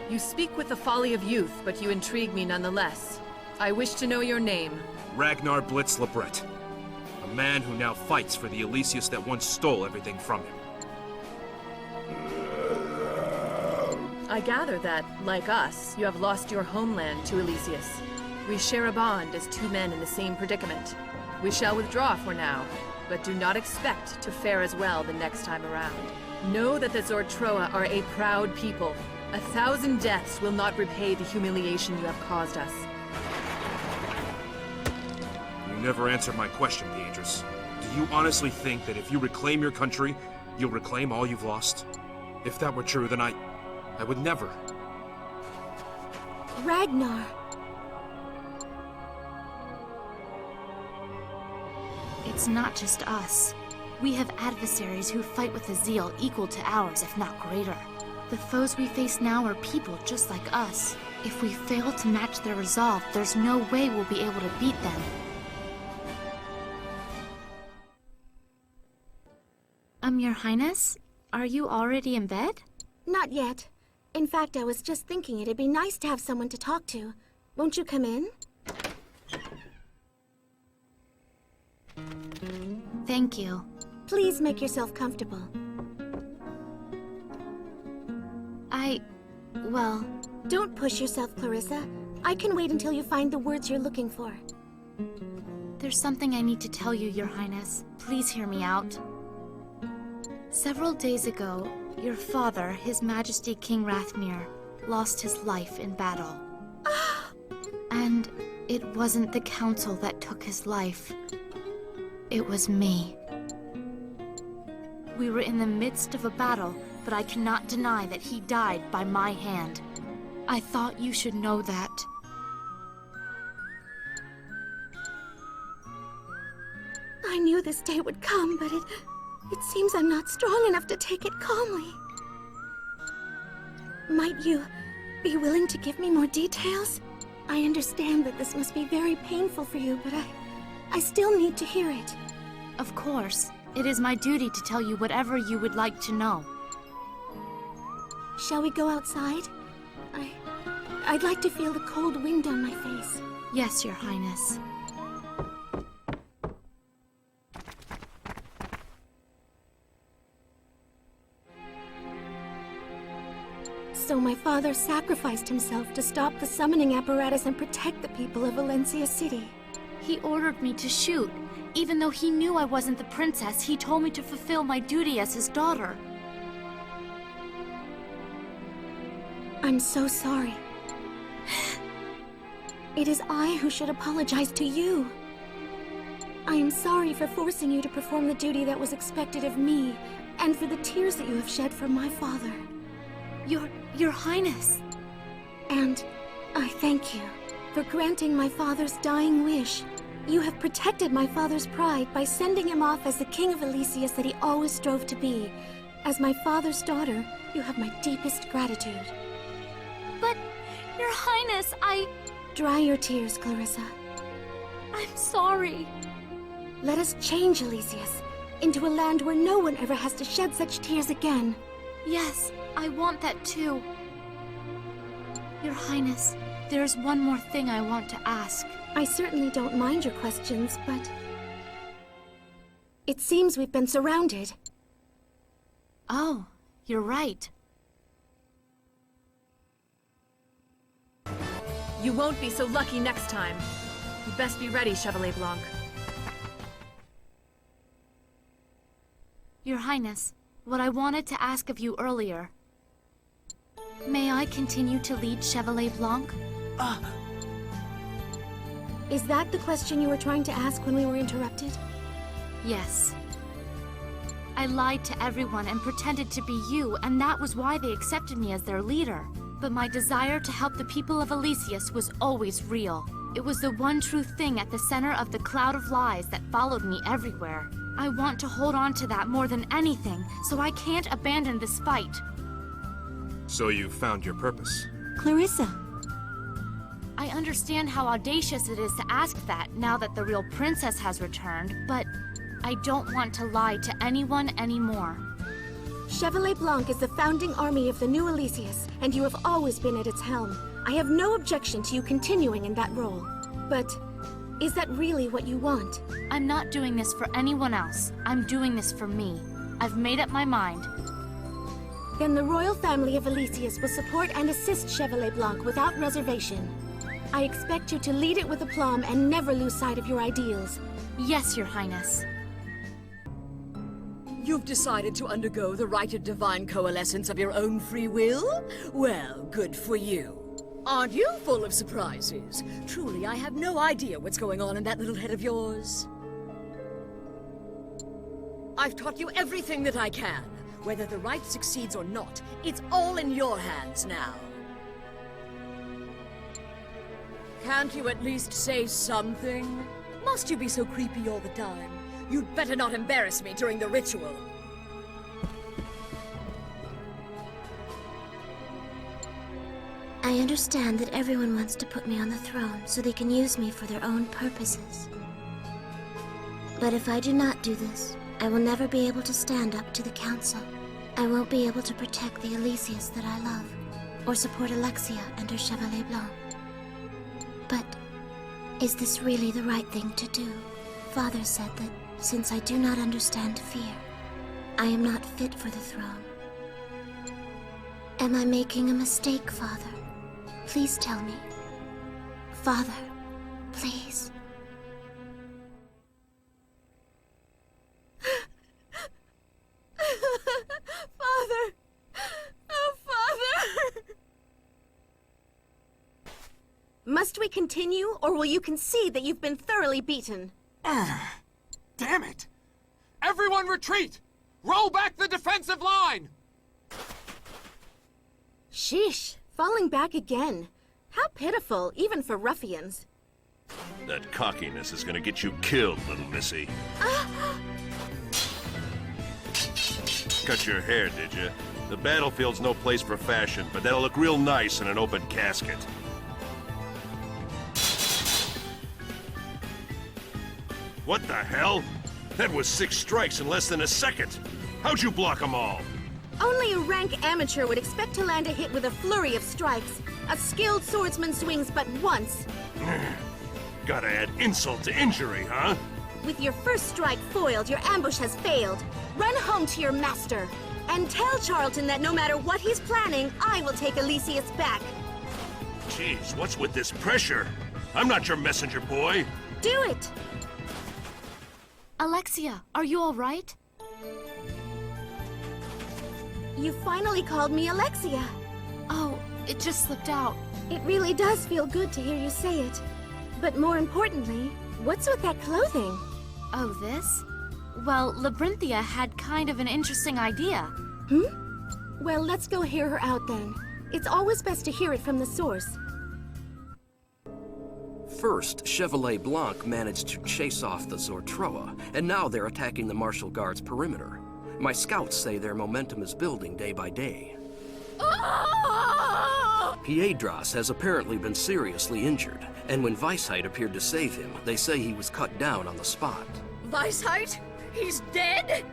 You speak with the folly of youth, but you intrigue me nonetheless. I wish to know your name. Ragnar Blitz Lebret. A man who now fights for the Elysius that once stole everything from him. I gather that, like us, you have lost your homeland to Elysius. We share a bond as two men in the same predicament. We shall withdraw for now, but do not expect to fare as well the next time around. Know that the Zortroa are a proud people. 1,000 deaths will not repay the humiliation you have caused us. You never answered my question, Piedras. Do you honestly think that if you reclaim your country, you'll reclaim all you've lost? If that were true, then I would never. Ragnar. It's not just us. We have adversaries who fight with a zeal equal to ours, if not greater. The foes we face now are people just like us. If we fail to match their resolve, there's no way we'll be able to beat them. Your Highness? Are you already in bed? Not yet. In fact, I was just thinking it'd be nice to have someone to talk to. Won't you come in? Thank you. Please make yourself comfortable. Well... Don't push yourself, Clarissa. I can wait until you find the words you're looking for. There's something I need to tell you, Your Highness. Please hear me out. Several days ago, your father, His Majesty King Rathmir, lost his life in battle. And it wasn't the council that took his life. It was me. We were in the midst of a battle, but I cannot deny that he died by my hand. I thought you should know that. I knew this day would come, but it seems I'm not strong enough to take it calmly. Might you be willing to give me more details? I understand that this must be very painful for you, but I still need to hear it. Of course. It is my duty to tell you whatever you would like to know. Shall we go outside? I'd like to feel the cold wind on my face. Yes, Your Highness. So my father sacrificed himself to stop the summoning apparatus and protect the people of Valencia City. He ordered me to shoot. Even though he knew I wasn't the princess, he told me to fulfill my duty as his daughter. I'm so sorry. It is I who should apologize to you. I am sorry for forcing you to perform the duty that was expected of me, and for the tears that you have shed for my father. Your Highness. And I thank you for granting my father's dying wish. You have protected my father's pride by sending him off as the King of Elysius that he always strove to be. As my father's daughter, you have my deepest gratitude. But, Your Highness, Dry your tears, Clarissa. I'm sorry. Let us change Elysius into a land where no one ever has to shed such tears again. Yes, I want that too. Your Highness, there's one more thing I want to ask. I certainly don't mind your questions, but... It seems we've been surrounded. Oh, you're right. You won't be so lucky next time. You best be ready, Chevalier Blanc. Your Highness, what I wanted to ask of you earlier. May I continue to lead Chevalier Blanc? Is that the question you were trying to ask when we were interrupted? Yes. I lied to everyone and pretended to be you, and that was why they accepted me as their leader. But my desire to help the people of Elysius was always real. It was the one true thing at the center of the cloud of lies that followed me everywhere. I want to hold on to that more than anything, so I can't abandon this fight. So you found your purpose. Clarissa. I understand how audacious it is to ask that now that the real princess has returned, but I don't want to lie to anyone anymore. Chevalier Blanc is the founding army of the new Elysius, and you have always been at its helm. I have no objection to you continuing in that role. But is that really what you want? I'm not doing this for anyone else. I'm doing this for me. I've made up my mind. Then the royal family of Elysius will support and assist Chevalier Blanc without reservation. I expect you to lead it with aplomb and never lose sight of your ideals. Yes, Your Highness. You've decided to undergo the rite of divine coalescence of your own free will? Well, good for you. Aren't you full of surprises? Truly, I have no idea what's going on in that little head of yours. I've taught you everything that I can. Whether the right succeeds or not, it's all in your hands now. Can't you at least say something? Must you be so creepy all the time? You'd better not embarrass me during the ritual. I understand that everyone wants to put me on the throne so they can use me for their own purposes. But if I do not do this, I will never be able to stand up to the Council. I won't be able to protect the Elysius that I love, or support Alexia and her Chevalier Blanc. But is this really the right thing to do? Father said that since I do not understand fear, I am not fit for the throne. Am I making a mistake, Father? Please tell me. Father, please. Father! Oh, Father! Must we continue, or will you concede that you've been thoroughly beaten? Damn it! Everyone retreat! Roll back the defensive line! Sheesh, falling back again. How pitiful, even for ruffians. That cockiness is gonna get you killed, little missy. Cut your hair, did you? The battlefield's no place for fashion, but that'll look real nice in an open casket. What the hell? That was 6 strikes in less than a second. How'd you block them all? Only a rank amateur would expect to land a hit with a flurry of strikes. A skilled swordsman swings but once. Gotta add insult to injury, huh? With your first strike foiled, your ambush has failed. Run home to your master. And tell Charlton that no matter what he's planning, I will take Elysius back. Jeez, what's with this pressure? I'm not your messenger boy. Do it! Alexia, are you all right? You finally called me Alexia. Oh, it just slipped out. It really does feel good to hear you say it. But more importantly, what's with that clothing? Oh, this? Well, Labyrinthia had kind of an interesting idea. Well, let's go hear her out then. It's always best to hear it from the source. First, Chevalier Blanc managed to chase off the Zortroa, and now they're attacking the Martial Guard's perimeter. My scouts say their momentum is building day by day. Piedras has apparently been seriously injured, and when Weisheit appeared to save him, they say he was cut down on the spot. Weisheit? He's dead?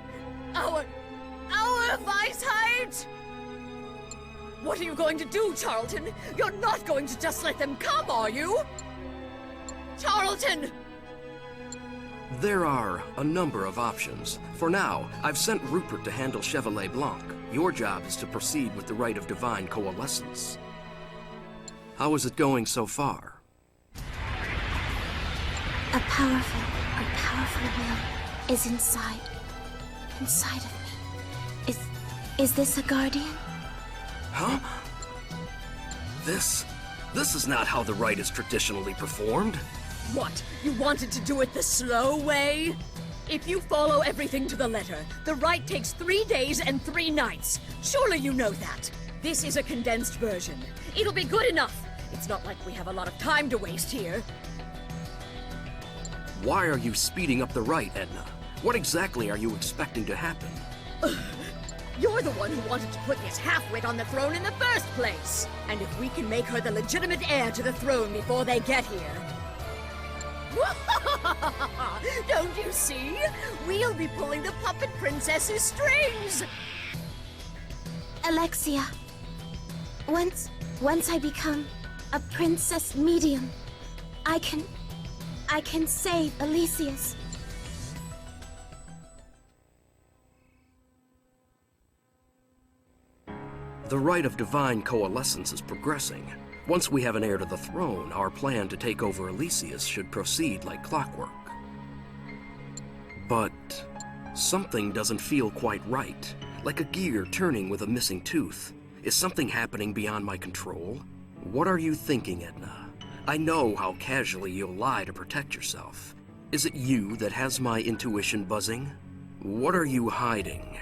Our Weisheit? What are you going to do, Charlton? You're not going to just let them come, are you? Charlton! There are a number of options. For now, I've sent Rupert to handle Chevalier Blanc. Your job is to proceed with the Rite of Divine Coalescence. How is it going so far? A powerful will is inside of me. Is this a guardian? Huh? This is not how the rite is traditionally performed. What? You wanted to do it the slow way? If you follow everything to the letter, the rite takes 3 days and 3 nights. Surely you know that. This is a condensed version. It'll be good enough. It's not like we have a lot of time to waste here. Why are you speeding up the rite, Edna? What exactly are you expecting to happen? You're the one who wanted to put this half-wit on the throne in the first place. And if we can make her the legitimate heir to the throne before they get here... Don't you see? We'll be pulling the puppet princess's strings! Alexia, once I become a princess medium, I can save Elysius. The Rite of Divine Coalescence is progressing. Once we have an heir to the throne, our plan to take over Elysius should proceed like clockwork. But something doesn't feel quite right, like a gear turning with a missing tooth. Is something happening beyond my control? What are you thinking, Edna? I know how casually you'll lie to protect yourself. Is it you that has my intuition buzzing? What are you hiding?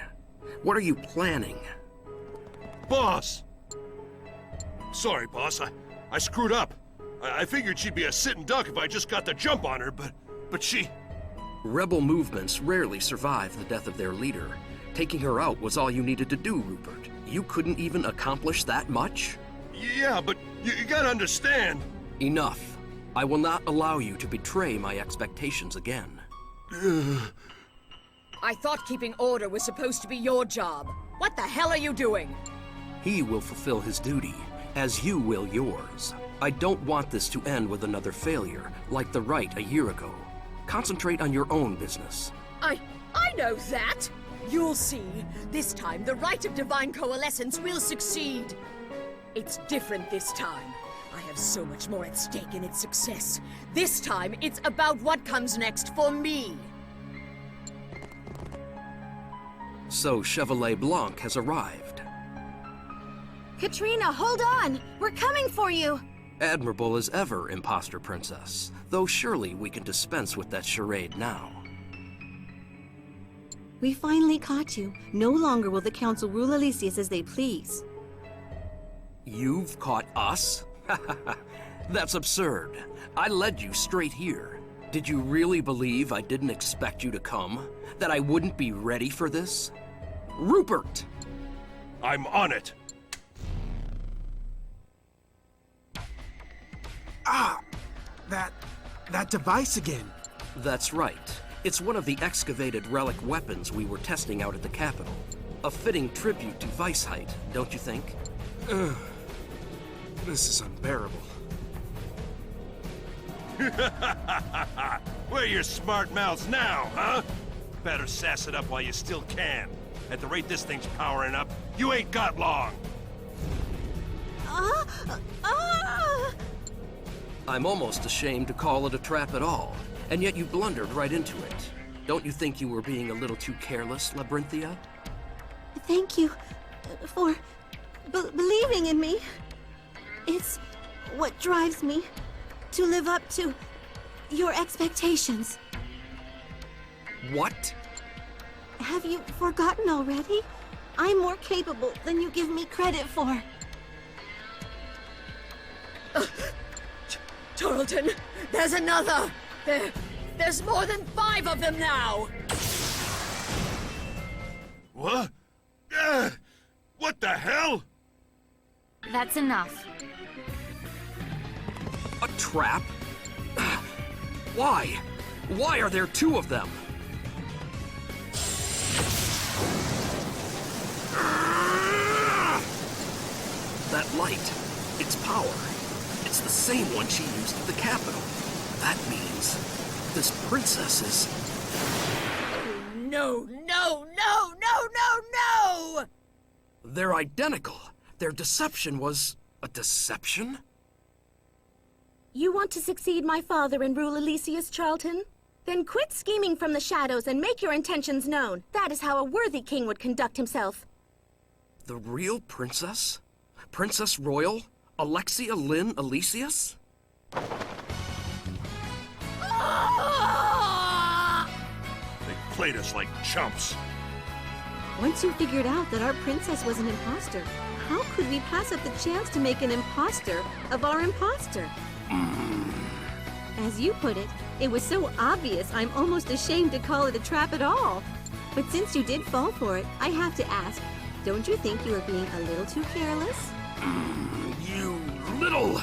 What are you planning? Boss! Sorry, boss. I screwed up. I figured she'd be a sitting duck if I just got the jump on her, but she... Rebel movements rarely survive the death of their leader. Taking her out was all you needed to do, Rupert. You couldn't even accomplish that much? Yeah, but you gotta understand. Enough. I will not allow you to betray my expectations again. I thought keeping order was supposed to be your job. What the hell are you doing? He will fulfill his duty, as you will yours. I don't want this to end with another failure, like the Rite a year ago. Concentrate on your own business. I know that! You'll see. This time, the Rite of Divine Coalescence will succeed. It's different this time. I have so much more at stake in its success. This time, it's about what comes next for me. So Chevalier Blanc has arrived. Katrina, hold on! We're coming for you! Admirable as ever, Imposter Princess. Though surely we can dispense with that charade now. We finally caught you. No longer will the Council rule Elysius as they please. You've caught us? That's absurd. I led you straight here. Did you really believe I didn't expect you to come? That I wouldn't be ready for this? Rupert! I'm on it. That device again. That's right. It's one of the excavated relic weapons we were testing out at the Capitol. A fitting tribute to Weisheit, don't you think? This is unbearable. Where are your smart mouths now, huh? Better sass it up while you still can. At the rate this thing's powering up, you ain't got long. I'm almost ashamed to call it a trap at all, and yet you blundered right into it. Don't you think you were being a little too careless, Labyrinthia? Thank you for believing in me. It's what drives me to live up to your expectations. What? Have you forgotten already? I'm more capable than you give me credit for. Tarleton, there's another! There's more than 5 of them now! What? What the hell? That's enough. A trap? Why? Why are there 2 of them? That light, its power, it's the same one she used at the Capitol. That means this princess is... No, no, no, no, no, no! They're identical. Their deception was a deception? You want to succeed my father and rule Elysius, Charlton? Then quit scheming from the shadows and make your intentions known. That is how a worthy king would conduct himself. The real princess? Princess Royal? Alexia Lynn Elysius? They played us like chumps. Once you figured out that our princess was an imposter, how could we pass up the chance to make an imposter of our imposter? As you put it, it was so obvious I'm almost ashamed to call it a trap at all. But since you did fall for it, I have to ask, don't you think you were being a little too careless? You little...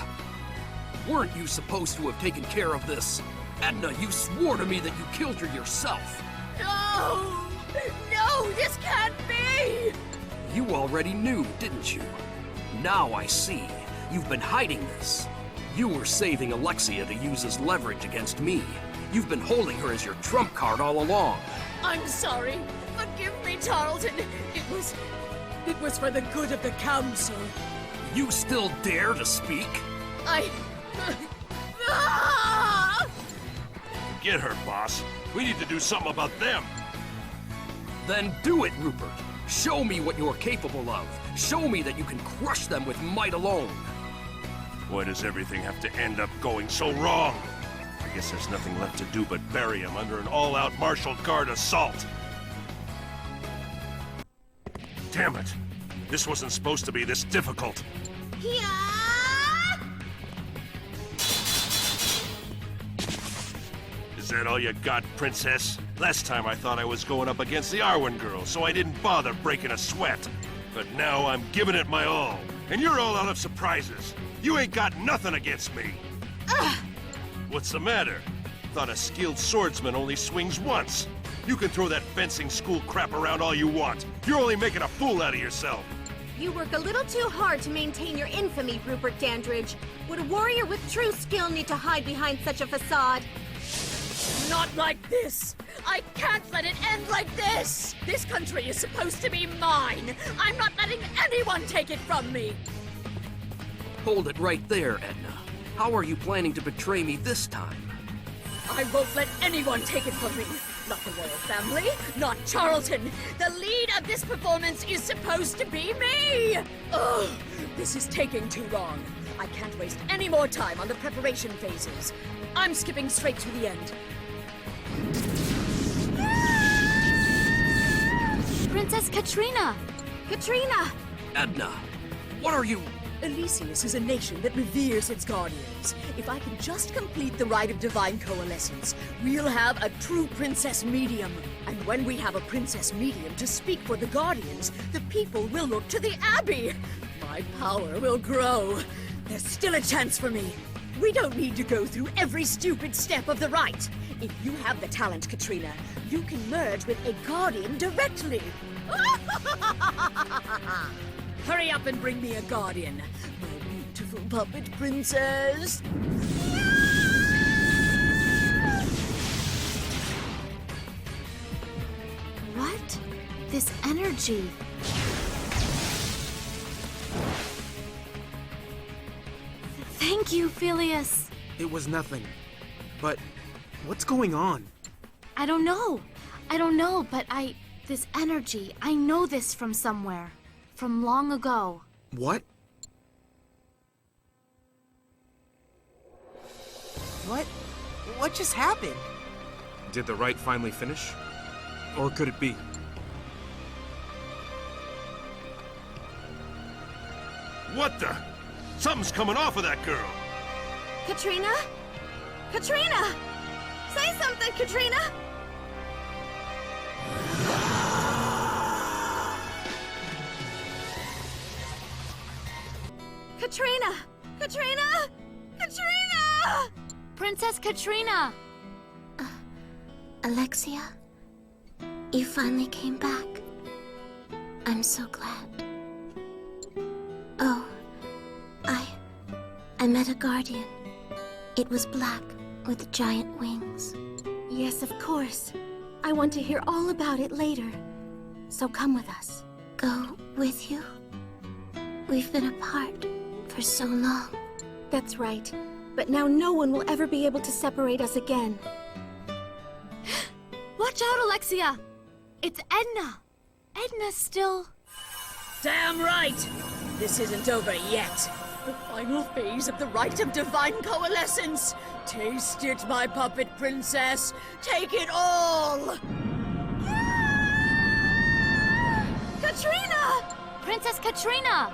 Weren't you supposed to have taken care of this? Edna, you swore to me that you killed her yourself. No! No, this can't be! You already knew, didn't you? Now I see. You've been hiding this. You were saving Alexia to use as leverage against me. You've been holding her as your trump card all along. I'm sorry. Forgive me, Tarleton. It was for the good of the Council. You still dare to speak? Get her, boss. We need to do something about them. Then do it, Rupert. Show me what you're capable of. Show me that you can crush them with might alone. Why does everything have to end up going so wrong? I guess there's nothing left to do but bury him under an all-out marshaled guard assault. Damn it! This wasn't supposed to be this difficult. Is that all you got, Princess? Last time I thought I was going up against the Arwen girls, so I didn't bother breaking a sweat. But now I'm giving it my all, and you're all out of surprises. You ain't got nothing against me. What's the matter? Thought a skilled swordsman only swings once. You can throw that fencing school crap around all you want. You're only making a fool out of yourself. You work a little too hard to maintain your infamy, Rupert Dandridge. Would a warrior with true skill need to hide behind such a facade? Not like this! I can't let it end like this! This country is supposed to be mine! I'm not letting anyone take it from me! Hold it right there, Edna. How are you planning to betray me this time? I won't let anyone take it from me! Not the royal family, not Charlton! The lead of this performance is supposed to be me! Ugh! This is taking too long. I can't waste any more time on the preparation phases. I'm skipping straight to the end. Princess Katrina! Katrina! Edna, what are you... Elysius is a nation that reveres its guardians. If I can just complete the rite of divine coalescence, we'll have a true princess medium. And when we have a princess medium to speak for the guardians, the people will look to the Abbey. My power will grow. There's still a chance for me. We don't need to go through every stupid step of the rite. If you have the talent, Katrina, you can merge with a guardian directly. Hurry up and bring me a guardian, my beautiful puppet princess. What? This energy. Thank you, Phileas. It was nothing. But what's going on? I don't know. But this energy, I know this from somewhere. From long ago. What? What just happened? Did the rite finally finish? Or could it be? What the? Something's coming off of that girl. Katrina? Katrina! Say something, Katrina! Katrina! Katrina! Katrina! Princess Katrina! Alexia, you finally came back. I'm so glad. Oh, I met a guardian. It was black with giant wings. Yes, of course. I want to hear all about it later. So come with us. Go with you? We've been apart for so long. That's right. But now no one will ever be able to separate us again. Watch out, Alexia! It's Edna. Edna's still... Damn right! This isn't over yet. The final phase of the rite of divine coalescence. Taste it, my puppet princess. Take it all! Katrina! Princess Katrina!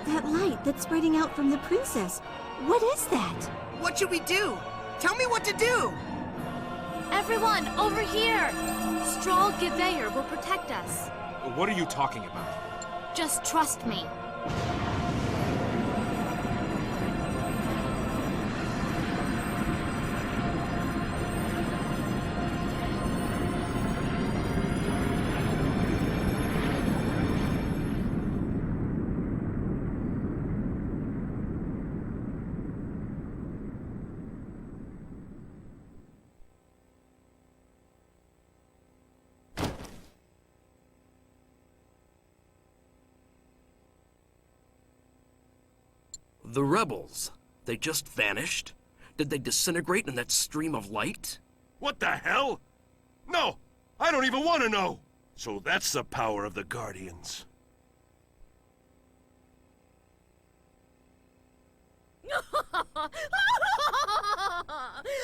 That light that's spreading out from the princess. What is that? What should we do? Tell me what to do! Everyone, over here! Strahl Gewehr will protect us. What are you talking about? Just trust me. The rebels. They just vanished? Did they disintegrate in that stream of light? What the hell? No! I don't even want to know! So that's the power of the Guardians.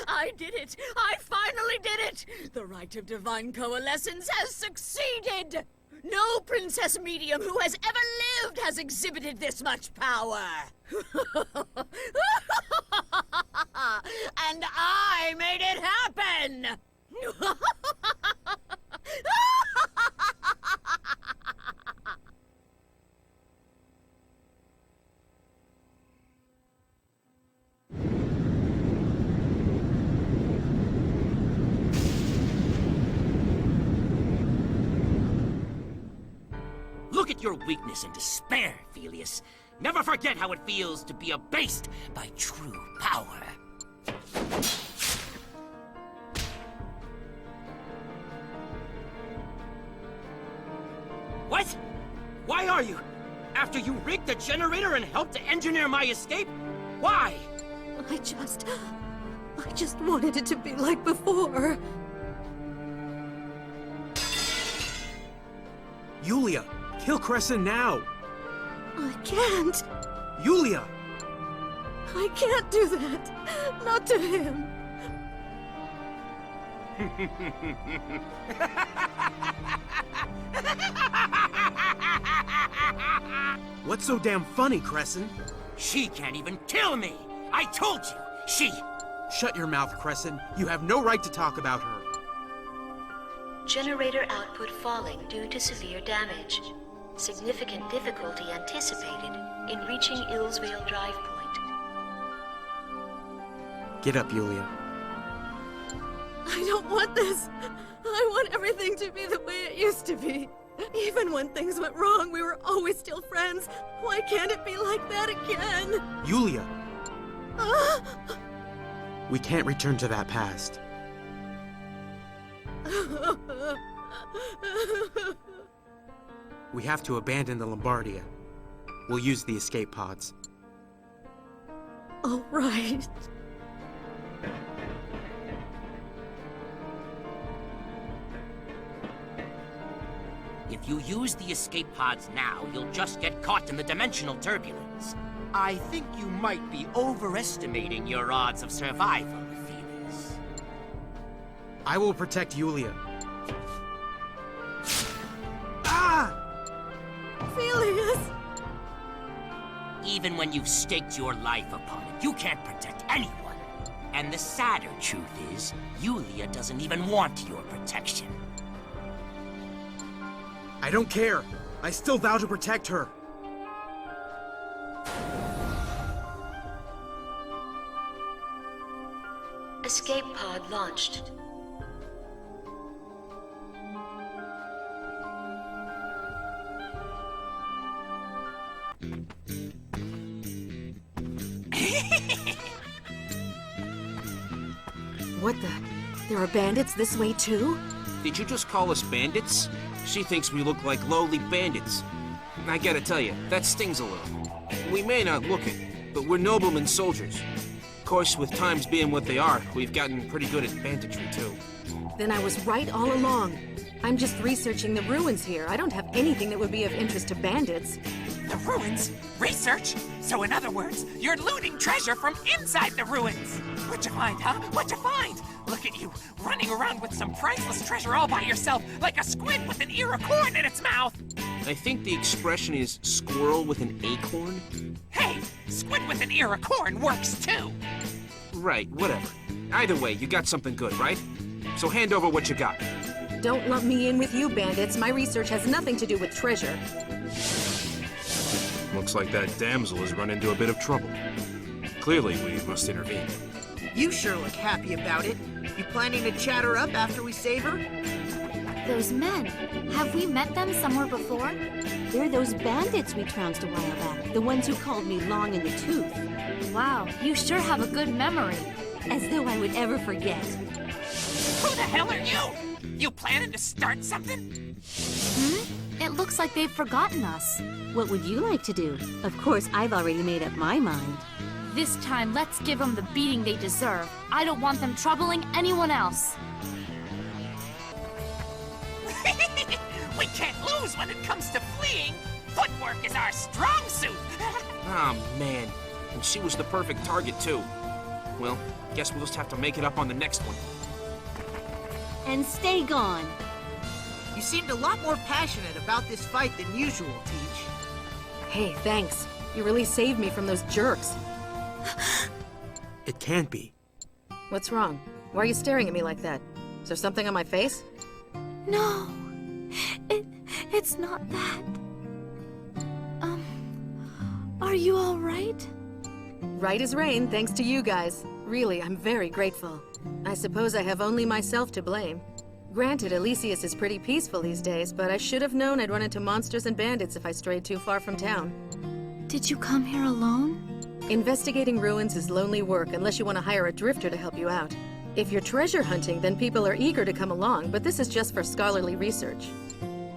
I did it! I finally did it! The rite of divine coalescence has succeeded! No princess medium who has ever lived has exhibited this much power! And I made it happen! Look at your weakness and despair, Velius. Never forget how it feels to be abased by true power. What? Why are you? After you rigged the generator and helped to engineer my escape? Why? I just wanted it to be like before. Yulia, kill Crescent now! I can't. Yulia! I can't do that. Not to him. What's so damn funny, Crescent? She can't even kill me! I told you! She... Shut your mouth, Crescent. You have no right to talk about her. Generator output falling due to severe damage. Significant difficulty anticipated in reaching Illsvale Drive Point. Get up, Yulia. I don't want this. I want everything to be the way it used to be. Even when things went wrong, we were always still friends. Why can't it be like that again? Yulia! We can't return to that past. We have to abandon the Lombardia. We'll use the escape pods. All right. If you use the escape pods now, you'll just get caught in the dimensional turbulence. I think you might be overestimating your odds of survival, Felix. I will protect Yulia. Ah! Felius! Even when you've staked your life upon it, you can't protect anyone. And the sadder truth is, Yulia doesn't even want your protection. I don't care. I still vow to protect her. Escape pod launched. What the? There are bandits this way too? Did you just call us bandits? She thinks we look like lowly bandits. I gotta tell you, that stings a little. We may not look it, but we're noblemen soldiers. Of course, with times being what they are, we've gotten pretty good at banditry, too. Then I was right all along. I'm just researching the ruins here. I don't have anything that would be of interest to bandits. The ruins? Research? So in other words, you're looting treasure from inside the ruins! What'd you find, huh? What'd you find? Look at you, running around with some priceless treasure all by yourself, like a squid with an ear of corn in its mouth! I think the expression is squirrel with an acorn. Hey, squid with an ear of corn works too! Right, whatever. Either way, you got something good, right? So hand over what you got. Don't lump me in with you, bandits. My research has nothing to do with treasure. Looks like that damsel has run into a bit of trouble. Clearly, we must intervene. You sure look happy about it. You planning to chat her up after we save her? Those men. Have we met them somewhere before? They're those bandits we trounced a while back. The ones who called me long in the tooth. Wow, you sure have a good memory. As though I would ever forget. Who the hell are you? You planning to start something? It looks like they've forgotten us. What would you like to do? Of course, I've already made up my mind. This time, let's give them the beating they deserve. I don't want them troubling anyone else. We can't when it comes to fleeing. Footwork is our strong suit. Oh, man. And she was the perfect target, too. Well, guess we'll just have to make it up on the next one. And stay gone. You seemed a lot more passionate about this fight than usual, Teach. Hey, thanks. You really saved me from those jerks. It can't be. What's wrong? Why are you staring at me like that? Is there something on my face? No, it's not that. Are you all right? Right as rain, thanks to you guys. Really, I'm very grateful. I suppose I have only myself to blame. Granted, Elysius is pretty peaceful these days, but I should have known I'd run into monsters and bandits if I strayed too far from town. Did you come here alone? Investigating ruins is lonely work unless you want to hire a drifter to help you out. If you're treasure hunting, then people are eager to come along, but this is just for scholarly research.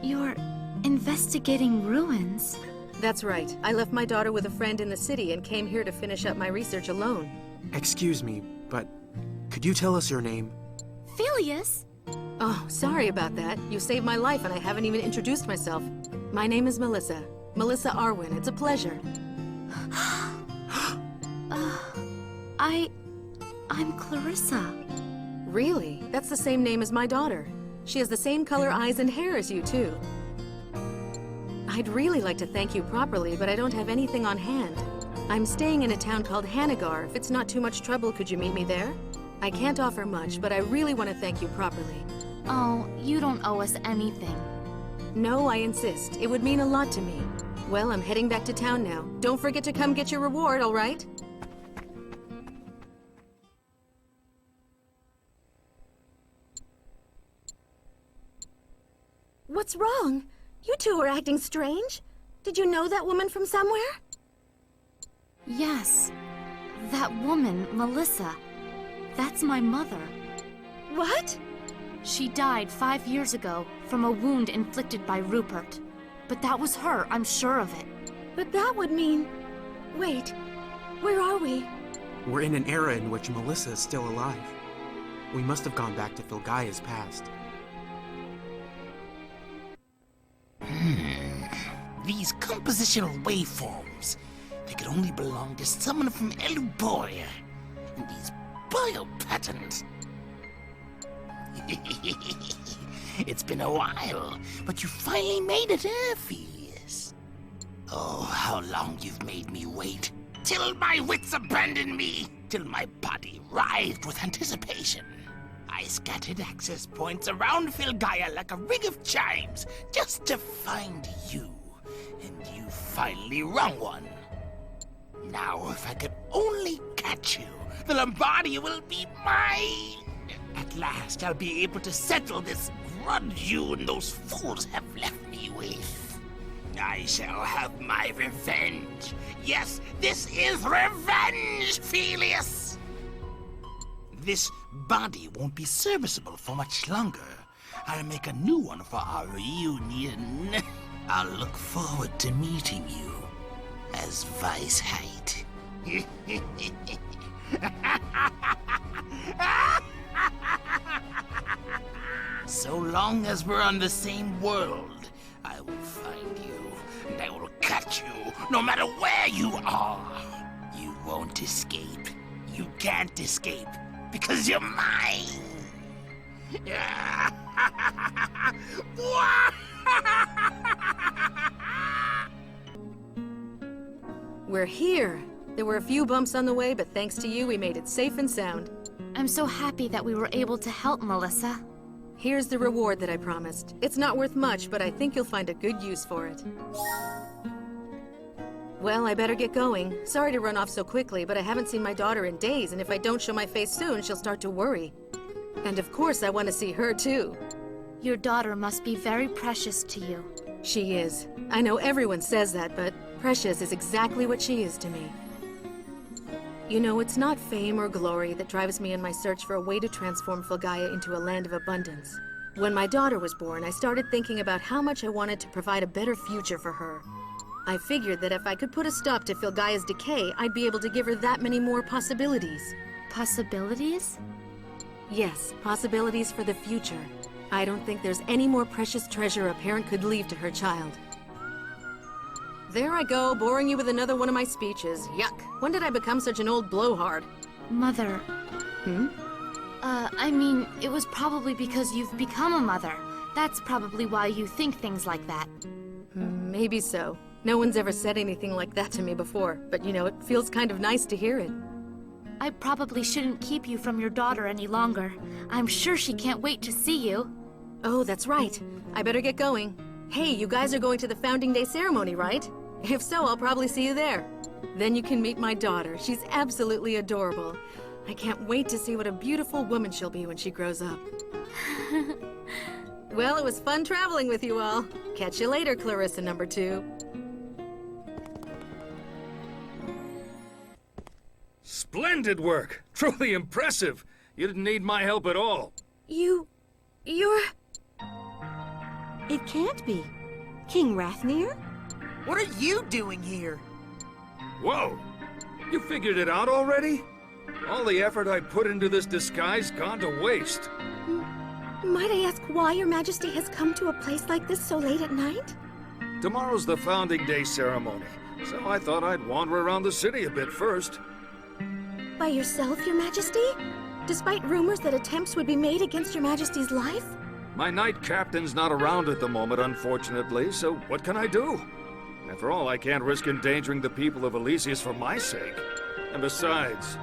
You're investigating ruins? That's right. I left my daughter with a friend in the city and came here to finish up my research alone. Excuse me, but could you tell us your name? Phileas? Oh, sorry about that. You saved my life and I haven't even introduced myself. My name is Melissa. Melissa Arwen. It's a pleasure. I'm Clarissa. Really? That's the same name as my daughter. She has the same color eyes and hair as you, too. I'd really like to thank you properly, but I don't have anything on hand. I'm staying in a town called Hanagar. If it's not too much trouble, could you meet me there? I can't offer much, but I really want to thank you properly. Oh, you don't owe us anything. No, I insist. It would mean a lot to me. Well, I'm heading back to town now. Don't forget to come get your reward, all right? What's wrong? You two are acting strange. Did you know that woman from somewhere? Yes. That woman, Melissa. That's my mother. What? She died 5 years ago from a wound inflicted by Rupert. But that was her, I'm sure of it. But that would mean... Wait, where are we? We're in an era in which Melissa is still alive. We must have gone back to Filgaia's past. These compositional waveforms, they could only belong to someone from Eluboria. And these biopatterns. It's been a while, but you finally made it, Phileas. Oh, how long you've made me wait. Till my wits abandoned me. Till my body writhed with anticipation. I scattered access points around Filgaia like a ring of chimes, just to find you. And you finally rung one. Now, if I could only catch you, the Lombardia will be mine. At last, I'll be able to settle this grudge you and those fools have left me with. I shall have my revenge. Yes, this is revenge, Phileas! This body won't be serviceable for much longer. I'll make a new one for our reunion. I'll look forward to meeting you as Weisheit. So long as we're on the same world, I will find you, and I will catch you, no matter where you are. You won't escape. You can't escape, because you're mine. We're here. There were a few bumps on the way, but thanks to you, we made it safe and sound. I'm so happy that we were able to help, Melissa. Here's the reward that I promised. It's not worth much, but I think you'll find a good use for it. Well, I better get going. Sorry to run off so quickly, but I haven't seen my daughter in days, and if I don't show my face soon, she'll start to worry. And of course, I want to see her too. Your daughter must be very precious to you. She is. I know everyone says that, but precious is exactly what she is to me. You know, it's not fame or glory that drives me in my search for a way to transform Filgaia into a land of abundance. When my daughter was born, I started thinking about how much I wanted to provide a better future for her. I figured that if I could put a stop to Filgaia's decay, I'd be able to give her that many more possibilities. Possibilities? Yes, possibilities for the future. I don't think there's any more precious treasure a parent could leave to her child. There I go, boring you with another one of my speeches. Yuck. When did I become such an old blowhard? Mother. Hmm? I mean, it was probably because you've become a mother. That's probably why you think things like that. Maybe so. No one's ever said anything like that to me before, but you know, it feels kind of nice to hear it. I probably shouldn't keep you from your daughter any longer. I'm sure she can't wait to see you. Oh, that's right. I better get going. Hey, you guys are going to the Founding Day ceremony, right? If so, I'll probably see you there. Then you can meet my daughter. She's absolutely adorable. I can't wait to see what a beautiful woman she'll be when she grows up. Well, it was fun traveling with you all. Catch you later, Clarissa number 2. Splendid work! Truly impressive! You didn't need my help at all. You're... It can't be. King Rathnir? What are you doing here? Whoa! You figured it out already? All the effort I put into this disguise gone to waste. Might I ask why Your Majesty has come to a place like this so late at night? Tomorrow's the Founding Day ceremony, so I thought I'd wander around the city a bit first. By yourself, Your Majesty? Despite rumors that attempts would be made against Your Majesty's life? My knight captain's not around at the moment, unfortunately, so what can I do? After all, I can't risk endangering the people of Elysius for my sake. And besides,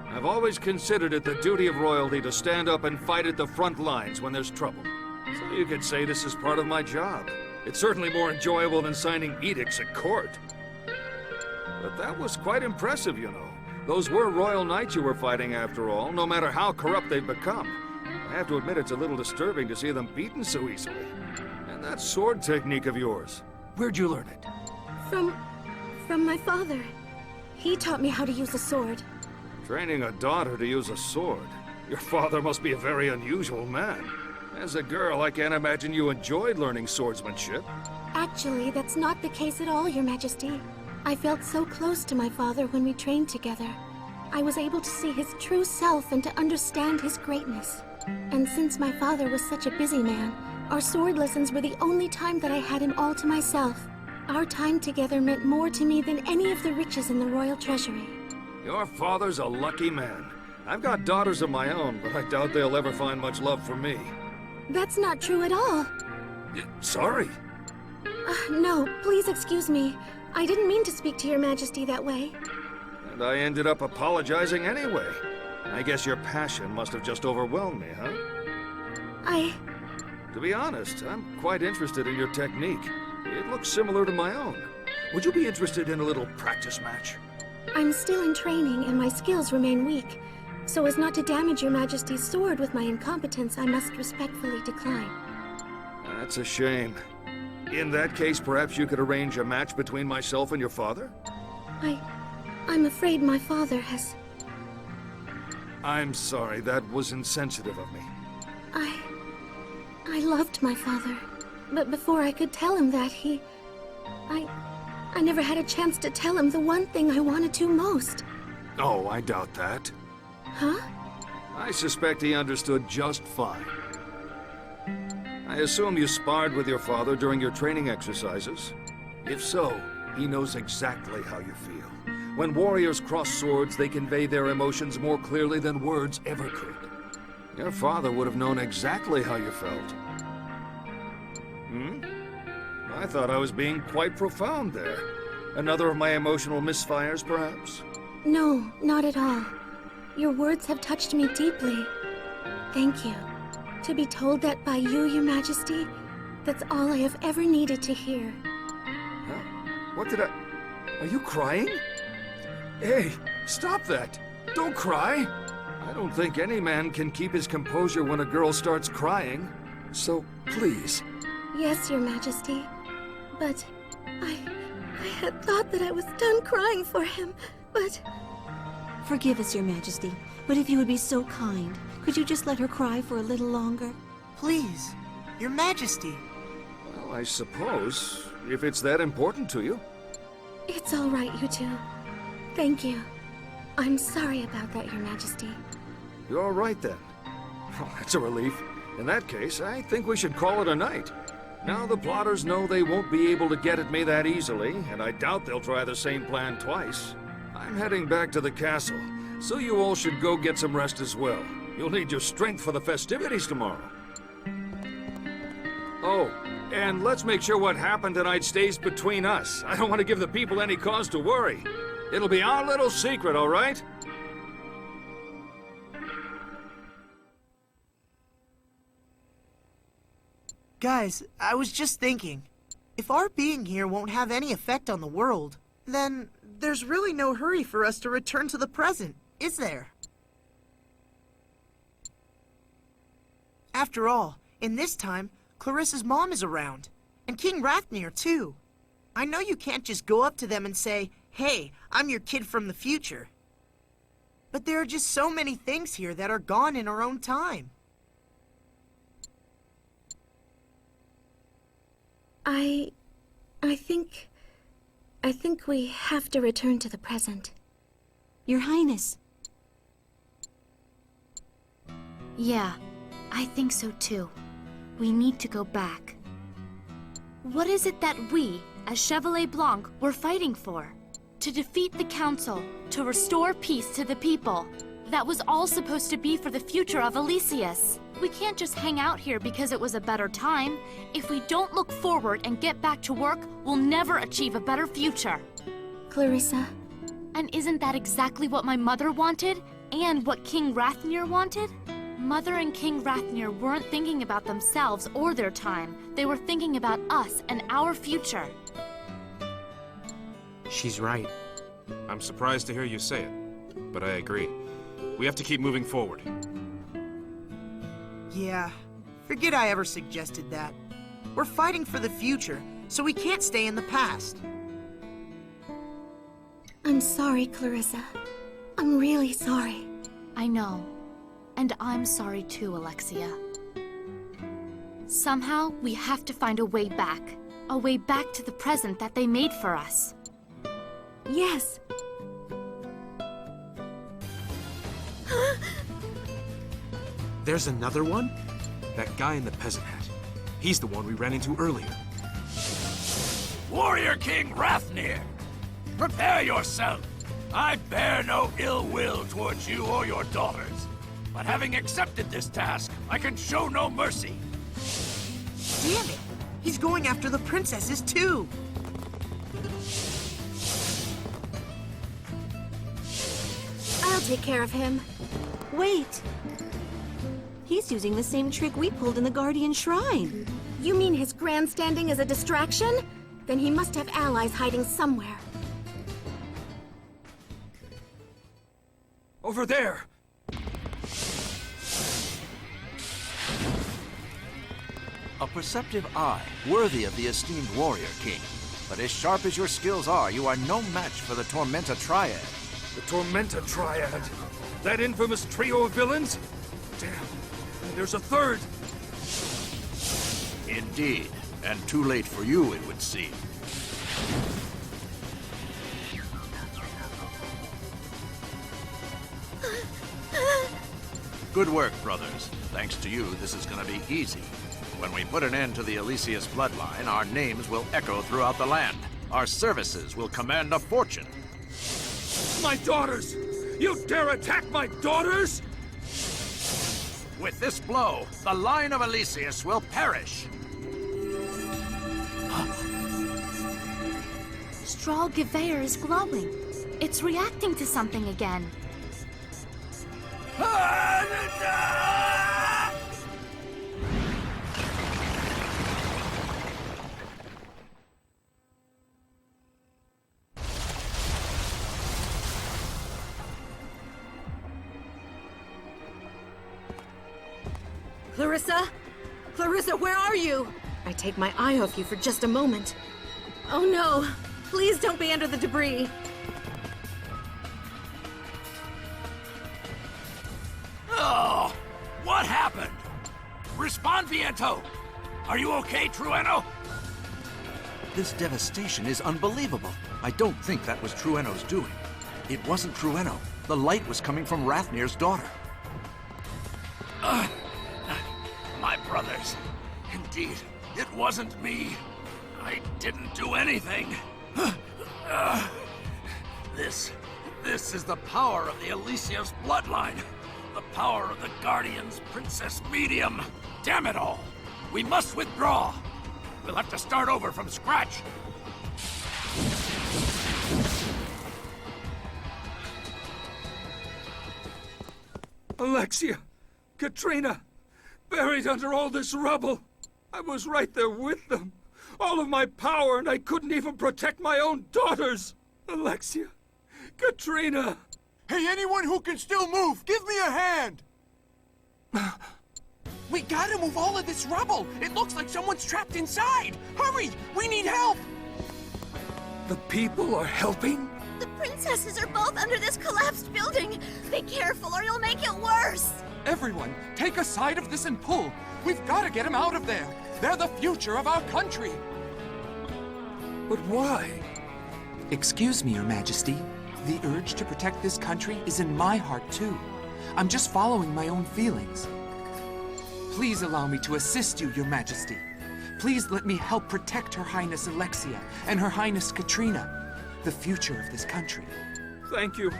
I've always considered it the duty of royalty to stand up and fight at the front lines when there's trouble. So you could say this is part of my job. It's certainly more enjoyable than signing edicts at court. But that was quite impressive, you know. Those were royal knights you were fighting after all, no matter how corrupt they've become. I have to admit it's a little disturbing to see them beaten so easily. And that sword technique of yours, where'd you learn it? From my father. He taught me how to use a sword. Training a daughter to use a sword? Your father must be a very unusual man. As a girl, I can't imagine you enjoyed learning swordsmanship. Actually, that's not the case at all, Your Majesty. I felt so close to my father when we trained together. I was able to see his true self and to understand his greatness. And since my father was such a busy man, our sword lessons were the only time that I had him all to myself. Our time together meant more to me than any of the riches in the royal treasury. Your father's a lucky man. I've got daughters of my own, but I doubt they'll ever find much love from me. That's not true at all. Sorry. No, please excuse me. I didn't mean to speak to Your Majesty that way. And I ended up apologizing anyway. I guess your passion must have just overwhelmed me, huh? To be honest, I'm quite interested in your technique. It looks similar to my own. Would you be interested in a little practice match? I'm still in training and my skills remain weak. So as not to damage Your Majesty's sword with my incompetence, I must respectfully decline. That's a shame. In that case, perhaps you could arrange a match between myself and your father? I'm afraid my father has... I'm sorry, that was insensitive of me. I loved my father. But before I could tell him that, I never had a chance to tell him the one thing I wanted to most. Oh, I doubt that. Huh? I suspect he understood just fine. I assume you sparred with your father during your training exercises? If so, he knows exactly how you feel. When warriors cross swords, they convey their emotions more clearly than words ever could. Your father would have known exactly how you felt. I thought I was being quite profound there. Another of my emotional misfires, perhaps? No, not at all. Your words have touched me deeply. Thank you. To be told that by you, Your Majesty, that's all I have ever needed to hear. Huh? What did I... Are you crying? Hey, stop that! Don't cry! I don't think any man can keep his composure when a girl starts crying. So, please. Yes, Your Majesty. But I had thought that I was done crying for him, but... Forgive us, Your Majesty, but if you would be so kind, could you just let her cry for a little longer? Please, Your Majesty. Well, I suppose, if it's that important to you. It's all right, you two. Thank you. I'm sorry about that, Your Majesty. You're all right, then. Oh, that's a relief. In that case, I think we should call it a night. Now the plotters know they won't be able to get at me that easily, and I doubt they'll try the same plan twice. I'm heading back to the castle, so you all should go get some rest as well. You'll need your strength for the festivities tomorrow. Oh, and let's make sure what happened tonight stays between us. I don't want to give the people any cause to worry. It'll be our little secret, all right? Guys, I was just thinking, if our being here won't have any effect on the world, then there's really no hurry for us to return to the present, is there? After all, in this time, Clarissa's mom is around, and King Rathnir too. I know you can't just go up to them and say, "Hey, I'm your kid from the future." But there are just so many things here that are gone in our own time. I think we have to return to the present. Your Highness. Yeah, I think so too. We need to go back. What is it that we, as Chevalier Blanc, were fighting for? To defeat the Council, to restore peace to the people. That was all supposed to be for the future of Elysius. We can't just hang out here because it was a better time. If we don't look forward and get back to work, we'll never achieve a better future. Clarissa. And isn't that exactly what my mother wanted? And what King Rathnir wanted? Mother and King Rathnir weren't thinking about themselves or their time. They were thinking about us and our future. She's right. I'm surprised to hear you say it, but I agree. We have to keep moving forward. Yeah, forget I ever suggested that. We're fighting for the future, so we can't stay in the past. I'm sorry, Clarissa. I'm really sorry. I know. And I'm sorry too, Alexia. Somehow, we have to find a way back. A way back to the present that they made for us. Yes. There's another one? That guy in the peasant hat. He's the one we ran into earlier. Warrior King Rathnir, prepare yourself. I bear no ill will towards you or your daughters. But having accepted this task, I can show no mercy. Damn it! He's going after the princesses too! I'll take care of him. Wait! He's using the same trick we pulled in the Guardian Shrine. You mean his grandstanding is a distraction? Then he must have allies hiding somewhere. Over there! A perceptive eye, worthy of the esteemed warrior king. But as sharp as your skills are, you are no match for the Tormenta Triad. The Tormenta Triad? That infamous trio of villains? Damn, and there's a third! Indeed, and too late for you, it would seem. Good work, brothers. Thanks to you, this is gonna be easy. When we put an end to the Elysius bloodline, our names will echo throughout the land. Our services will command a fortune. My daughters! You dare attack my daughters?! With this blow, the line of Elysius will perish. Strahl Gewehr is glowing. It's reacting to something again. Clarissa? Clarissa, where are you? I take my eye off you for just a moment. Oh no! Please don't be under the debris. Oh, what happened? Respond, Viento! Are you okay, Trueno? This devastation is unbelievable. I don't think that was Trueno's doing. It wasn't Trueno. The light was coming from Rathnir's daughter. My brothers. Indeed, It wasn't me. I didn't do anything. This is the power of the Elysius bloodline. The power of the Guardian's Princess Medium. Damn it all. We must withdraw. We'll have to start over from scratch. Alexia! Katrina! Buried under all this rubble! I was right there with them! All of my power, and I couldn't even protect my own daughters! Alexia! Katrina! Hey, anyone who can still move, give me a hand! We gotta move all of this rubble! It looks like someone's trapped inside! Hurry! We need help! The people are helping? The princesses are both under this collapsed building! Be careful or you'll make it worse! Everyone, take a side of this and pull! We've gotta get them out of there! They're the future of our country! But why? Excuse me, Your Majesty. The urge to protect this country is in my heart, too. I'm just following my own feelings. Please allow me to assist you, Your Majesty. Please let me help protect Her Highness Alexia and Her Highness Katrina, the future of this country. Thank you.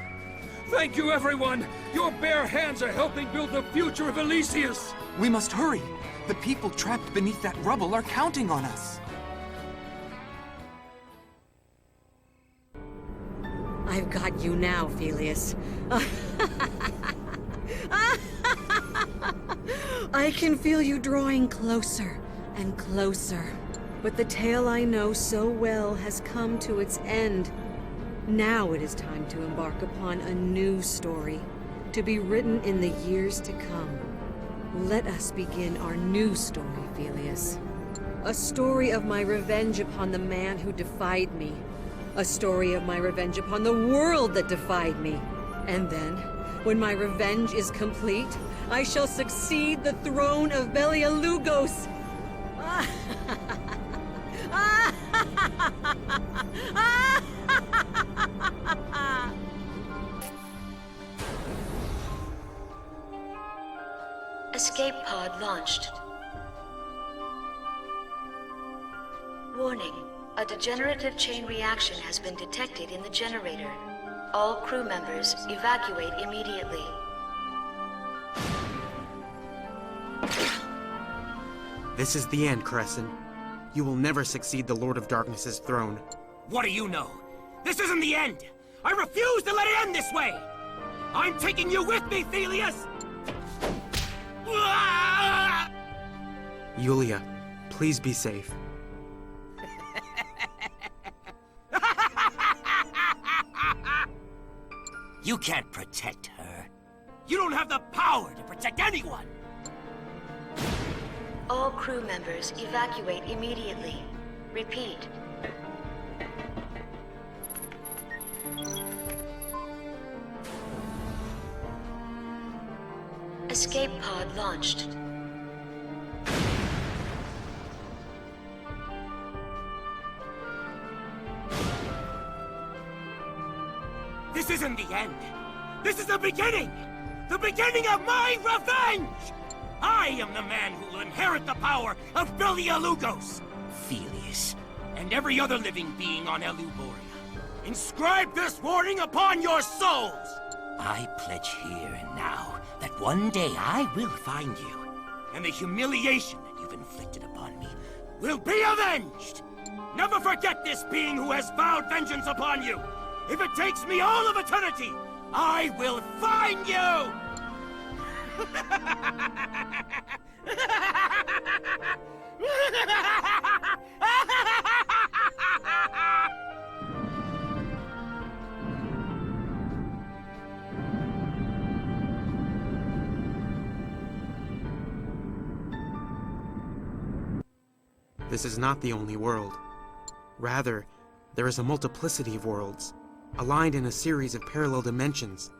Thank you, everyone! Your bare hands are helping build the future of Elysius! We must hurry! The people trapped beneath that rubble are counting on us! I've got you now, Felius. I can feel you drawing closer and closer. But the tale I know so well has come to its end. Now it is time to embark upon a new story, to be written in the years to come. Let us begin our new story, Felius. A story of my revenge upon the man who defied me. A story of my revenge upon the world that defied me. And then, when my revenge is complete, I shall succeed the throne of Belialugos. Escape pod launched. Warning. A degenerative chain reaction has been detected in the generator. All crew members evacuate immediately. This is the end, Crescent. You will never succeed the Lord of Darkness's throne. What do you know? This isn't the end! I refuse to let it end this way! I'm taking you with me, Thelius! Yulia, please be safe. You can't protect her. You don't have the power to protect anyone! All crew members evacuate immediately. Repeat. Escape pod launched. This isn't the end. This is the beginning! The beginning of my revenge! I am the man who will inherit the power of Belialugos, Felius, and every other living being on Eluboria. Inscribe this warning upon your souls! I pledge here and now that one day I will find you, and the humiliation that you've inflicted upon me will be avenged! Never forget this being who has vowed vengeance upon you! If it takes me all of eternity, I will find you! This is not the only world. Rather, there is a multiplicity of worlds, aligned in a series of parallel dimensions.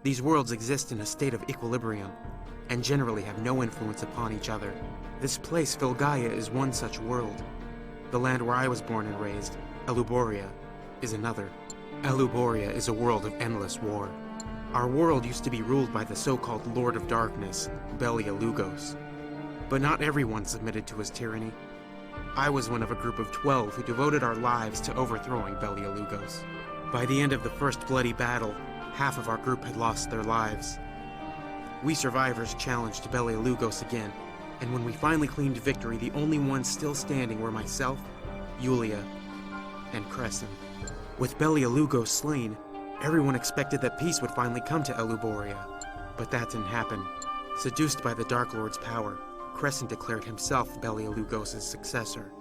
These worlds exist in a state of equilibrium, and generally have no influence upon each other. This place, Filgaia, is one such world. The land where I was born and raised, Eluboria, is another. Eluboria is a world of endless war. Our world used to be ruled by the so-called Lord of Darkness, Belialugos. But not everyone submitted to his tyranny. I was one of a group of 12 who devoted our lives to overthrowing Belialugos. By the end of the first bloody battle, half of our group had lost their lives. We survivors challenged Belialugos again, and when we finally claimed victory, the only ones still standing were myself, Yulia, and Crescent. With Belialugos slain, everyone expected that peace would finally come to Eluboria, but that didn't happen. Seduced by the Dark Lord's power, Crescent declared himself Belialugos' successor,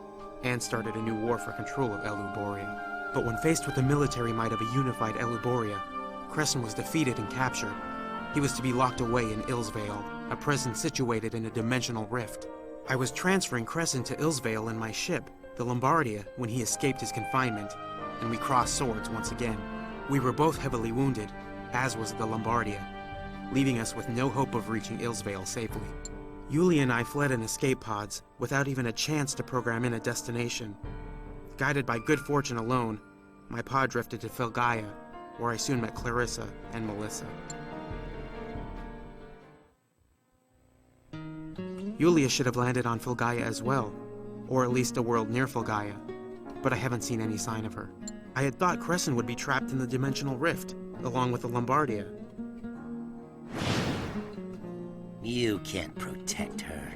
and started a new war for control of Eluboria. But when faced with the military might of a unified Eluboria, Crescent was defeated and captured. He was to be locked away in Ilsvale, a prison situated in a dimensional rift. I was transferring Crescent to Ilsvale in my ship, the Lombardia, when he escaped his confinement, and we crossed swords once again. We were both heavily wounded, as was the Lombardia, leaving us with no hope of reaching Ilsvale safely. Yulia and I fled in escape pods, without even a chance to program in a destination. Guided by good fortune alone, my pod drifted to Filgaia, where I soon met Clarissa and Melissa. Yulia should have landed on Filgaia as well, or at least a world near Filgaia, but I haven't seen any sign of her. I had thought Crescent would be trapped in the dimensional rift, along with the Lombardia. You can't protect her.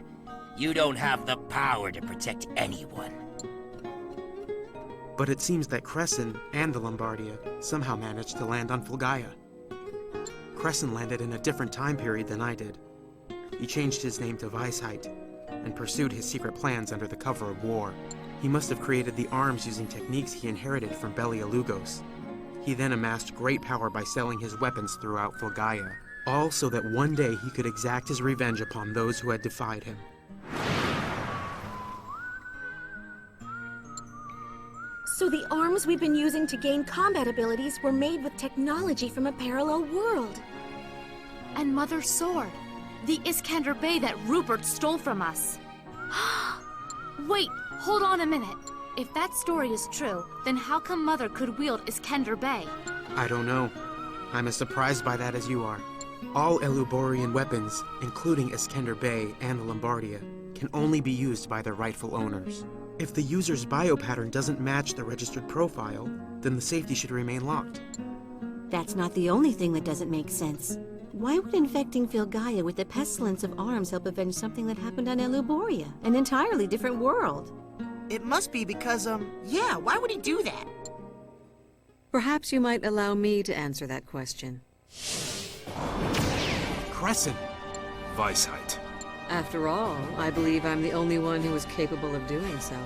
You don't have the power to protect anyone. But it seems that Crescent and the Lombardia somehow managed to land on Filgaia. Crescent landed in a different time period than I did. He changed his name to Weisheit and pursued his secret plans under the cover of war. He must have created the arms using techniques he inherited from Belialugos. He then amassed great power by selling his weapons throughout Filgaia, all so that one day he could exact his revenge upon those who had defied him. So the arms we've been using to gain combat abilities were made with technology from a parallel world. And Mother's sword. The Iskander Bey that Rupert stole from us. Wait, hold on a minute. If that story is true, then how come Mother could wield Iskander Bey? I don't know. I'm as surprised by that as you are. All Eluborian weapons, including Iskander Bey and the Lombardia, can only be used by their rightful owners. If the user's biopattern doesn't match the registered profile, then the safety should remain locked. That's not the only thing that doesn't make sense. Why would infecting Filgaia with the pestilence of arms help avenge something that happened on Eluboria, an entirely different world? It must be because, yeah, why would he do that? Perhaps you might allow me to answer that question. Crescent! Weisheit. After all, I believe I'm the only one who is capable of doing so.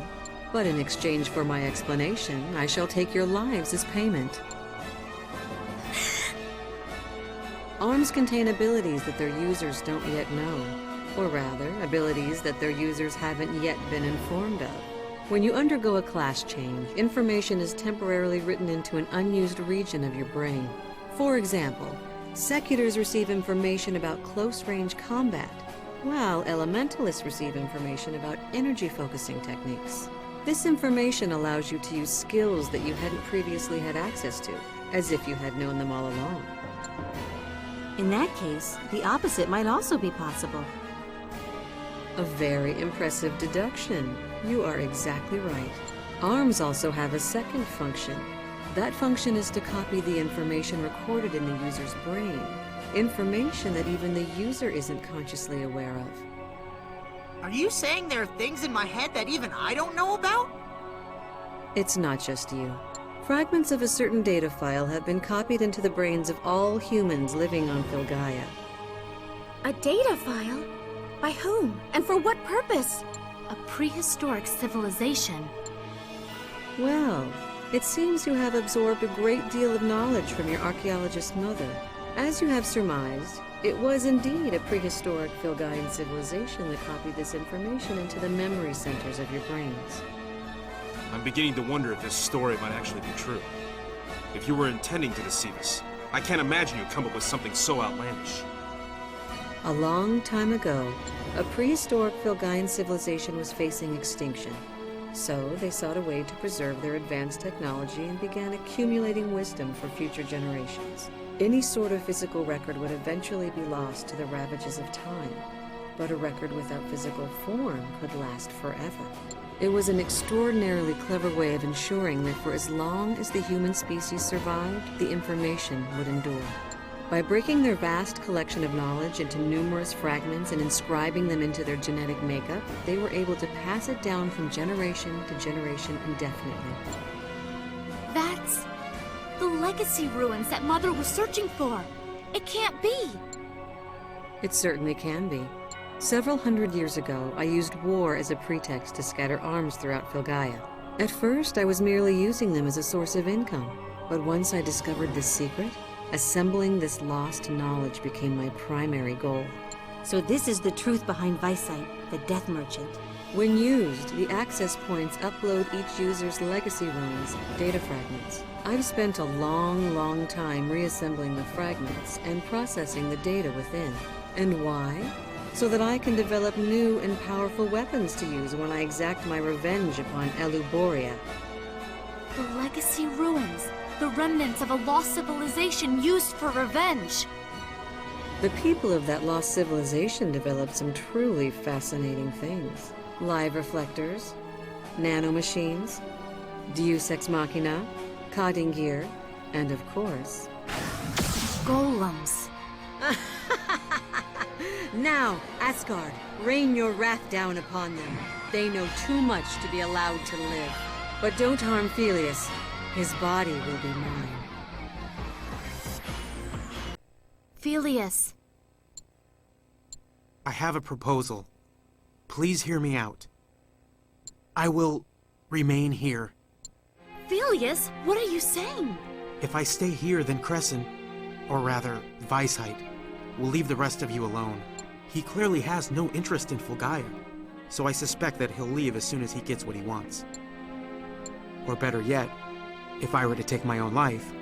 But in exchange for my explanation, I shall take your lives as payment. Arms contain abilities that their users don't yet know, or rather, abilities that their users haven't yet been informed of. When you undergo a class change, information is temporarily written into an unused region of your brain. For example, Seculars receive information about close-range combat, while Elementalists receive information about energy-focusing techniques. This information allows you to use skills that you hadn't previously had access to, as if you had known them all along. In that case, the opposite might also be possible. A very impressive deduction. You are exactly right. Arms also have a second function. That function is to copy the information recorded in the user's brain. Information that even the user isn't consciously aware of. Are you saying there are things in my head that even I don't know about? It's not just you. Fragments of a certain data file have been copied into the brains of all humans living on Filgaia. A data file? By whom? And for what purpose? A prehistoric civilization. Well, it seems you have absorbed a great deal of knowledge from your archaeologist mother. As you have surmised, it was indeed a prehistoric Filgaian civilization that copied this information into the memory centers of your brains. I'm beginning to wonder if this story might actually be true. If you were intending to deceive us, I can't imagine you'd come up with something so outlandish. A long time ago, a prehistoric Filgaian civilization was facing extinction. So they sought a way to preserve their advanced technology and began accumulating wisdom for future generations. Any sort of physical record would eventually be lost to the ravages of time. but a record without physical form could last forever. It was an extraordinarily clever way of ensuring that for as long as the human species survived, the information would endure. By breaking their vast collection of knowledge into numerous fragments and inscribing them into their genetic makeup, they were able to pass it down from generation to generation indefinitely. That's the legacy ruins that Mother was searching for. It can't be. It certainly can be. Several hundred years ago, I used war as a pretext to scatter arms throughout Filgaia. At first, I was merely using them as a source of income. But once I discovered this secret, assembling this lost knowledge became my primary goal. So this is the truth behind Weisheit, the Death Merchant. When used, the access points upload each user's legacy runes, data fragments. I've spent a long time reassembling the fragments and processing the data within. And why? So that I can develop new and powerful weapons to use when I exact my revenge upon Eluboria. The legacy ruins, the remnants of a lost civilization used for revenge. The people of that lost civilization developed some truly fascinating things. Live reflectors, nanomachines, Deus Ex Machina, cutting gear, and of course... golems. Now, Asgard, rain your wrath down upon them. They know too much to be allowed to live. But don't harm Pelias. His body will be mine. Pelias. I have a proposal. Please hear me out. I will remain here. Pelias, what are you saying? If I stay here, then Crescent, or rather, Weisheit, will leave the rest of you alone. He clearly has no interest in Filgaia, so I suspect that he'll leave as soon as he gets what he wants. Or better yet, if I were to take my own life,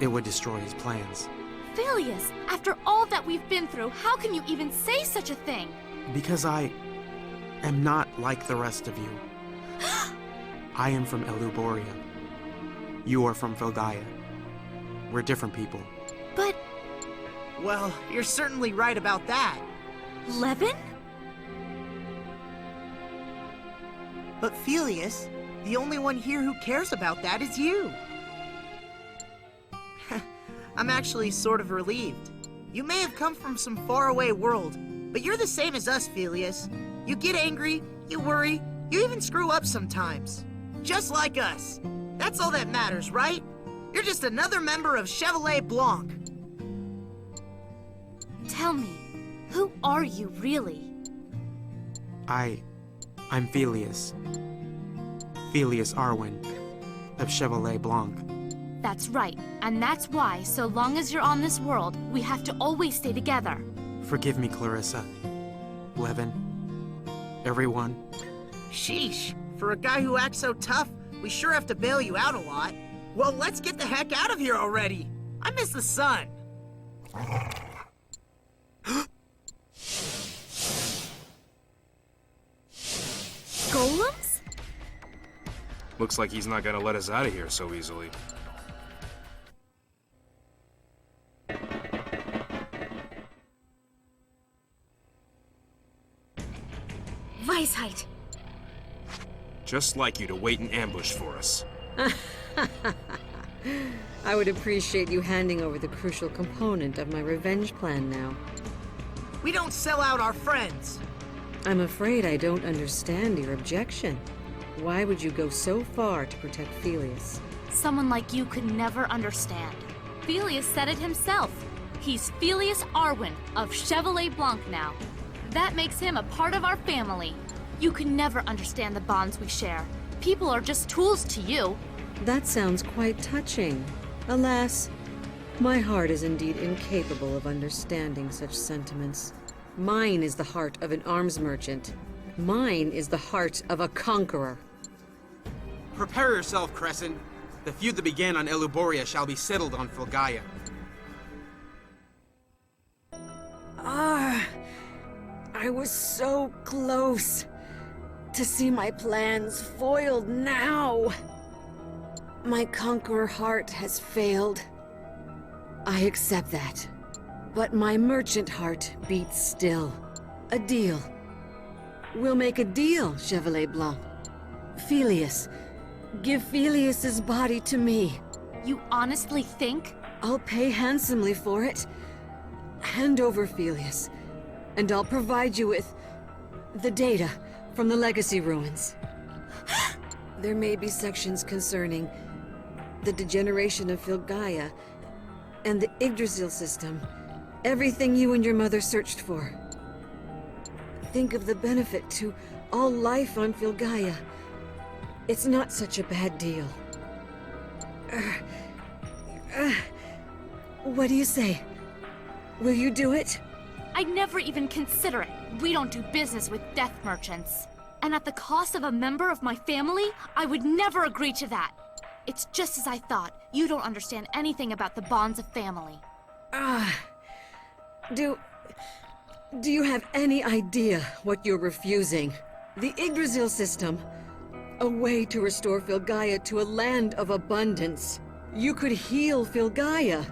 it would destroy his plans. Pelias, after all that we've been through, how can you even say such a thing? Because I am not like the rest of you. I am from Eluboria. You are from Filgaia. We're different people. But... well, you're certainly right about that. Levin? But Pelias, the only one here who cares about that is you. I'm actually sort of relieved. You may have come from some faraway world, but you're the same as us, Pelias. You get angry, you worry, you even screw up sometimes. Just like us. That's all that matters, right? You're just another member of Chevalier Blanc. Tell me, who are you really? I'm Pelias. Pelias Arwen, of Chevalier Blanc. That's right, and that's why, so long as you're on this world, we have to always stay together. Forgive me, Clarissa. Levin. Everyone. Sheesh, for a guy who acts so tough, we sure have to bail you out a lot. Well, let's get the heck out of here already. I miss the sun. Golems? Looks like he's not gonna let us out of here so easily. Weisheit. Just like you to wait in ambush for us. I would appreciate you handing over the crucial component of my revenge plan now. We don't sell out our friends. I'm afraid I don't understand your objection. Why would you go so far to protect Pelias? Someone like you could never understand. Pelias said it himself. He's Pelias Arwen of Chevalier Blanc now. That makes him a part of our family. You can never understand the bonds we share. People are just tools to you. That sounds quite touching. Alas, my heart is indeed incapable of understanding such sentiments. Mine is the heart of an arms merchant. Mine is the heart of a conqueror. Prepare yourself, Crescent. The feud that began on Eluboria shall be settled on Filgaia. I was so close to see my plans foiled now. My conqueror heart has failed. I accept that. But my merchant heart beats still. A deal. We'll make a deal, Chevalier Blanc. Felius. Give Felius's body to me. You honestly think? I'll pay handsomely for it. Hand over Felius, and I'll provide you with the data from the Legacy ruins. There may be sections concerning the degeneration of Filgaia and the Yggdrasil system. Everything you and your mother searched for. Think of the benefit to all life on Filgaia. It's not such a bad deal. What do you say? Will you do it? I'd never even consider it. We don't do business with death merchants. And at the cost of a member of my family, I would never agree to that. It's just as I thought. You don't understand anything about the bonds of family. Do you have any idea what you're refusing? The Yggdrasil system. A way to restore Filgaia to a land of abundance. You could heal Filgaia.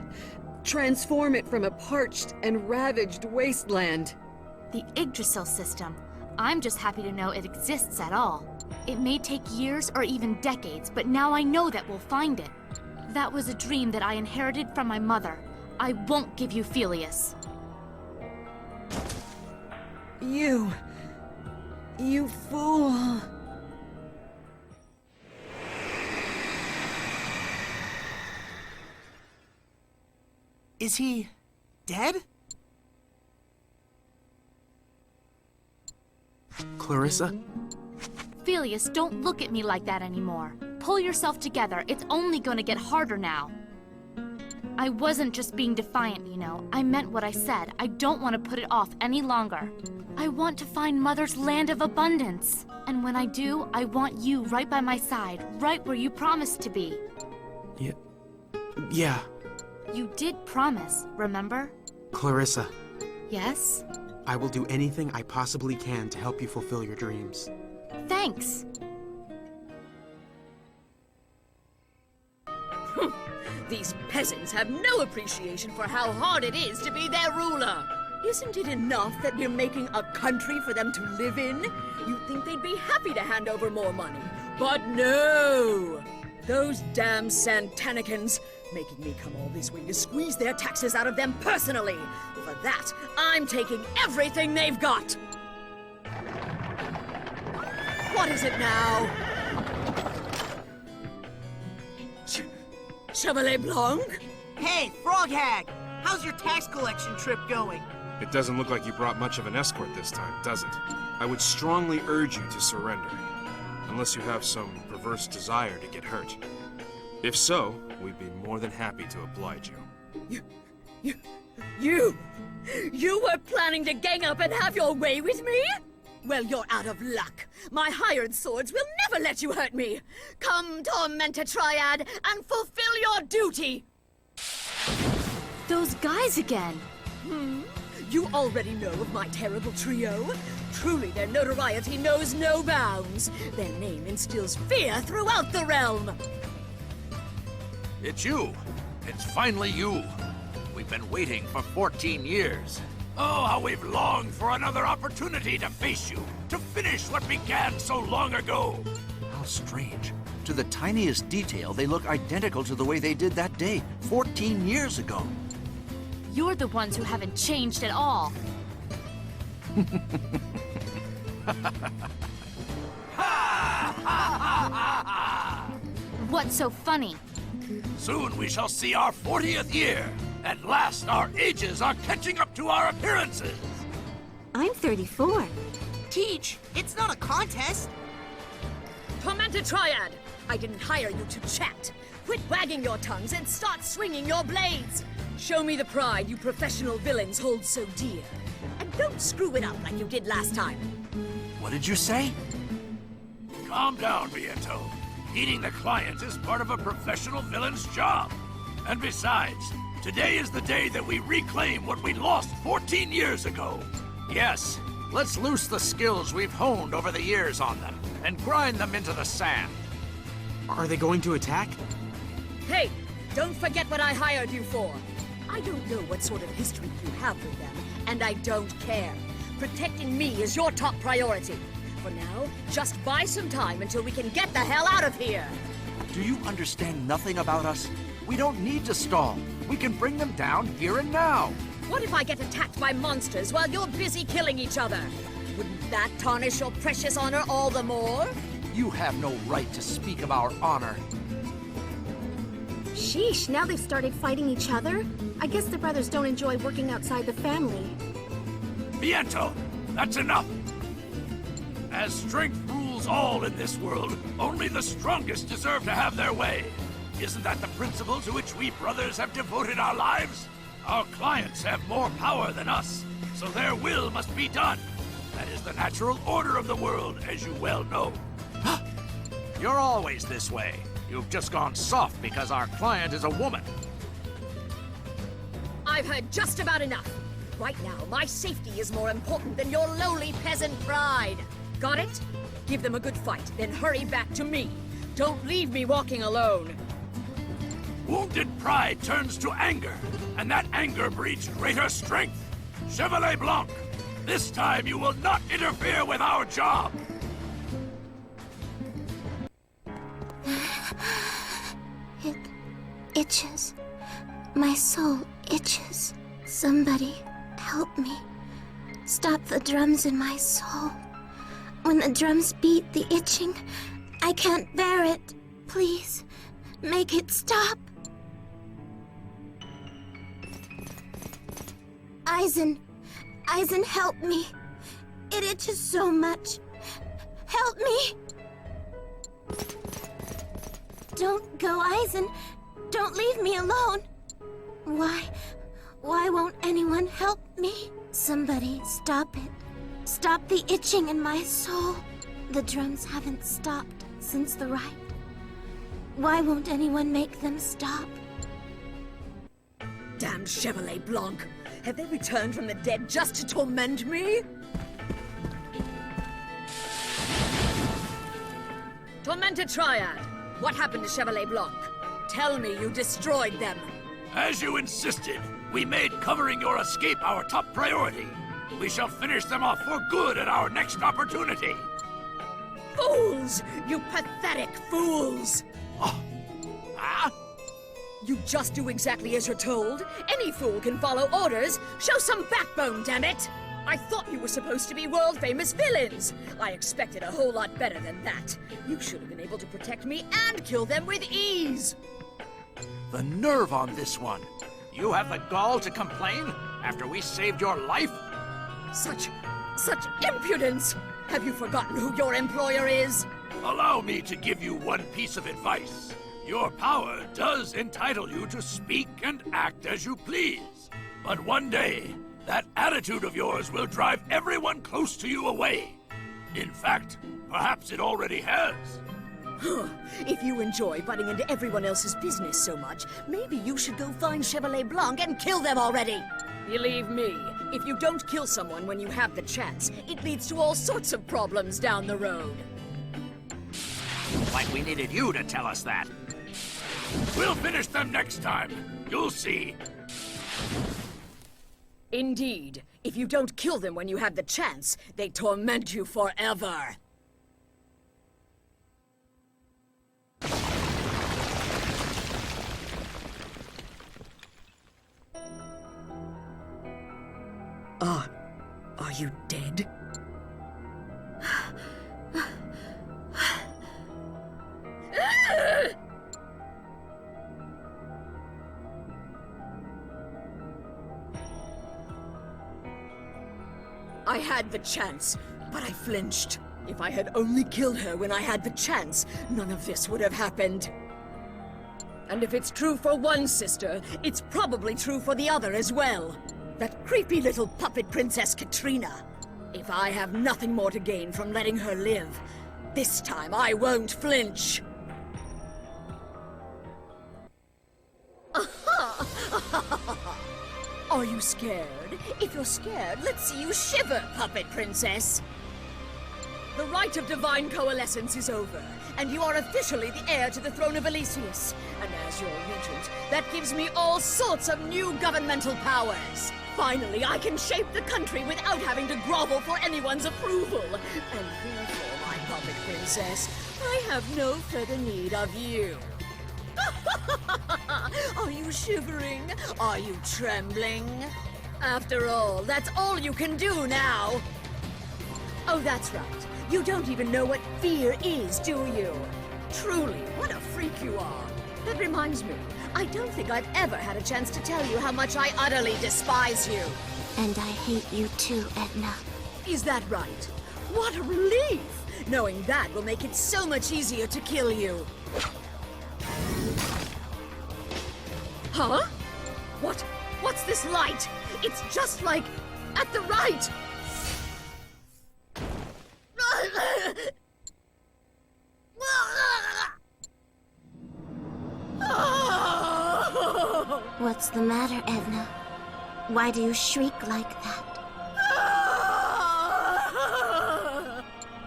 Transform it from a parched and ravaged wasteland. The Yggdrasil system. I'm just happy to know it exists at all. It may take years or even decades, but now I know that we'll find it. That was a dream that I inherited from my mother. I won't give you Felius. You fool. Is he dead? Clarissa? Felius, don't look at me like that anymore. Pull yourself together. It's only gonna get harder now. I wasn't just being defiant, you know. I meant what I said. I don't want to put it off any longer. I want to find Mother's land of abundance. And when I do, I want you right by my side, right where you promised to be. Yeah. You did promise, remember? Clarissa. Yes? I will do anything I possibly can to help you fulfill your dreams. Thanks. These peasants have no appreciation for how hard it is to be their ruler. Isn't it enough that we're making a country for them to live in? You'd think they'd be happy to hand over more money. But no! Those damn Santanicans, making me come all this way to squeeze their taxes out of them personally. For that, I'm taking everything they've got. What is it now? Chevalier Blanc? Hey, Frog Hag! How's your tax collection trip going? It doesn't look like you brought much of an escort this time, does it? I would strongly urge you to surrender, unless you have some perverse desire to get hurt. If so, we'd be more than happy to oblige you. You were planning to gang up and have your way with me? Well, you're out of luck. My hired swords will never let you hurt me. Come, tormented Triad, and fulfill your duty! Those guys again! You already know of my terrible trio. Truly, their notoriety knows no bounds. Their name instills fear throughout the realm. It's you. It's finally you. We've been waiting for 14 years. Oh, how we've longed for another opportunity to face you, to finish what began so long ago. How strange. To the tiniest detail, they look identical to the way they did that day, 14 years ago. You're the ones who haven't changed at all. What's so funny? Soon we shall see our 40th year. At last, our ages are catching up to our appearances. I'm 34. Teach, it's not a contest. Tormented Triad, I didn't hire you to chat. Quit wagging your tongues and start swinging your blades. Show me the pride you professional villains hold so dear. And don't screw it up like you did last time. What did you say? Calm down, Viento. Eating the client is part of a professional villain's job. And besides, today is the day that we reclaim what we lost 14 years ago. Yes, let's loose the skills we've honed over the years on them and grind them into the sand. Are they going to attack? Hey, don't forget what I hired you for. I don't know what sort of history you have with them, and I don't care. Protecting me is your top priority. For now, just buy some time until we can get the hell out of here. Do you understand nothing about us? We don't need to stall. We can bring them down here and now. What if I get attacked by monsters while you're busy killing each other? Wouldn't that tarnish your precious honor all the more? You have no right to speak of our honor. Sheesh, now they've started fighting each other? I guess the brothers don't enjoy working outside the family. Viento, that's enough. As strength rules all in this world, only the strongest deserve to have their way. Isn't that the principle to which we brothers have devoted our lives? Our clients have more power than us, so their will must be done. That is the natural order of the world, as you well know. You're always this way. You've just gone soft because our client is a woman. I've heard just about enough. Right now, my safety is more important than your lowly peasant pride. Got it? Give them a good fight, then hurry back to me. Don't leave me walking alone. Wounded pride turns to anger, and that anger breeds greater strength. Chevalier Blanc, this time you will not interfere with our job. It itches. My soul itches. Somebody help me. Stop the drums in my soul. When the drums beat the itching, I can't bear it. Please, make it stop. Eisen, help me. It itches so much. Help me. Don't go, Eisen. Don't leave me alone. Why won't anyone help me? Somebody stop it. Stop the itching in my soul. The drums haven't stopped since the rite. Why won't anyone make them stop? Damn Chevalier Blanc. Have they returned from the dead just to torment me? Tormented Triad, what happened to Chevalier Blanc? Tell me you destroyed them. As you insisted, we made covering your escape our top priority. We shall finish them off for good at our next opportunity. Fools! You pathetic fools! You just do exactly as you're told. Any fool can follow orders. Show some backbone, damn it! I thought you were supposed to be world-famous villains. I expected a whole lot better than that. You should have been able to protect me and kill them with ease. The nerve on this one. You have the gall to complain after we saved your life? Such impudence! Have you forgotten who your employer is? Allow me to give you one piece of advice. Your power does entitle you to speak and act as you please. But one day, that attitude of yours will drive everyone close to you away. In fact, perhaps it already has. If you enjoy butting into everyone else's business so much, maybe you should go find Chevalier Blanc and kill them already. Believe me, if you don't kill someone when you have the chance, it leads to all sorts of problems down the road. Like we needed you to tell us that. We'll finish them next time. You'll see. Indeed. If you don't kill them when you have the chance, they torment you forever. Are you dead? I had the chance, but I flinched. If I had only killed her when I had the chance, none of this would have happened. And if it's true for one sister, it's probably true for the other as well. That creepy little puppet princess Katrina. If I have nothing more to gain from letting her live, this time I won't flinch. Are you scared? If you're scared, let's see you shiver, puppet princess. The rite of divine coalescence is over, and you are officially the heir to the throne of Elysius. And as your regent, that gives me all sorts of new governmental powers. Finally, I can shape the country without having to grovel for anyone's approval. And therefore, my puppet princess, I have no further need of you. Are you shivering? Are you trembling? After all, that's all you can do now. Oh, that's right. You don't even know what fear is, do you? Truly, what a freak you are. That reminds me, I don't think I've ever had a chance to tell you how much I utterly despise you. And I hate you too, Edna. Is that right? What a relief! Knowing that will make it so much easier to kill you. Huh? What's this light? It's just like at the right! What's the matter, Edna? Why do you shriek like that?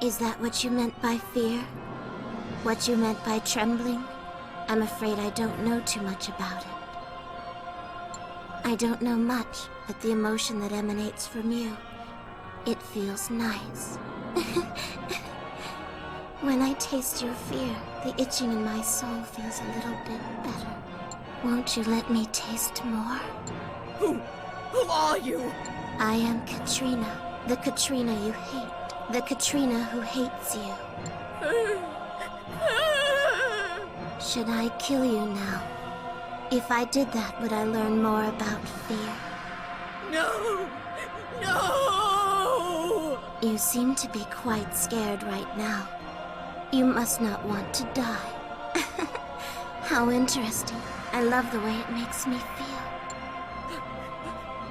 Is that what you meant by fear? What you meant by trembling? I'm afraid I don't know too much about it. I don't know much, but the emotion that emanates from you, it feels nice. When I taste your fear, the itching in my soul feels a little bit better. Won't you let me taste more? Who are you? I am Katrina, the Katrina you hate. The Katrina who hates you. Should I kill you now? If I did that, would I learn more about fear? No! No! You seem to be quite scared right now. You must not want to die. How interesting. I love the way it makes me feel.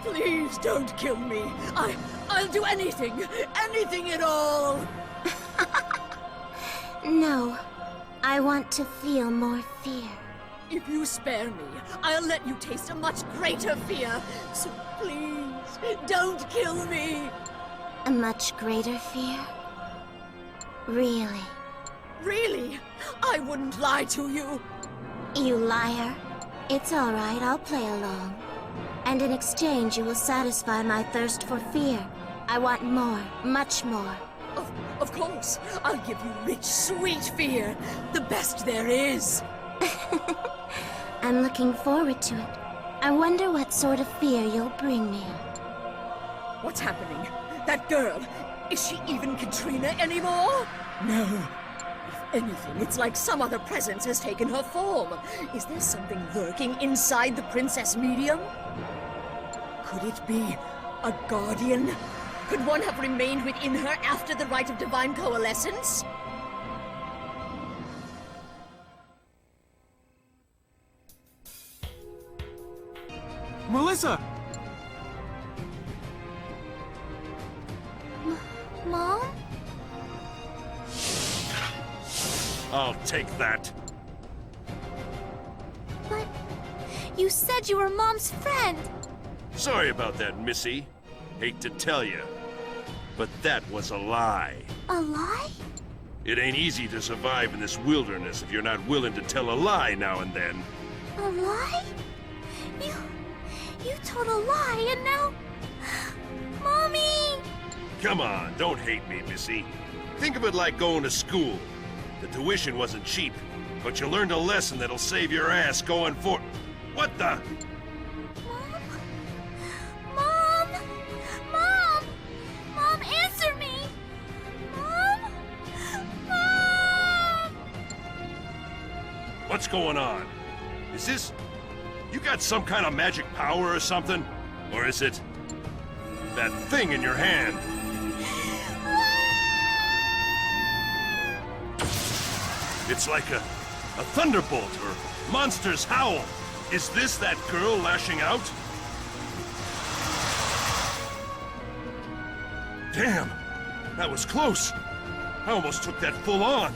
Please don't kill me. I'll do anything. Anything at all. No. I want to feel more fear. If you spare me, I'll let you taste a much greater fear. So please, don't kill me. A much greater fear? Really? Really? I wouldn't lie to you. You liar. It's all right, I'll play along. And in exchange, you will satisfy my thirst for fear. I want more, much more. Of course. I'll give you rich, sweet fear. The best there is. I'm looking forward to it. I wonder what sort of fear you'll bring me. What's happening? That girl, is she even Katrina anymore? No. If anything, it's like some other presence has taken her form. Is there something lurking inside the Princess Medium? Could it be a guardian? Could one have remained within her after the rite of divine coalescence? Melissa! Mom? I'll take that. But you said you were Mom's friend. Sorry about that, Missy. Hate to tell you, but that was a lie. A lie? It ain't easy to survive in this wilderness if you're not willing to tell a lie now and then. A lie? You told a lie and now... Mommy! Come on, don't hate me, Missy. Think of it like going to school. The tuition wasn't cheap, but you learned a lesson that'll save your ass going for... What the? Mom! Mom! Mom, answer me! Mom! Mom! What's going on? Is this... You got some kind of magic power or something? Or is it... that thing in your hand? It's like a thunderbolt or monster's howl. Is this that girl lashing out? Damn! That was close. I almost took that full on.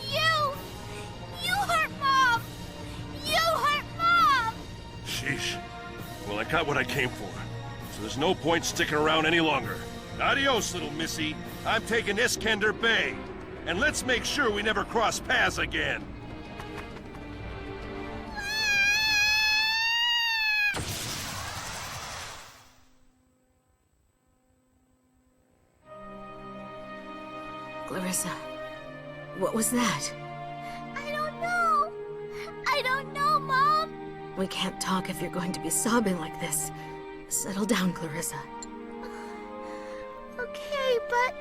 You hurt Mom! You hurt Mom! Sheesh. Well, I got what I came for. So there's no point sticking around any longer. Adios, little missy. I'm taking Iskender Bay. And let's make sure we never cross paths again. Clarissa, what was that? I don't know. I don't know, Mom. We can't talk if you're going to be sobbing like this. Settle down, Clarissa. Okay, but...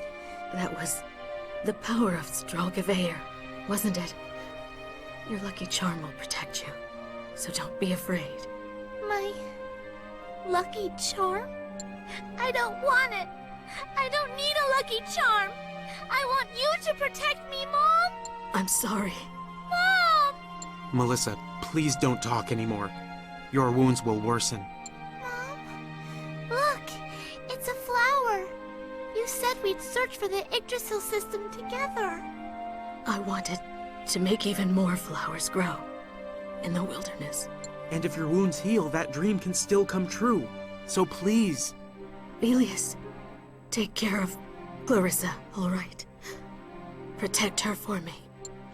That was the power of Stralgeveir, wasn't it? Your lucky charm will protect you, so don't be afraid. My... lucky charm? I don't want it. I don't need a lucky charm. I want you to protect me, Mom. I'm sorry. Mom! Melissa, please don't talk anymore. Your wounds will worsen. Look, it's a flower. You said we'd search for the Yggdrasil system together. I wanted to make even more flowers grow in the wilderness. And if your wounds heal, that dream can still come true. So please. Elias, take care of Clarissa, all right? Protect her for me.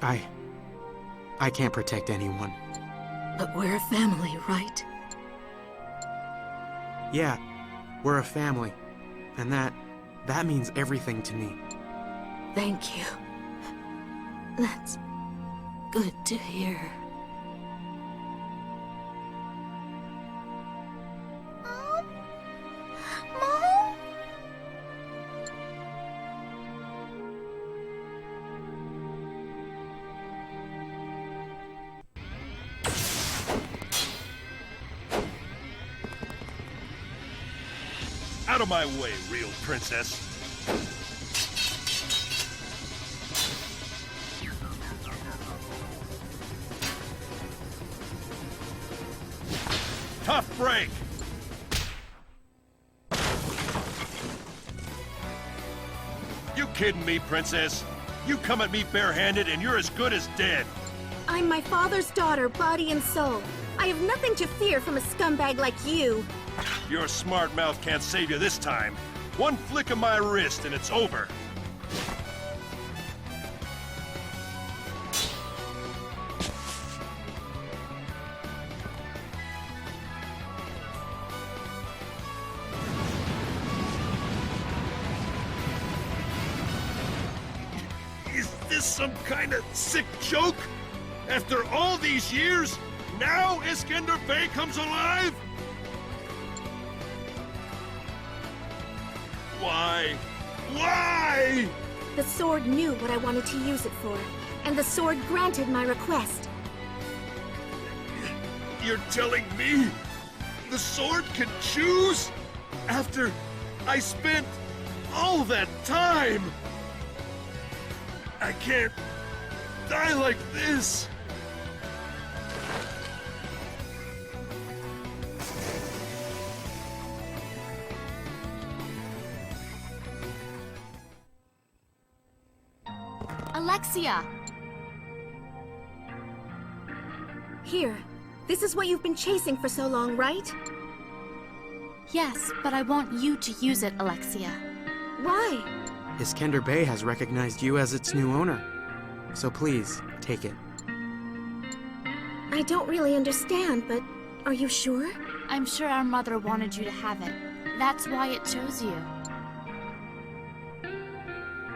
I can't protect anyone. But we're a family, right? Yeah, we're a family. And that means everything to me. Thank you. That's good to hear. Mom? Mom? Out of my way, real princess. Tough break! You kidding me, princess? You come at me barehanded and you're as good as dead. I'm my father's daughter, body and soul. I have nothing to fear from a scumbag like you. Your smart mouth can't save you this time. One flick of my wrist and it's over. Is this some kind of sick joke? After all these years, now Iskender Bay comes alive? Why? Why? The sword knew what I wanted to use it for, and the sword granted my request. You're telling me the sword can choose? After I spent all that time? I can't die like this. Alexia! Here, this is what you've been chasing for so long, right? Yes, but I want you to use it, Alexia. Why? Iskender Bay has recognized you as its new owner. So please, take it. I don't really understand, but are you sure? I'm sure our mother wanted you to have it. That's why it chose you.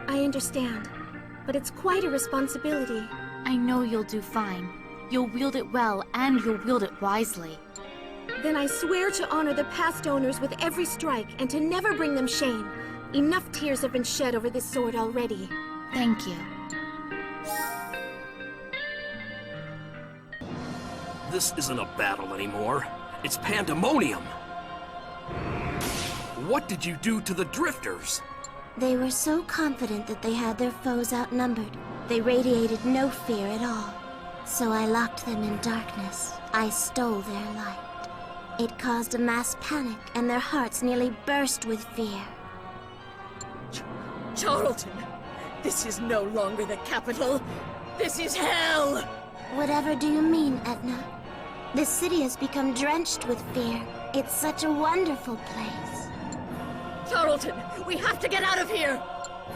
I understand, but it's quite a responsibility. I know you'll do fine. You'll wield it well, and you'll wield it wisely. Then I swear to honor the past owners with every strike and to never bring them shame. Enough tears have been shed over this sword already. Thank you. This isn't a battle anymore. It's pandemonium. What did you do to the drifters? They were so confident that they had their foes outnumbered. They radiated no fear at all. So I locked them in darkness. I stole their light. It caused a mass panic, and their hearts nearly burst with fear. Charlton, this is no longer the capital. This is hell! Whatever do you mean, Edna? This city has become drenched with fear. It's such a wonderful place. Charlton, we have to get out of here!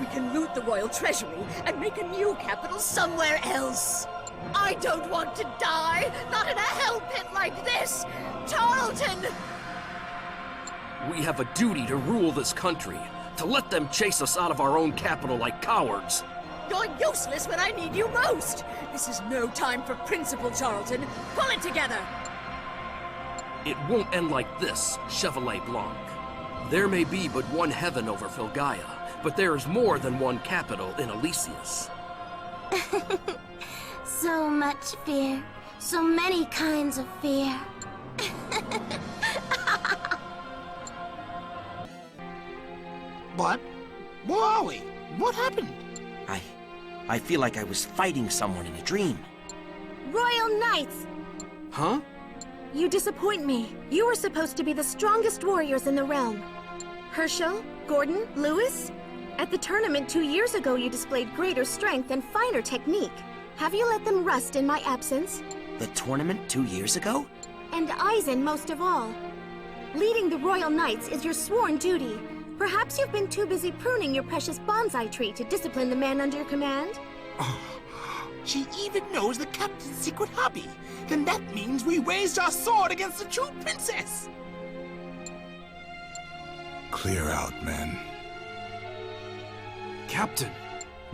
We can loot the royal treasury and make a new capital somewhere else. I don't want to die, not in a hell pit like this! Charlton! We have a duty to rule this country, to let them chase us out of our own capital like cowards. You're useless when I need you most! This is no time for principle, Charlton. Pull it together! It won't end like this, Chevalier Blanc. There may be but one heaven over Filgaia, but there is more than one capital in Elysius. So much fear. So many kinds of fear. What? Where are we? What happened? I feel like I was fighting someone in a dream. Royal Knights! Huh? You disappoint me. You were supposed to be the strongest warriors in the realm. Herschel, Gordon, Lewis? At the tournament 2 years ago, you displayed greater strength and finer technique. Have you let them rust in my absence? The tournament 2 years ago? And Eisen most of all. Leading the Royal Knights is your sworn duty. Perhaps you've been too busy pruning your precious bonsai tree to discipline the man under your command? Oh, she even knows the captain's secret hobby. Then that means we raised our sword against the true princess. Clear out, men. Captain!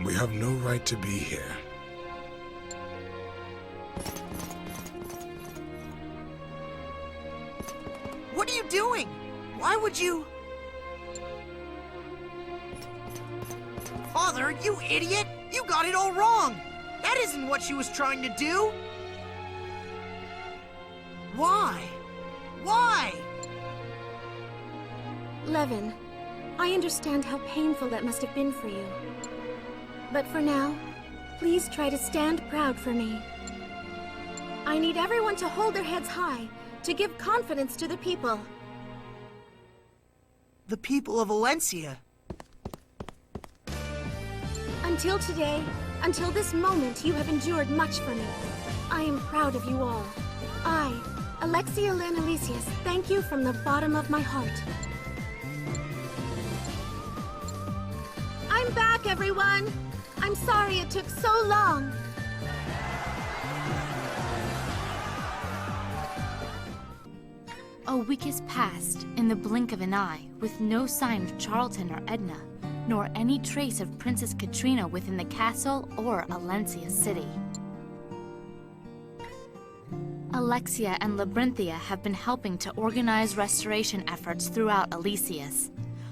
We have no right to be here. What are you doing? Why would you... Father, you idiot! You got it all wrong! That isn't what she was trying to do! Why? Why? Levin, I understand how painful that must have been for you. But for now, please try to stand proud for me. I need everyone to hold their heads high, to give confidence to the people. The people of Valencia. Until today, until this moment, you have endured much for me. I am proud of you all. I, Alexia Lynn Elysius, thank you from the bottom of my heart. I'm back, everyone! I'm sorry it took so long. A week has passed in the blink of an eye, with no sign of Charlton or Edna, nor any trace of Princess Katrina within the castle or Alencia City. Alexia and Labyrinthia have been helping to organize restoration efforts throughout Elysius.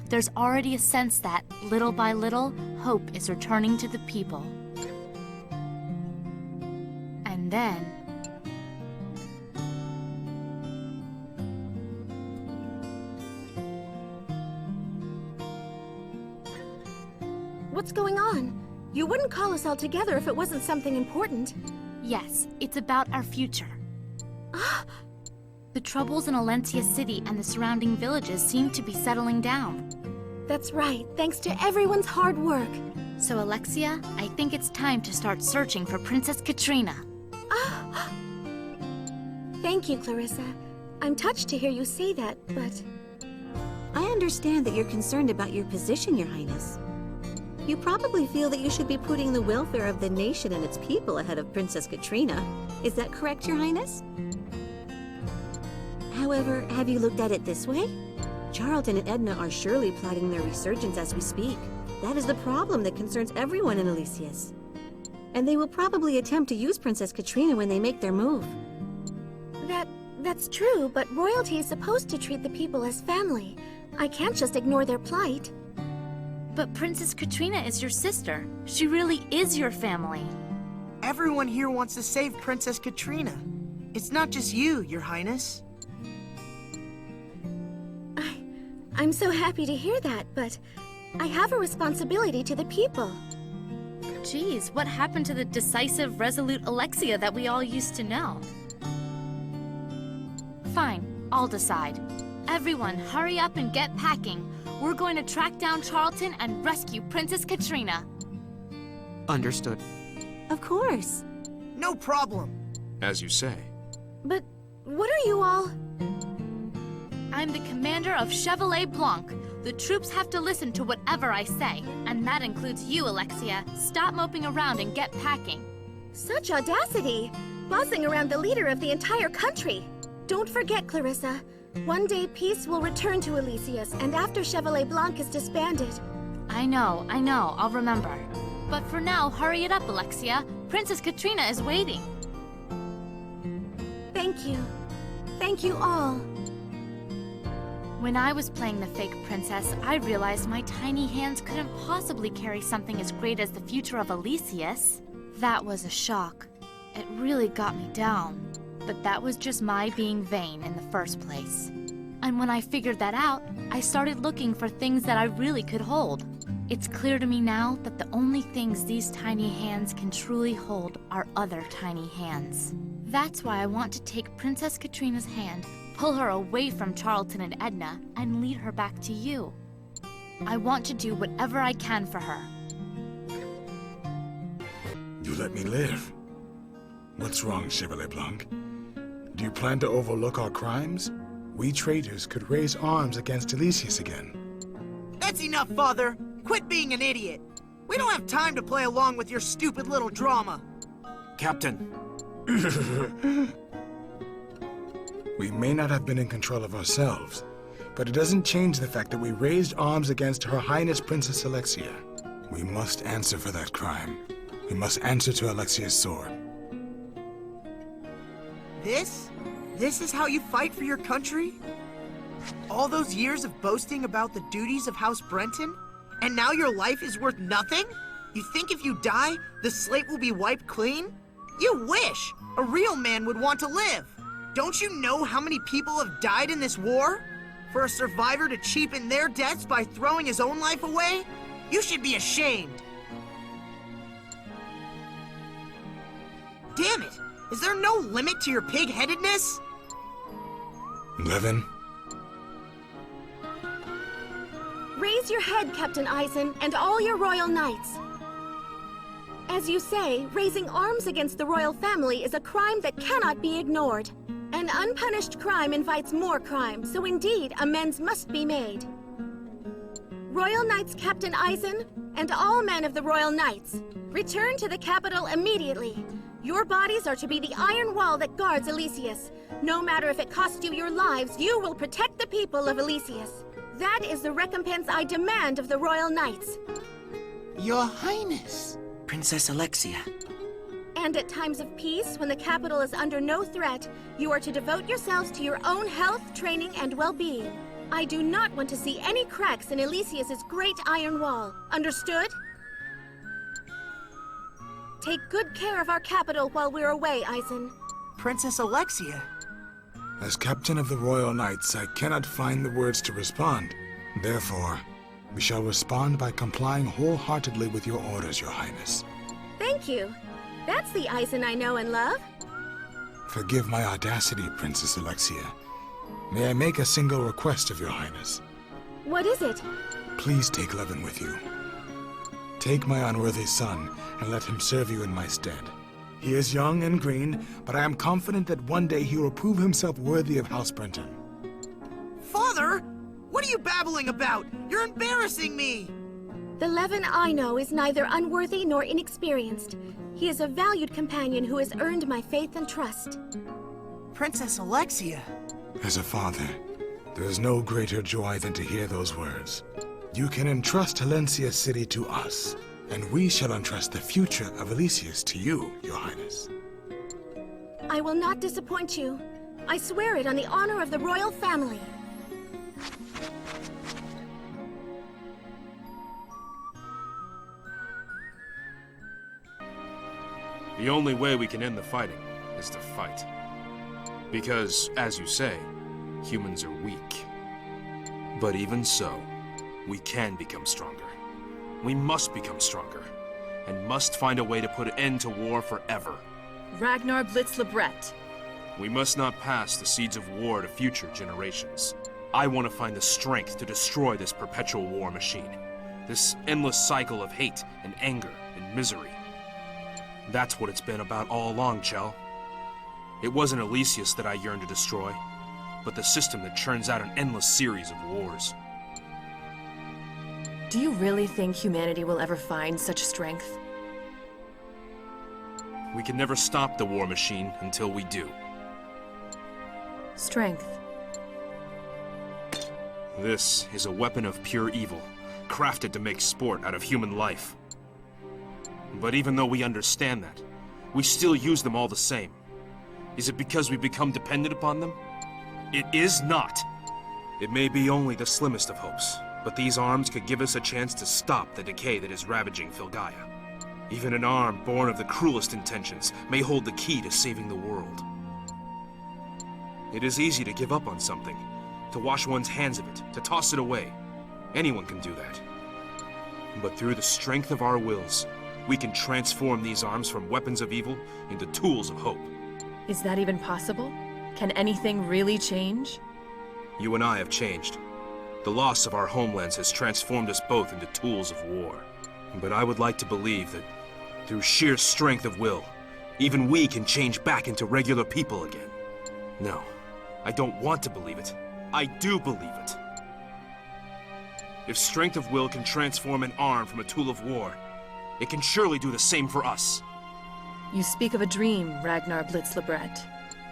There's already a sense that, little by little, hope is returning to the people. And then... What's going on? You wouldn't call us all together if it wasn't something important. Yes, it's about our future. The troubles in Alencia City and the surrounding villages seem to be settling down. That's right, thanks to everyone's hard work. So, Alexia, I think it's time to start searching for Princess Katrina. Thank you, Clarissa. I'm touched to hear you say that, but... I understand that you're concerned about your position, Your Highness. You probably feel that you should be putting the welfare of the nation and its people ahead of Princess Katrina. Is that correct, Your Highness? However, have you looked at it this way? Charlton and Edna are surely plotting their resurgence as we speak. That is the problem that concerns everyone in Elysius. And they will probably attempt to use Princess Katrina when they make their move. That's true, but royalty is supposed to treat the people as family. I can't just ignore their plight. But Princess Katrina is your sister. She really is your family. Everyone here wants to save Princess Katrina. It's not just you, Your Highness. I'm so happy to hear that, but I have a responsibility to the people. Geez, what happened to the decisive, resolute Alexia that we all used to know? Fine, I'll decide. Everyone, hurry up and get packing. We're going to track down Charlton and rescue Princess Katrina. Understood. Of course. No problem. As you say. But what are you all... I'm the commander of Chevalier Blanc, The troops have to listen to whatever I say, and that includes you, Alexia. Stop moping around and get packing. Such audacity! Bossing around the leader of the entire country! Don't forget, Clarissa. One day peace will return to Elysius, and after Chevalier Blanc is disbanded. I know, I'll remember. But for now, hurry it up, Alexia. Princess Katrina is waiting. Thank you. Thank you all. When I was playing the fake princess, I realized my tiny hands couldn't possibly carry something as great as the future of Elysius. That was a shock. It really got me down. But that was just my being vain in the first place. And when I figured that out, I started looking for things that I really could hold. It's clear to me now that the only things these tiny hands can truly hold are other tiny hands. That's why I want to take Princess Katrina's hand, pull her away from Charlton and Edna, and lead her back to you. I want to do whatever I can for her. You let me live. What's wrong, Chevalier Blanc? Do you plan to overlook our crimes? We traitors could raise arms against Elysius again. That's enough, Father. Quit being an idiot. We don't have time to play along with your stupid little drama. Captain. We may not have been in control of ourselves, but it doesn't change the fact that we raised arms against Her Highness Princess Alexia. We must answer for that crime. We must answer to Alexia's sword. This is how you fight for your country? All those years of boasting about the duties of House Brenton? And now your life is worth nothing? You think if you die, the slate will be wiped clean? You wish! A real man would want to live! Don't you know how many people have died in this war? For a survivor to cheapen their deaths by throwing his own life away? You should be ashamed! Damn it! Is there no limit to your pig-headedness? Levin? Raise your head, Captain Eisen, and all your royal knights. As you say, raising arms against the royal family is a crime that cannot be ignored. An unpunished crime invites more crime, so indeed, amends must be made. Royal Knights Captain Eisen, and all men of the Royal Knights, return to the capital immediately. Your bodies are to be the iron wall that guards Elysius. No matter if it costs you your lives, you will protect the people of Elysius. That is the recompense I demand of the Royal Knights. Your Highness. Princess Alexia. And at times of peace, when the capital is under no threat, you are to devote yourselves to your own health, training, and well-being. I do not want to see any cracks in Elysius's great iron wall. Understood? Take good care of our capital while we're away, Eisen. Princess Alexia. As captain of the Royal Knights, I cannot find the words to respond. Therefore, we shall respond by complying wholeheartedly with your orders, Your Highness. Thank you. That's the Eisen I know and love. Forgive my audacity, Princess Alexia. May I make a single request of Your Highness? What is it? Please take Levin with you. Take my unworthy son, and let him serve you in my stead. He is young and green, but I am confident that one day he will prove himself worthy of House Brenton. Father! What are you babbling about? You're embarrassing me! The Levin I know is neither unworthy nor inexperienced. He is a valued companion who has earned my faith and trust. Princess Alexia. As a father, there is no greater joy than to hear those words. You can entrust Halencia City to us, and we shall entrust the future of Elysius to you, Your Highness. I will not disappoint you. I swear it on the honor of the royal family. The only way we can end the fighting is to fight. Because, as you say, humans are weak. But even so, we can become stronger. We must become stronger, and must find a way to put an end to war forever. Ragnar Blitz-Lebret. We must not pass the seeds of war to future generations. I want to find the strength to destroy this perpetual war machine. This endless cycle of hate and anger and misery. That's what it's been about all along, Chell. It wasn't Elysius that I yearned to destroy, but the system that churns out an endless series of wars. Do you really think humanity will ever find such strength? We can never stop the war machine until we do. Strength. This is a weapon of pure evil, crafted to make sport out of human life. But even though we understand that, we still use them all the same. Is it because we become dependent upon them? It is not. It may be only the slimmest of hopes, but these arms could give us a chance to stop the decay that is ravaging Filgaia. Even an arm born of the cruelest intentions may hold the key to saving the world. It is easy to give up on something, to wash one's hands of it, to toss it away. Anyone can do that. But through the strength of our wills, we can transform these arms from weapons of evil into tools of hope. Is that even possible? Can anything really change? You and I have changed. The loss of our homelands has transformed us both into tools of war. But I would like to believe that, through sheer strength of will, even we can change back into regular people again. No, I don't want to believe it. I do believe it. If strength of will can transform an arm from a tool of war, it can surely do the same for us. You speak of a dream, Ragnar Blitzlebret.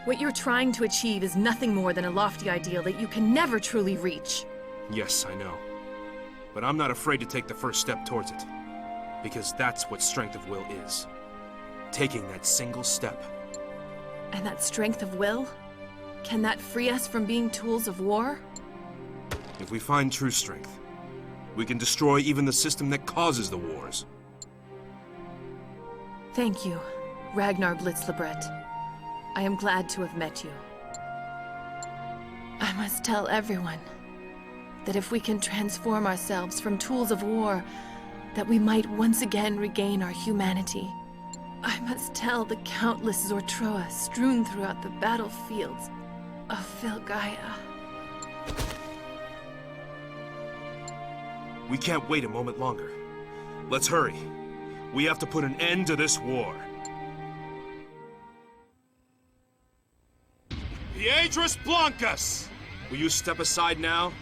What you're trying to achieve is nothing more than a lofty ideal that you can never truly reach. Yes, I know. But I'm not afraid to take the first step towards it. Because that's what strength of will is. Taking that single step. And that strength of will? Can that free us from being tools of war? If we find true strength, we can destroy even the system that causes the wars. Thank you, Ragnar Blitzlebret. I am glad to have met you. I must tell everyone that if we can transform ourselves from tools of war, that we might once again regain our humanity. I must tell the countless Zortroa strewn throughout the battlefields of Filgaia. We can't wait a moment longer. Let's hurry. We have to put an end to this war. Piedras Blancas! Will you step aside now?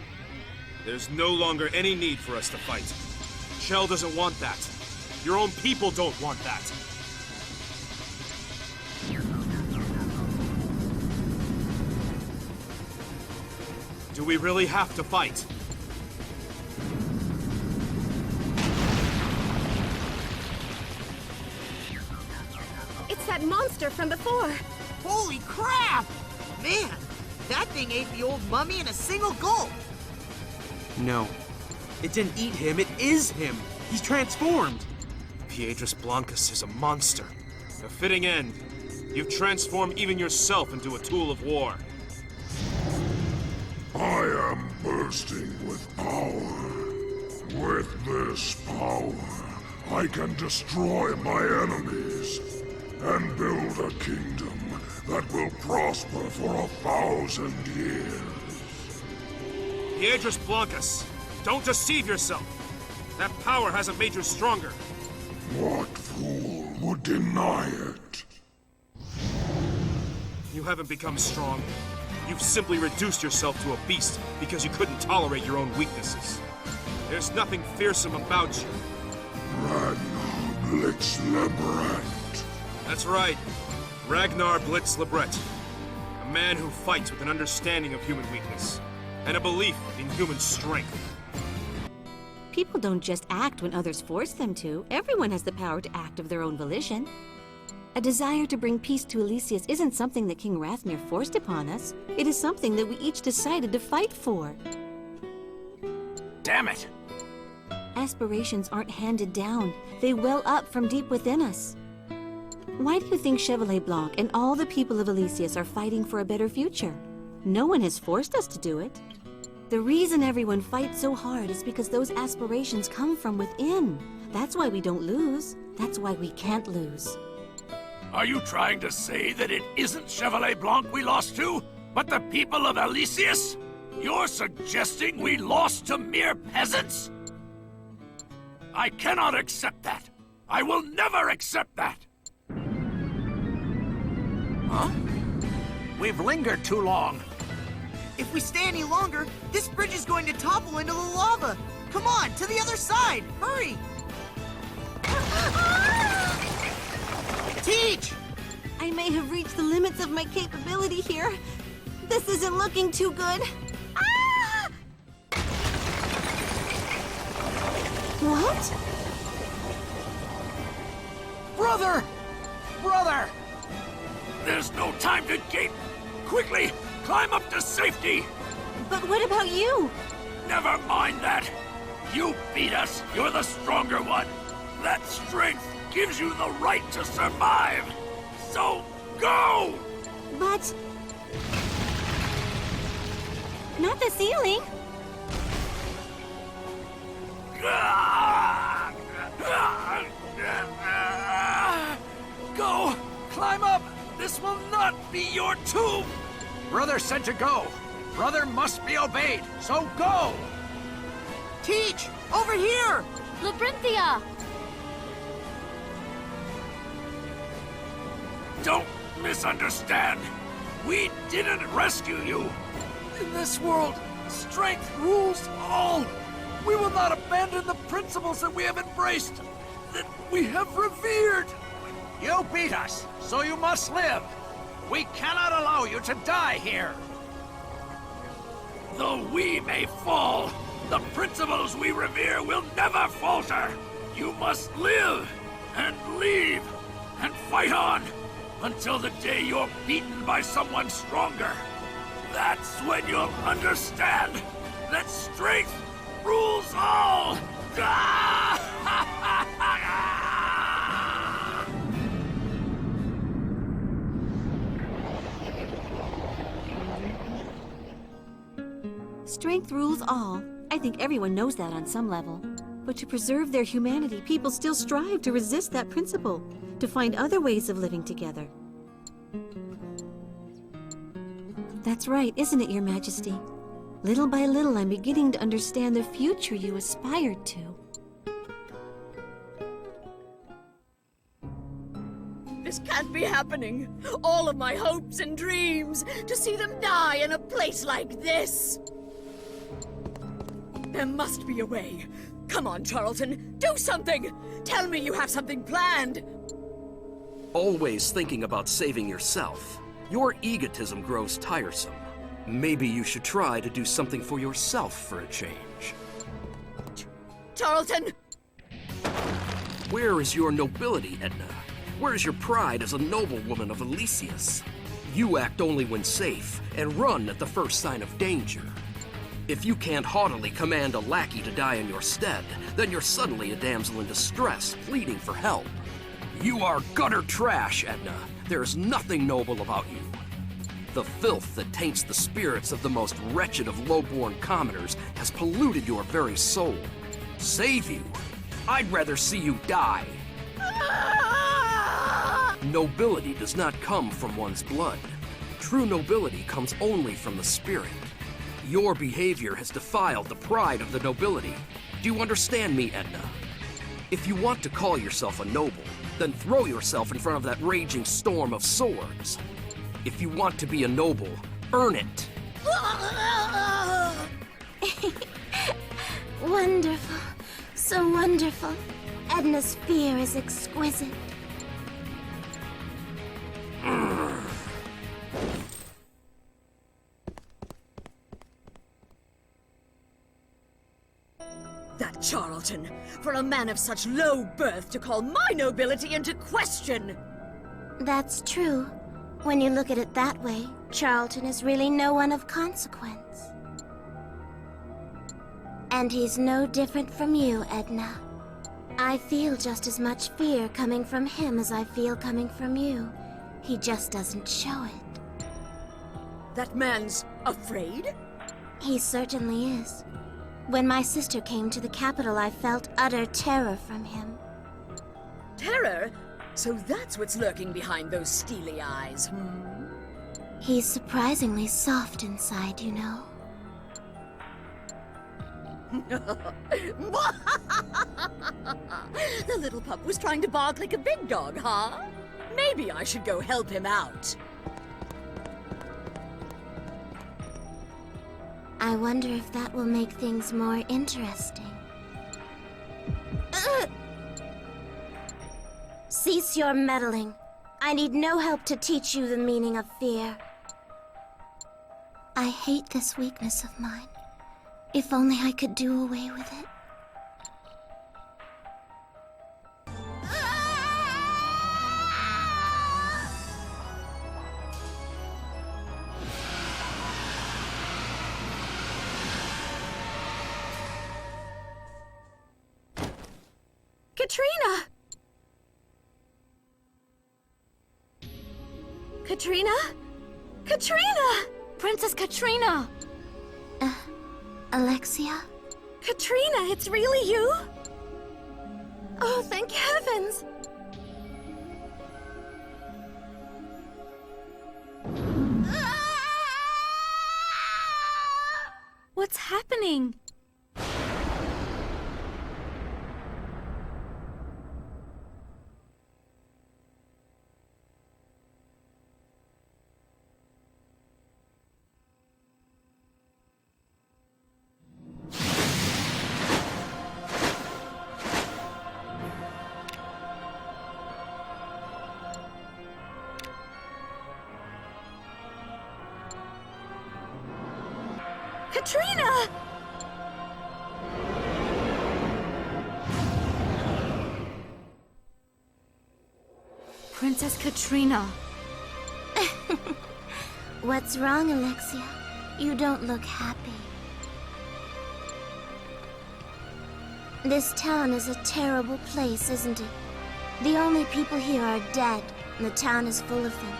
There's no longer any need for us to fight. Shell doesn't want that. Your own people don't want that. Do we really have to fight? It's that monster from before. Holy crap! Man, that thing ate the old mummy in a single gulp. No. It didn't eat him, it is him! He's transformed! Piedras Blancas is a monster. A fitting end. You've transformed even yourself into a tool of war. I am bursting with power. With this power, I can destroy my enemies and build a kingdom that will prosper for 1,000 years. Piedras Blancas, don't deceive yourself. That power hasn't made you stronger. What fool would deny it? You haven't become strong. You've simply reduced yourself to a beast because you couldn't tolerate your own weaknesses. There's nothing fearsome about you. Ragnar Blitzlebret. That's right. Ragnar Blitzlebret. A man who fights with an understanding of human weakness and a belief in human strength. People don't just act when others force them to. Everyone has the power to act of their own volition. A desire to bring peace to Elysius isn't something that King Rathmir forced upon us. It is something that we each decided to fight for. Damn it! Aspirations aren't handed down. They well up from deep within us. Why do you think Chevalier Blanc and all the people of Elysius are fighting for a better future? No one has forced us to do it. The reason everyone fights so hard is because those aspirations come from within. That's why we don't lose. That's why we can't lose. Are you trying to say that it isn't Chevalier Blanc we lost to, but the people of Elysius? You're suggesting we lost to mere peasants? I cannot accept that. I will never accept that. Huh? We've lingered too long. If we stay any longer, this bridge is going to topple into the lava. Come on, to the other side! Hurry! Teach! I may have reached the limits of my capability here. This isn't looking too good. Ah! What? Brother! Brother! There's no time to gape! Quickly, climb up to safety! But what about you? Never mind that! You beat us, you're the stronger one! That strength gives you the right to survive! So, go! But... not the ceiling! Go! Climb up! This will not be your tomb! Brother said to go. Brother must be obeyed, so go! Teach! Over here! Labyrinthia! Don't misunderstand. We didn't rescue you. In this world, strength rules all. We will not abandon the principles that we have embraced, that we have revered. You beat us, so you must live. We cannot allow you to die here. Though we may fall, the principles we revere will never falter. You must live and leave and fight on until the day you're beaten by someone stronger. That's when you'll understand that strength rules all. Strength rules all. I think everyone knows that on some level. But to preserve their humanity, people still strive to resist that principle, to find other ways of living together. That's right, isn't it, Your Majesty? Little by little, I'm beginning to understand the future you aspired to. This can't be happening. All of my hopes and dreams, to see them die in a place like this. There must be a way. Come on, Charlton, do something! Tell me you have something planned! Always thinking about saving yourself. Your egotism grows tiresome. Maybe you should try to do something for yourself for a change. Charlton! Where is your nobility, Edna? Where is your pride as a noblewoman of Elysius? You act only when safe, and run at the first sign of danger. If you can't haughtily command a lackey to die in your stead, then you're suddenly a damsel in distress, pleading for help. You are gutter trash, Edna. There is nothing noble about you. The filth that taints the spirits of the most wretched of low-born commoners has polluted your very soul. Save you? I'd rather see you die. Nobility does not come from one's blood. True nobility comes only from the spirit. Your behavior has defiled the pride of the nobility. Do you understand me, Edna? If you want to call yourself a noble, then throw yourself in front of that raging storm of swords. If you want to be a noble, earn it. Wonderful. So wonderful. Edna's fear is exquisite. That Charlton, for a man of such low birth to call my nobility into question! That's true. When you look at it that way, Charlton is really no one of consequence. And he's no different from you, Edna. I feel just as much fear coming from him as I feel coming from you. He just doesn't show it. That man's afraid? He certainly is. When my sister came to the capital, I felt utter terror from him. Terror? So that's what's lurking behind those steely eyes, hmm? He's surprisingly soft inside, you know. The little pup was trying to bark like a big dog, huh? Maybe I should go help him out. I wonder if that will make things more interesting. Cease your meddling. I need no help to teach you the meaning of fear. I hate this weakness of mine. If only I could do away with it. Katrina! Katrina? Katrina! Princess Katrina! Alexia? Katrina, it's really you? Oh, thank heavens! What's happening? Katrina! Princess Katrina. What's wrong, Alexia? You don't look happy. This town is a terrible place, isn't it? The only people here are dead, and the town is full of them.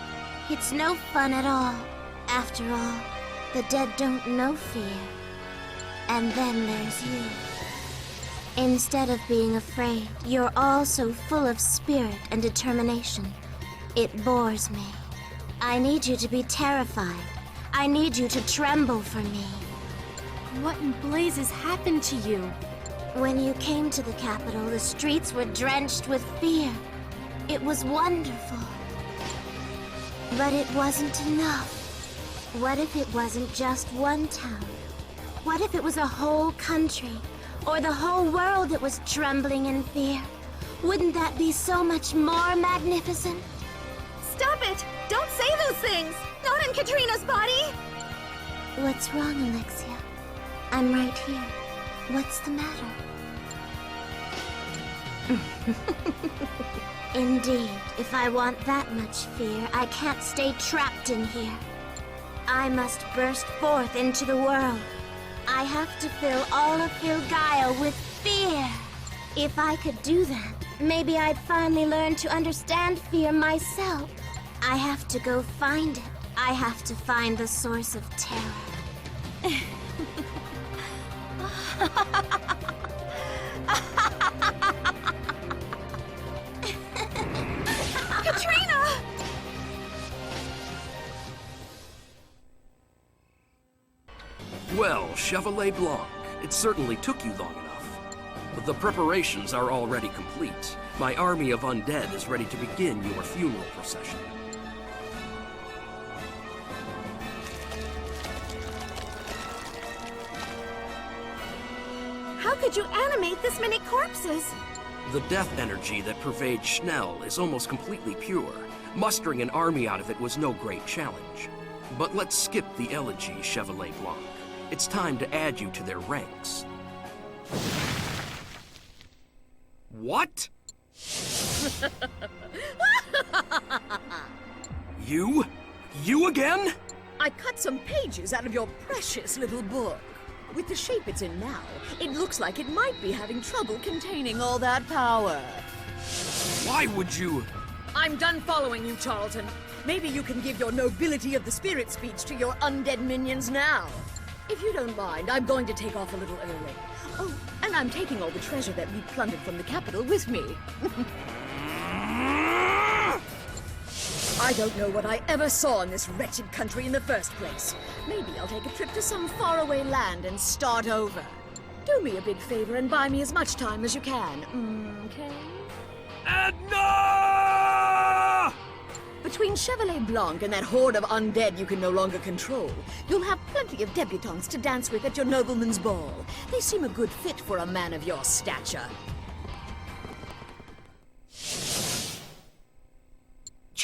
It's no fun at all. After all, the dead don't know fear. And then there's you. Instead of being afraid, you're all so full of spirit and determination. It bores me. I need you to be terrified. I need you to tremble for me. What in blazes happened to you? When you came to the capital, the streets were drenched with fear. It was wonderful. But it wasn't enough. What if it wasn't just one town? What if it was a whole country, or the whole world that was trembling in fear? Wouldn't that be so much more magnificent? Stop it! Don't say those things! Not in Katrina's body! What's wrong, Alexia? I'm right here. What's the matter? Indeed, if I want that much fear, I can't stay trapped in here. I must burst forth into the world. I have to fill all of Filgaia with fear. If I could do that, maybe I'd finally learn to understand fear myself. I have to go find it. I have to find the source of terror. Katrina! Well, Chevalier Blanc, it certainly took you long enough. But the preparations are already complete. My army of undead is ready to begin your funeral procession. How could you animate this many corpses? The death energy that pervades Schnell is almost completely pure. Mustering an army out of it was no great challenge. But let's skip the elegy, Chevalier Blanc. It's time to add you to their ranks. What? You? You again? I cut some pages out of your precious little book. With the shape it's in now, it looks like it might be having trouble containing all that power. Why would you? I'm done following you, Charlton. Maybe you can give your nobility of the spirit speech to your undead minions now. If you don't mind, I'm going to take off a little early. Oh, and I'm taking all the treasure that we plundered from the capital with me. I don't know what I ever saw in this wretched country in the first place. Maybe I'll take a trip to some faraway land and start over. Do me a big favor and buy me as much time as you can, okay? Edna! Between Chevalier Blanc and that horde of undead you can no longer control, you'll have plenty of debutantes to dance with at your nobleman's ball. They seem a good fit for a man of your stature.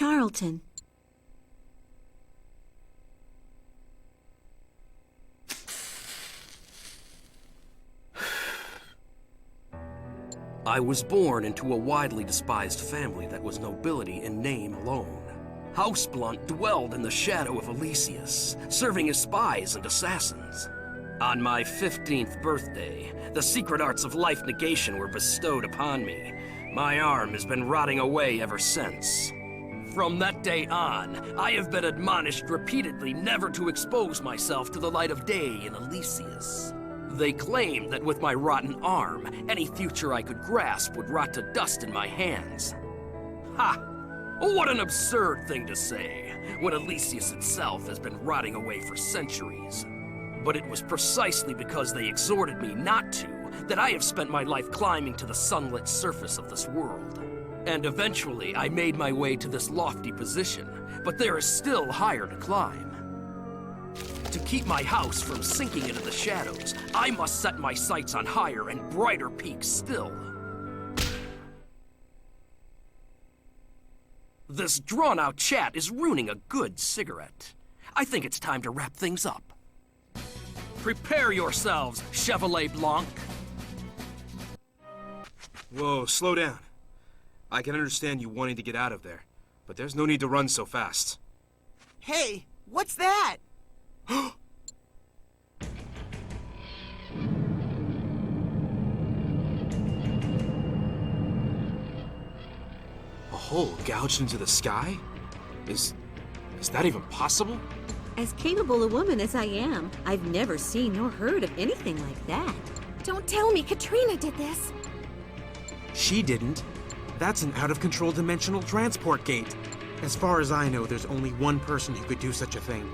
Charlton. I was born into a widely despised family that was nobility in name alone. House Blunt dwelled in the shadow of Elysius, serving as spies and assassins. On my 15th birthday, the secret arts of life negation were bestowed upon me. My arm has been rotting away ever since. From that day on, I have been admonished repeatedly never to expose myself to the light of day in Elysius. They claimed that with my rotten arm, any future I could grasp would rot to dust in my hands. Ha! What an absurd thing to say, when Elysius itself has been rotting away for centuries. But it was precisely because they exhorted me not to that I have spent my life climbing to the sunlit surface of this world. And eventually, I made my way to this lofty position, but there is still higher to climb. To keep my house from sinking into the shadows, I must set my sights on higher and brighter peaks still. This drawn-out chat is ruining a good cigarette. I think it's time to wrap things up. Prepare yourselves, Chevalier Blanc. Whoa, slow down. I can understand you wanting to get out of there, but there's no need to run so fast. Hey, what's that? A hole gouged into the sky? Is that even possible? As capable a woman as I am, I've never seen nor heard of anything like that. Don't tell me Katrina did this. She didn't. That's an out-of-control dimensional transport gate. As far as I know, there's only one person who could do such a thing.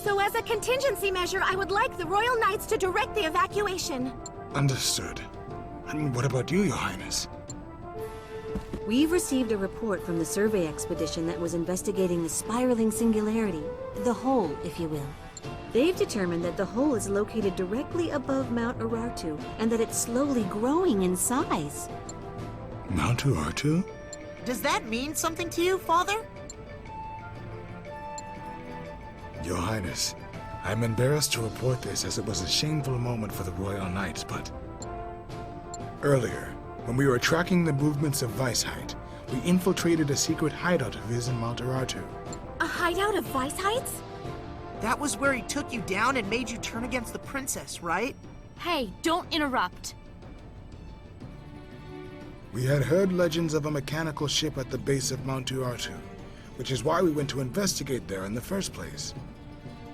So as a contingency measure, I would like the Royal Knights to direct the evacuation. Understood. And what about you, Your Highness? We've received a report from the survey expedition that was investigating the spiraling singularity, the hole, if you will. They've determined that the hole is located directly above Mount Urartu, and that it's slowly growing in size. Mount Urartu? Does that mean something to you, Father? Your Highness, I'm embarrassed to report this as it was a shameful moment for the Royal Knights, but... Earlier, when we were tracking the movements of Weisheit, we infiltrated a secret hideout of his in Mount Urartu. A hideout of Weisheit's? That was where he took you down and made you turn against the princess, right? Hey, don't interrupt. We had heard legends of a mechanical ship at the base of Mount Urartu, which is why we went to investigate there in the first place.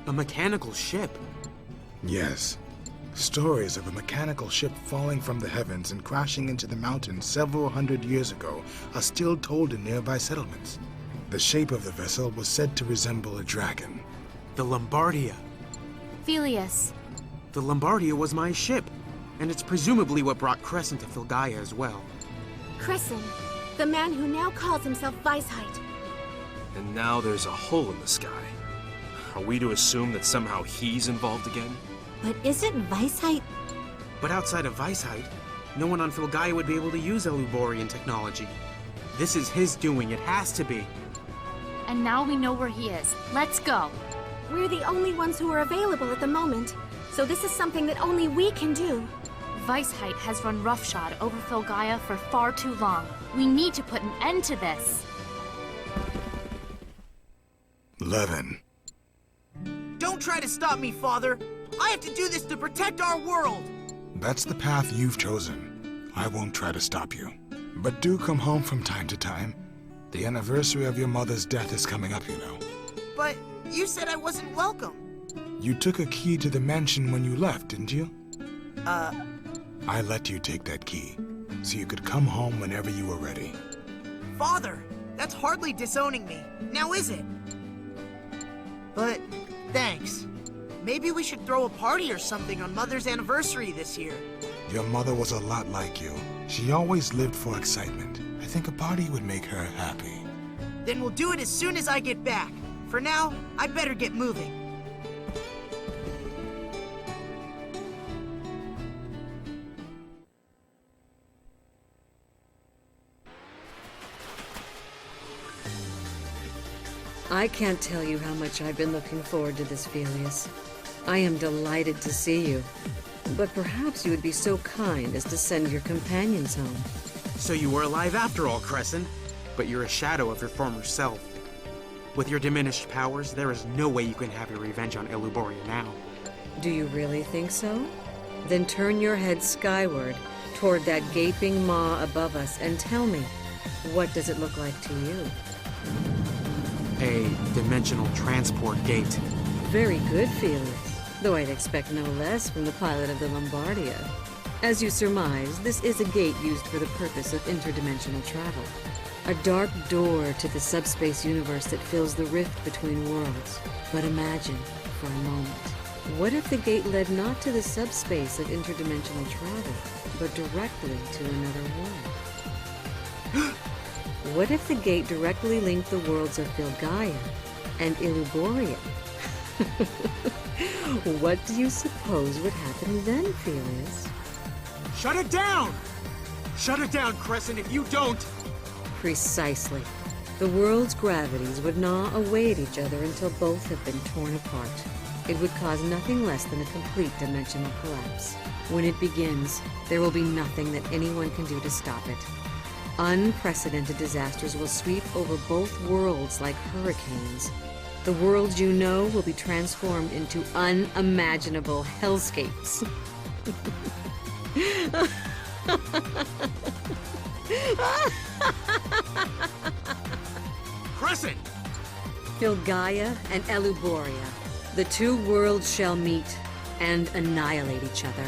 A mechanical ship? Yes. Stories of a mechanical ship falling from the heavens and crashing into the mountains several hundred years ago are still told in nearby settlements. The shape of the vessel was said to resemble a dragon. The Lombardia. Filius. The Lombardia was my ship, and it's presumably what brought Crescent to Filgaia as well. Crescent, the man who now calls himself Weisheit. And now there's a hole in the sky. Are we to assume that somehow he's involved again? But isn't Weisheit... But outside of Weisheit, no one on Filgaia would be able to use Eluborian technology. This is his doing, it has to be. And now we know where he is. Let's go. We're the only ones who are available at the moment, so this is something that only we can do. Weisheit has run roughshod over Filgaia for far too long. We need to put an end to this. Levin. Don't try to stop me, Father. I have to do this to protect our world. That's the path you've chosen. I won't try to stop you. But do come home from time to time. The anniversary of your mother's death is coming up, you know. But you said I wasn't welcome. You took a key to the mansion when you left, didn't you? I let you take that key, so you could come home whenever you were ready. Father, that's hardly disowning me. Now is it? But, thanks. Maybe we should throw a party or something on Mother's anniversary this year. Your mother was a lot like you. She always lived for excitement. I think a party would make her happy. Then we'll do it as soon as I get back. For now, I'd better get moving. I can't tell you how much I've been looking forward to this, Felius. I am delighted to see you. But perhaps you would be so kind as to send your companions home. So you were alive after all, Crescent. But you're a shadow of your former self. With your diminished powers, there is no way you can have your revenge on Eluboria now. Do you really think so? Then turn your head skyward, toward that gaping maw above us, and tell me, what does it look like to you? A dimensional transport gate. Very good, Felix. Though I'd expect no less from the pilot of the Lombardia. As you surmise, this is a gate used for the purpose of interdimensional travel. A dark door to the subspace universe that fills the rift between worlds. But imagine, for a moment, what if the gate led not to the subspace of interdimensional travel, but directly to another world? What if the gate directly linked the worlds of Filgaia and Eluboria? What do you suppose would happen then, Felius? Shut it down! Shut it down, Crescent, if you don't! Precisely. The world's gravities would gnaw away at each other until both have been torn apart. It would cause nothing less than a complete dimensional collapse. When it begins, there will be nothing that anyone can do to stop it. Unprecedented disasters will sweep over both worlds like hurricanes. The worlds you know will be transformed into unimaginable hellscapes. Crescent! Filgaia and Eluboria. The two worlds shall meet and annihilate each other.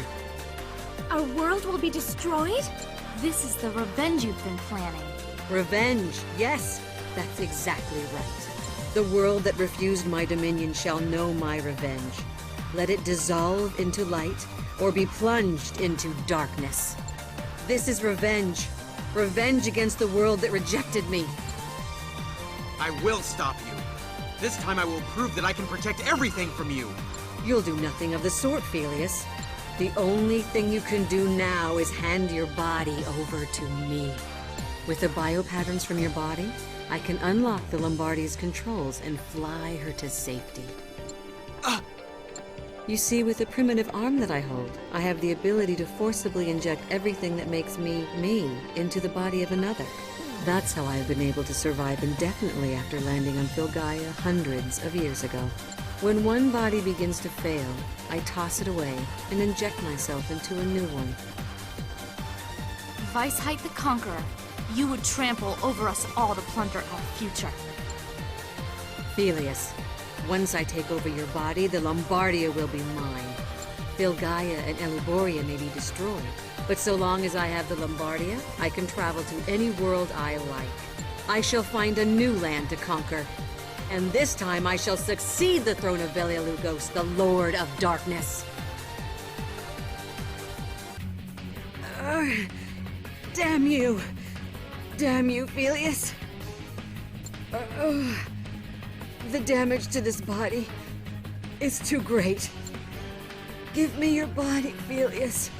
Our world will be destroyed? This is the revenge you've been planning. Revenge, yes, that's exactly right. The world that refused my dominion shall know my revenge. Let it dissolve into light or be plunged into darkness. This is revenge. Revenge against the world that rejected me. I will stop you. This time I will prove that I can protect everything from you. You'll do nothing of the sort, Felius. The only thing you can do now is hand your body over to me. With the biopatterns from your body, I can unlock the Lombardia's controls and fly her to safety. You see, with the primitive arm that I hold, I have the ability to forcibly inject everything that makes me, into the body of another. That's how I have been able to survive indefinitely after landing on Filgaia hundreds of years ago. When one body begins to fail, I toss it away and inject myself into a new one. Weisheit the Conqueror, you would trample over us all to plunder our future. Felius, once I take over your body, the Lombardia will be mine. Filgaia and Eluboria may be destroyed, but so long as I have the Lombardia, I can travel to any world I like. I shall find a new land to conquer. And this time I shall succeed the throne of Bela Lugos, the Lord of Darkness. Damn you. Damn you, Felius. The damage to this body is too great. Give me your body, Felius.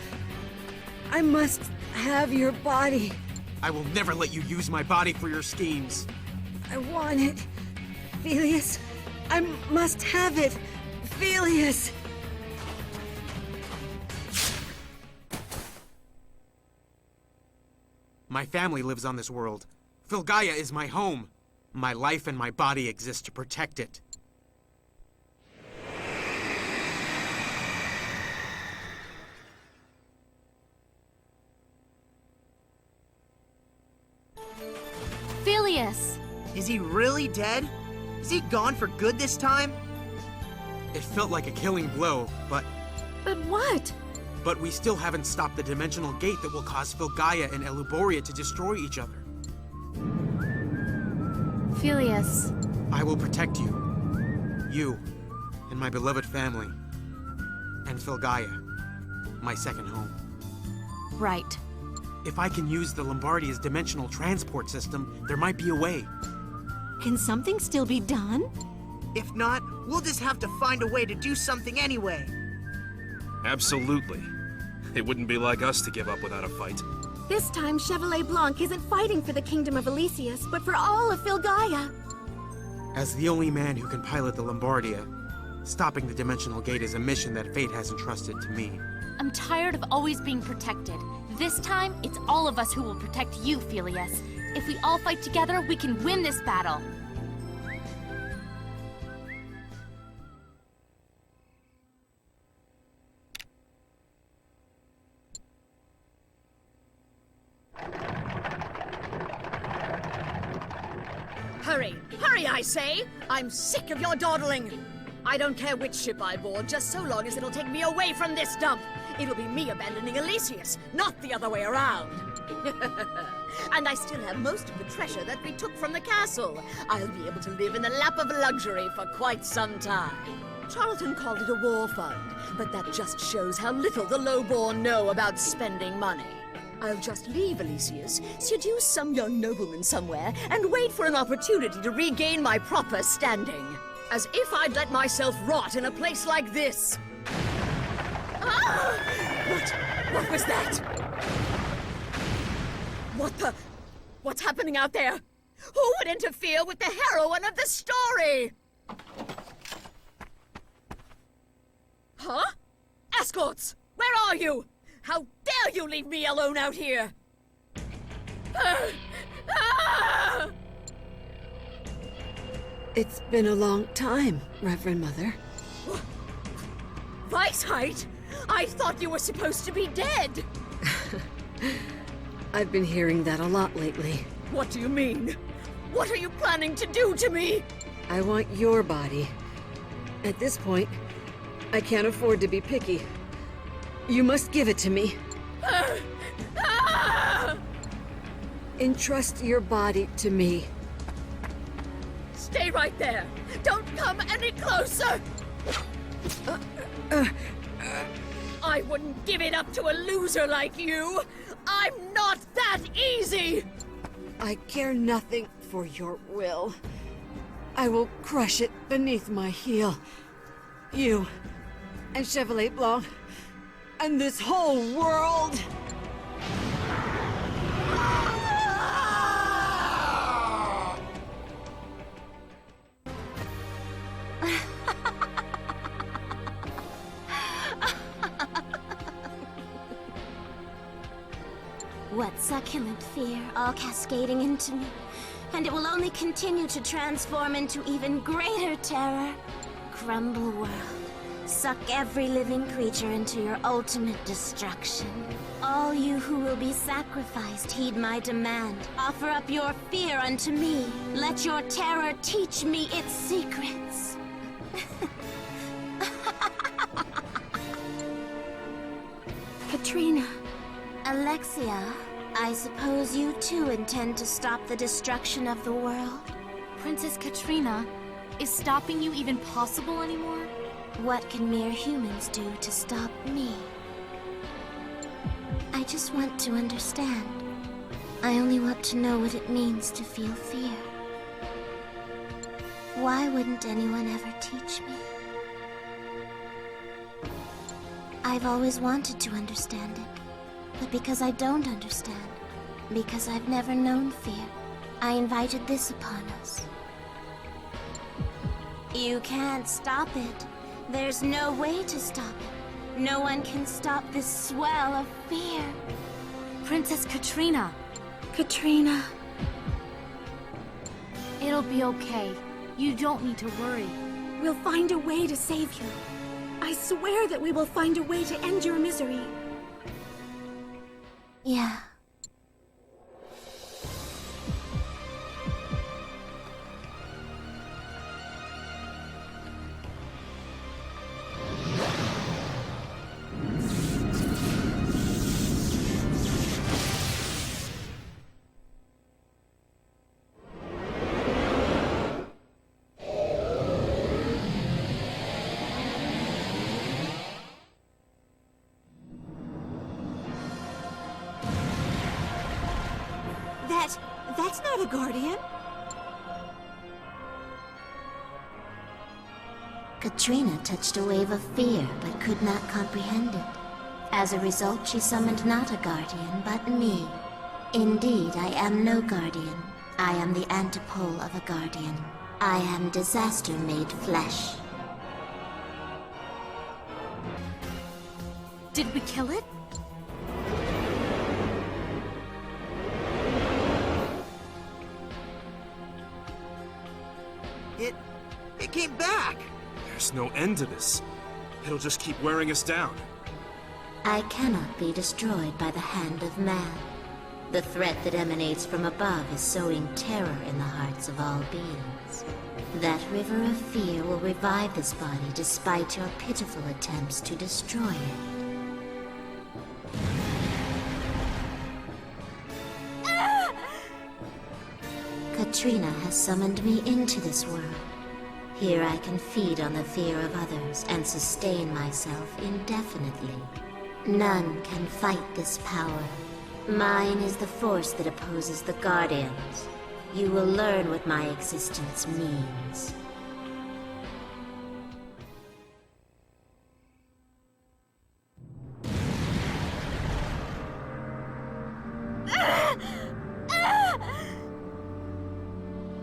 I must have your body. I will never let you use my body for your schemes. I want it. Felius, I must have it. Felius! My family lives on this world. Filgaia is my home. My life and my body exist to protect it. Felius! Is he really dead? Is he gone for good this time? It felt like a killing blow, but... But what? But we still haven't stopped the dimensional gate that will cause Filgaia and Eluboria to destroy each other. Phileas. I will protect you. You, and my beloved family. And Filgaia, my second home. Right. If I can use the Lombardia's dimensional transport system, there might be a way. Can something still be done? If not, we'll just have to find a way to do something anyway. Absolutely. It wouldn't be like us to give up without a fight. This time, Chevalier Blanc isn't fighting for the Kingdom of Elysius, but for all of Filgaia. As the only man who can pilot the Lombardia, stopping the dimensional gate is a mission that fate has entrusted to me. I'm tired of always being protected. This time, it's all of us who will protect you, Phileas. If we all fight together, we can win this battle. Hurry! Hurry, I say! I'm sick of your dawdling! I don't care which ship I board, just so long as it'll take me away from this dump. It'll be me abandoning Elysius, not the other way around. And I still have most of the treasure that we took from the castle. I'll be able to live in the lap of luxury for quite some time. Charlton called it a war fund, but that just shows how little the lowborn know about spending money. I'll just leave Elysius, seduce some young nobleman somewhere, and wait for an opportunity to regain my proper standing. As if I'd let myself rot in a place like this. Ah! What was that? What's happening out there? Who would interfere with the heroine of the story? Huh? Escorts! Where are you? How dare you leave me alone out here? It's been a long time, Reverend Mother. Weisheit? I thought you were supposed to be dead. I've been hearing that a lot lately. What do you mean? What are you planning to do to me? I want your body. At this point, I can't afford to be picky. You must give it to me. Entrust your body to me. Stay right there. Don't come any closer. I wouldn't give it up to a loser like you. I'm not that easy. I care nothing for your will. I will crush it beneath my heel. You and Chevalier Blanc and this whole world. What succulent fear, all cascading into me. And it will only continue to transform into even greater terror. Crumble world. Suck every living creature into your ultimate destruction. All you who will be sacrificed, heed my demand. Offer up your fear unto me. Let your terror teach me its secrets. Katrina. Alexia, I suppose you too intend to stop the destruction of the world? Princess Katrina, is stopping you even possible anymore? What can mere humans do to stop me? I just want to understand. I only want to know what it means to feel fear. Why wouldn't anyone ever teach me? I've always wanted to understand it, but because I don't understand, because I've never known fear, I invited this upon us. You can't stop it. There's no way to stop it. No one can stop this swell of fear. Princess Katrina. Katrina. It'll be okay. You don't need to worry. We'll find a way to save you. I swear that we will find a way to end your misery. Yeah. That's not a guardian. Katrina touched a wave of fear, but could not comprehend it. As a result, she summoned not a guardian, but me. Indeed, I am no guardian. I am the antipole of a guardian. I am disaster made flesh. Did we kill it? It came back! There's no end to this. It'll just keep wearing us down. I cannot be destroyed by the hand of man. The threat that emanates from above is sowing terror in the hearts of all beings. That river of fear will revive this body despite your pitiful attempts to destroy it. Katrina has summoned me into this world. Here I can feed on the fear of others and sustain myself indefinitely. None can fight this power. Mine is the force that opposes the Guardians. You will learn what my existence means.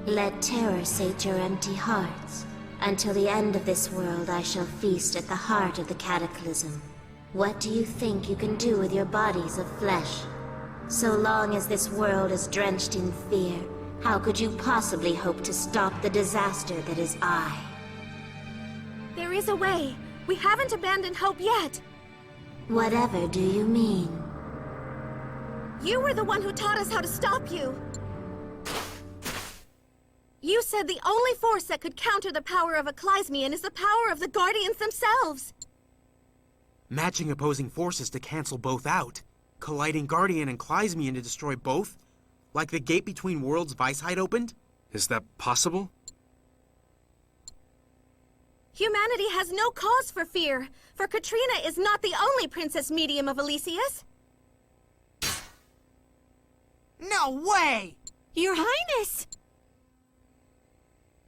Let terror sate your empty hearts. Until the end of this world, I shall feast at the heart of the cataclysm. What do you think you can do with your bodies of flesh? So long as this world is drenched in fear, how could you possibly hope to stop the disaster that is I? There is a way. We haven't abandoned hope yet. Whatever do you mean? You were the one who taught us how to stop you. You said the only force that could counter the power of a Kleismian is the power of the Guardians themselves. Matching opposing forces to cancel both out. Colliding Guardian and Kleismian to destroy both? Like the gate between worlds Weisheit opened? Is that possible? Humanity has no cause for fear, for Katrina is not the only princess medium of Elysius. No way! Your Highness!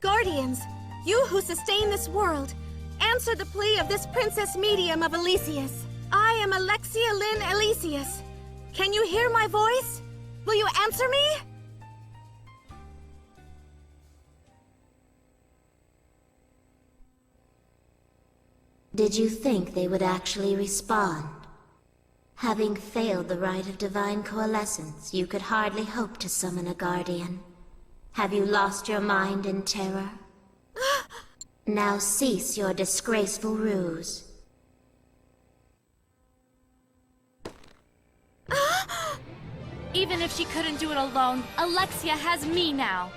Guardians, you who sustain this world, answer the plea of this princess medium of Elysius. I am Alexia Lynn Elysius. Can you hear my voice? Will you answer me? Did you think they would actually respond? Having failed the rite of divine coalescence, you could hardly hope to summon a guardian. Have you lost your mind in terror? Now cease your disgraceful ruse. Even if she couldn't do it alone, Alexia has me now.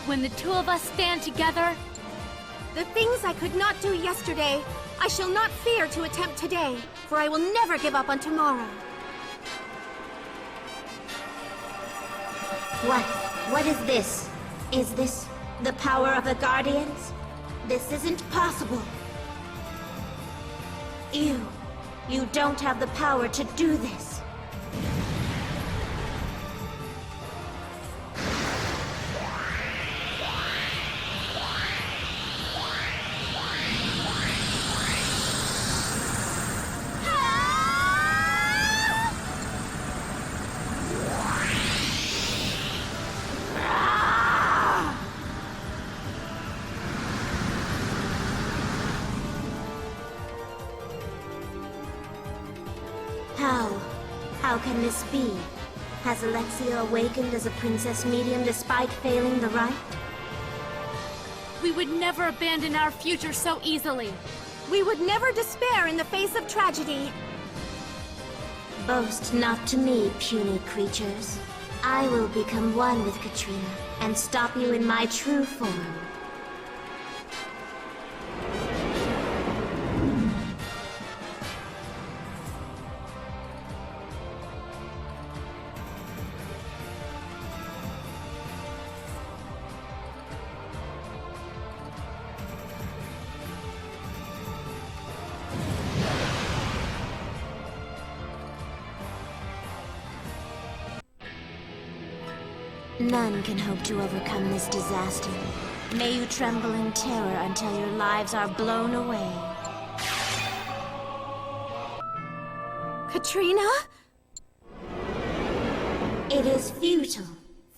When the two of us stand together... The things I could not do yesterday, I shall not fear to attempt today, for I will never give up on tomorrow. What is this? Is this the power of the Guardians? This isn't possible. You don't have the power to do this. How can this be? Has Alexia awakened as a princess medium despite failing the rite? We would never abandon our future so easily. We would never despair in the face of tragedy. Boast not to me, puny creatures. I will become one with Katrina and stop you in my true form. None can hope to overcome this disaster. May you tremble in terror until your lives are blown away. Katrina? It is futile.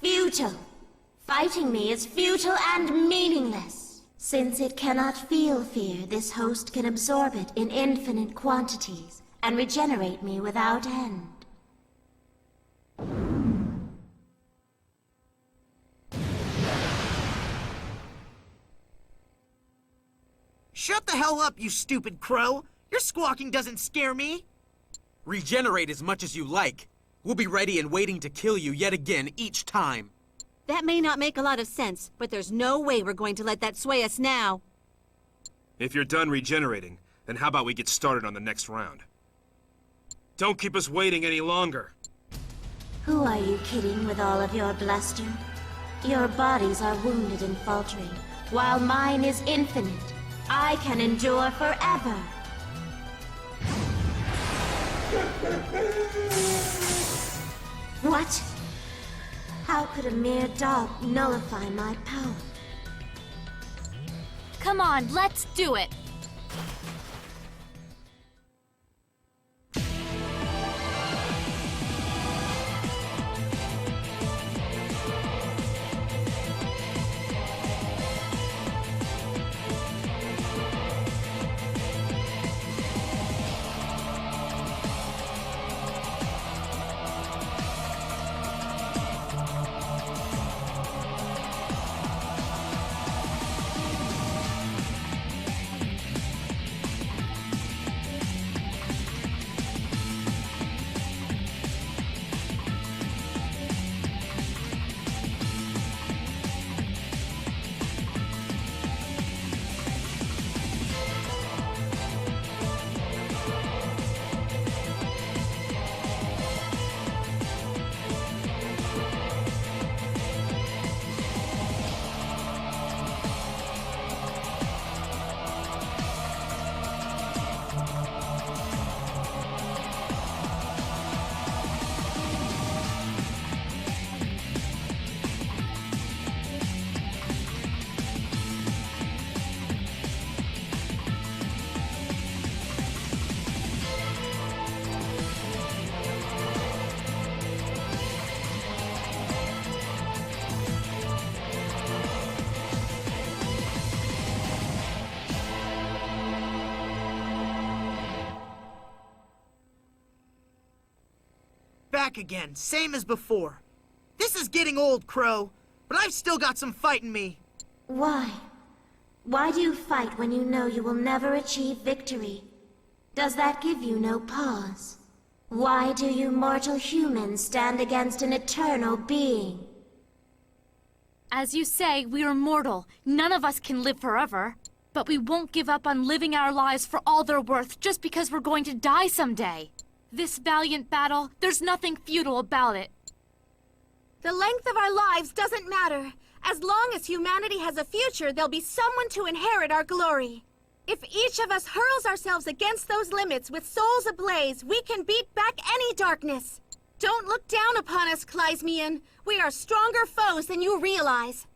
Futile. Fighting me is futile and meaningless. Since it cannot feel fear, this host can absorb it in infinite quantities and regenerate me without end. Shut the hell up, you stupid crow! Your squawking doesn't scare me! Regenerate as much as you like. We'll be ready and waiting to kill you yet again each time. That may not make a lot of sense, but there's no way we're going to let that sway us now. If you're done regenerating, then how about we get started on the next round? Don't keep us waiting any longer. Who are you kidding with all of your bluster? Your bodies are wounded and faltering, while mine is infinite. I can endure forever. What? How could a mere dog nullify my power? Come on, let's do it! Back again, same as before. This is getting old, Crow, but I've still got some fight in me. Why? Why do you fight when you know you will never achieve victory? Does that give you no pause? Why do you mortal humans stand against an eternal being? As you say, we are mortal. None of us can live forever. But we won't give up on living our lives for all they're worth just because we're going to die someday. This valiant battle, there's nothing futile about it. The length of our lives doesn't matter. As long as humanity has a future, there'll be someone to inherit our glory. If each of us hurls ourselves against those limits with souls ablaze, we can beat back any darkness. Don't look down upon us, Kleismian. We are stronger foes than you realize.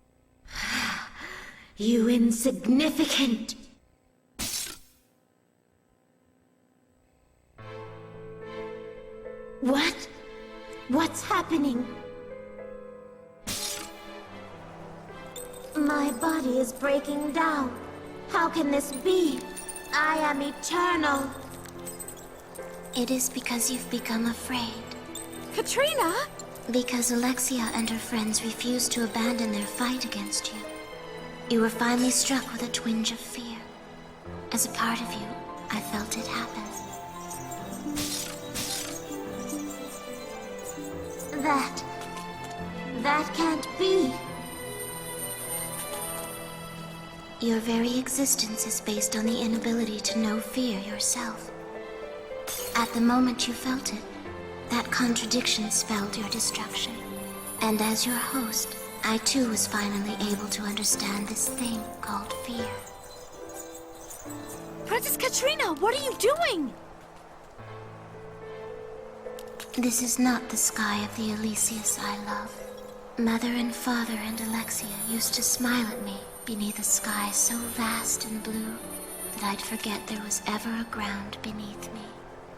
You insignificant. What? What's happening? My body is breaking down. How can this be? I am eternal. It is because you've become afraid. Katrina? Because Alexia and her friends refused to abandon their fight against you. You were finally struck with a twinge of fear. As a part of you, I felt it happen. That can't be. Your very existence is based on the inability to know fear yourself. At the moment you felt it, that contradiction spelled your destruction. And as your host, I too was finally able to understand this thing called fear. Princess Katrina, what are you doing? This is not the sky of the Elysius I love. Mother and Father and Alexia used to smile at me beneath a sky so vast and blue that I'd forget there was ever a ground beneath me.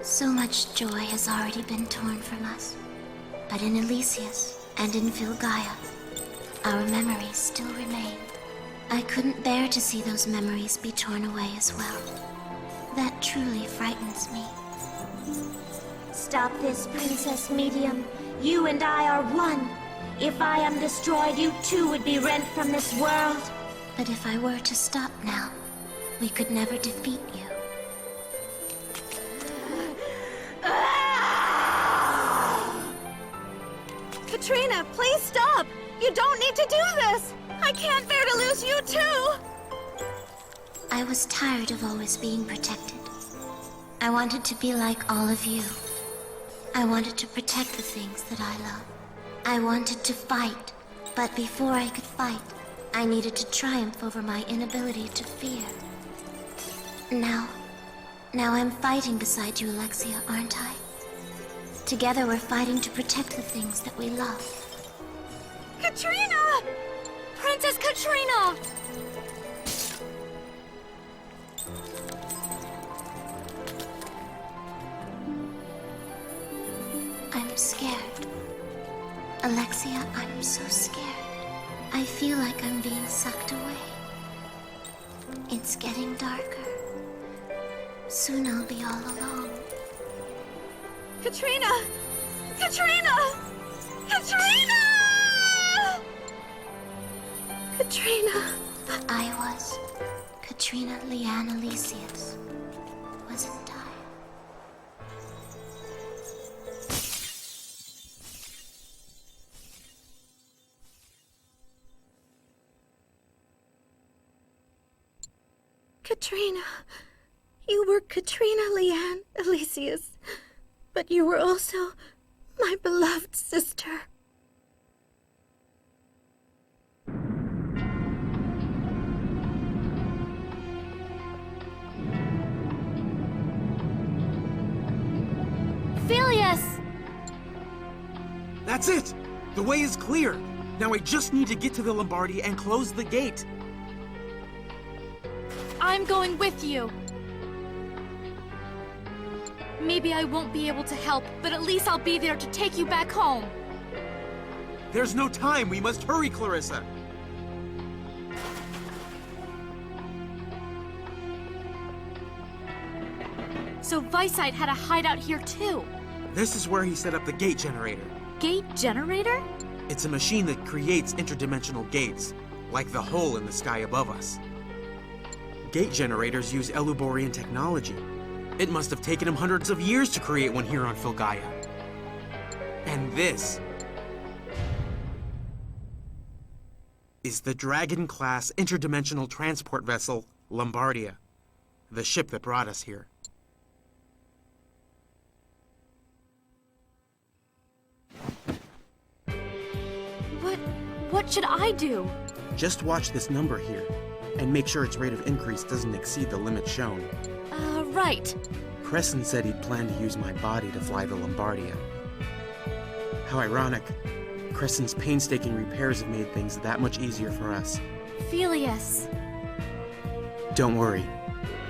So much joy has already been torn from us. But in Elysius and in Filgaia, our memories still remain. I couldn't bear to see those memories be torn away as well. That truly frightens me. Stop this, Princess Medium. You and I are one. If I am destroyed, you too would be rent from this world. But if I were to stop now, we could never defeat you. Katrina, please stop! You don't need to do this! I can't bear to lose you too! I was tired of always being protected. I wanted to be like all of you. I wanted to protect the things that I love. I wanted to fight, but before I could fight, I needed to triumph over my inability to fear. Now I'm fighting beside you, Alexia, aren't I? Together we're fighting to protect the things that we love. Katrina! Princess Katrina! I'm scared. Alexia, I'm so scared. I feel like I'm being sucked away. It's getting darker. Soon I'll be all alone. Katrina! Katrina! Katrina! Katrina! I was Katrina Leanne Elysius, wasn't I? Katrina. You were Katrina Leanne Elysius, but you were also my beloved sister. Phileas! That's it! The way is clear! Now I just need to get to the Lombardia and close the gate. I'm going with you. Maybe I won't be able to help, but at least I'll be there to take you back home. There's no time. We must hurry, Clarissa. So Visite had a hideout here too. This is where he set up the gate generator. Gate generator? It's a machine that creates interdimensional gates, like the hole in the sky above us. Gate generators use Eluborian technology. It must have taken him hundreds of years to create one here on Filgaia. And this is the Dragon-class interdimensional transport vessel, Lombardia, the ship that brought us here. What should I do? Just watch this number here, and make sure its rate of increase doesn't exceed the limit shown. Right. Crescent said he'd planned to use my body to fly the Lombardia. How ironic. Crescent's painstaking repairs have made things that much easier for us. Phileas. Don't worry.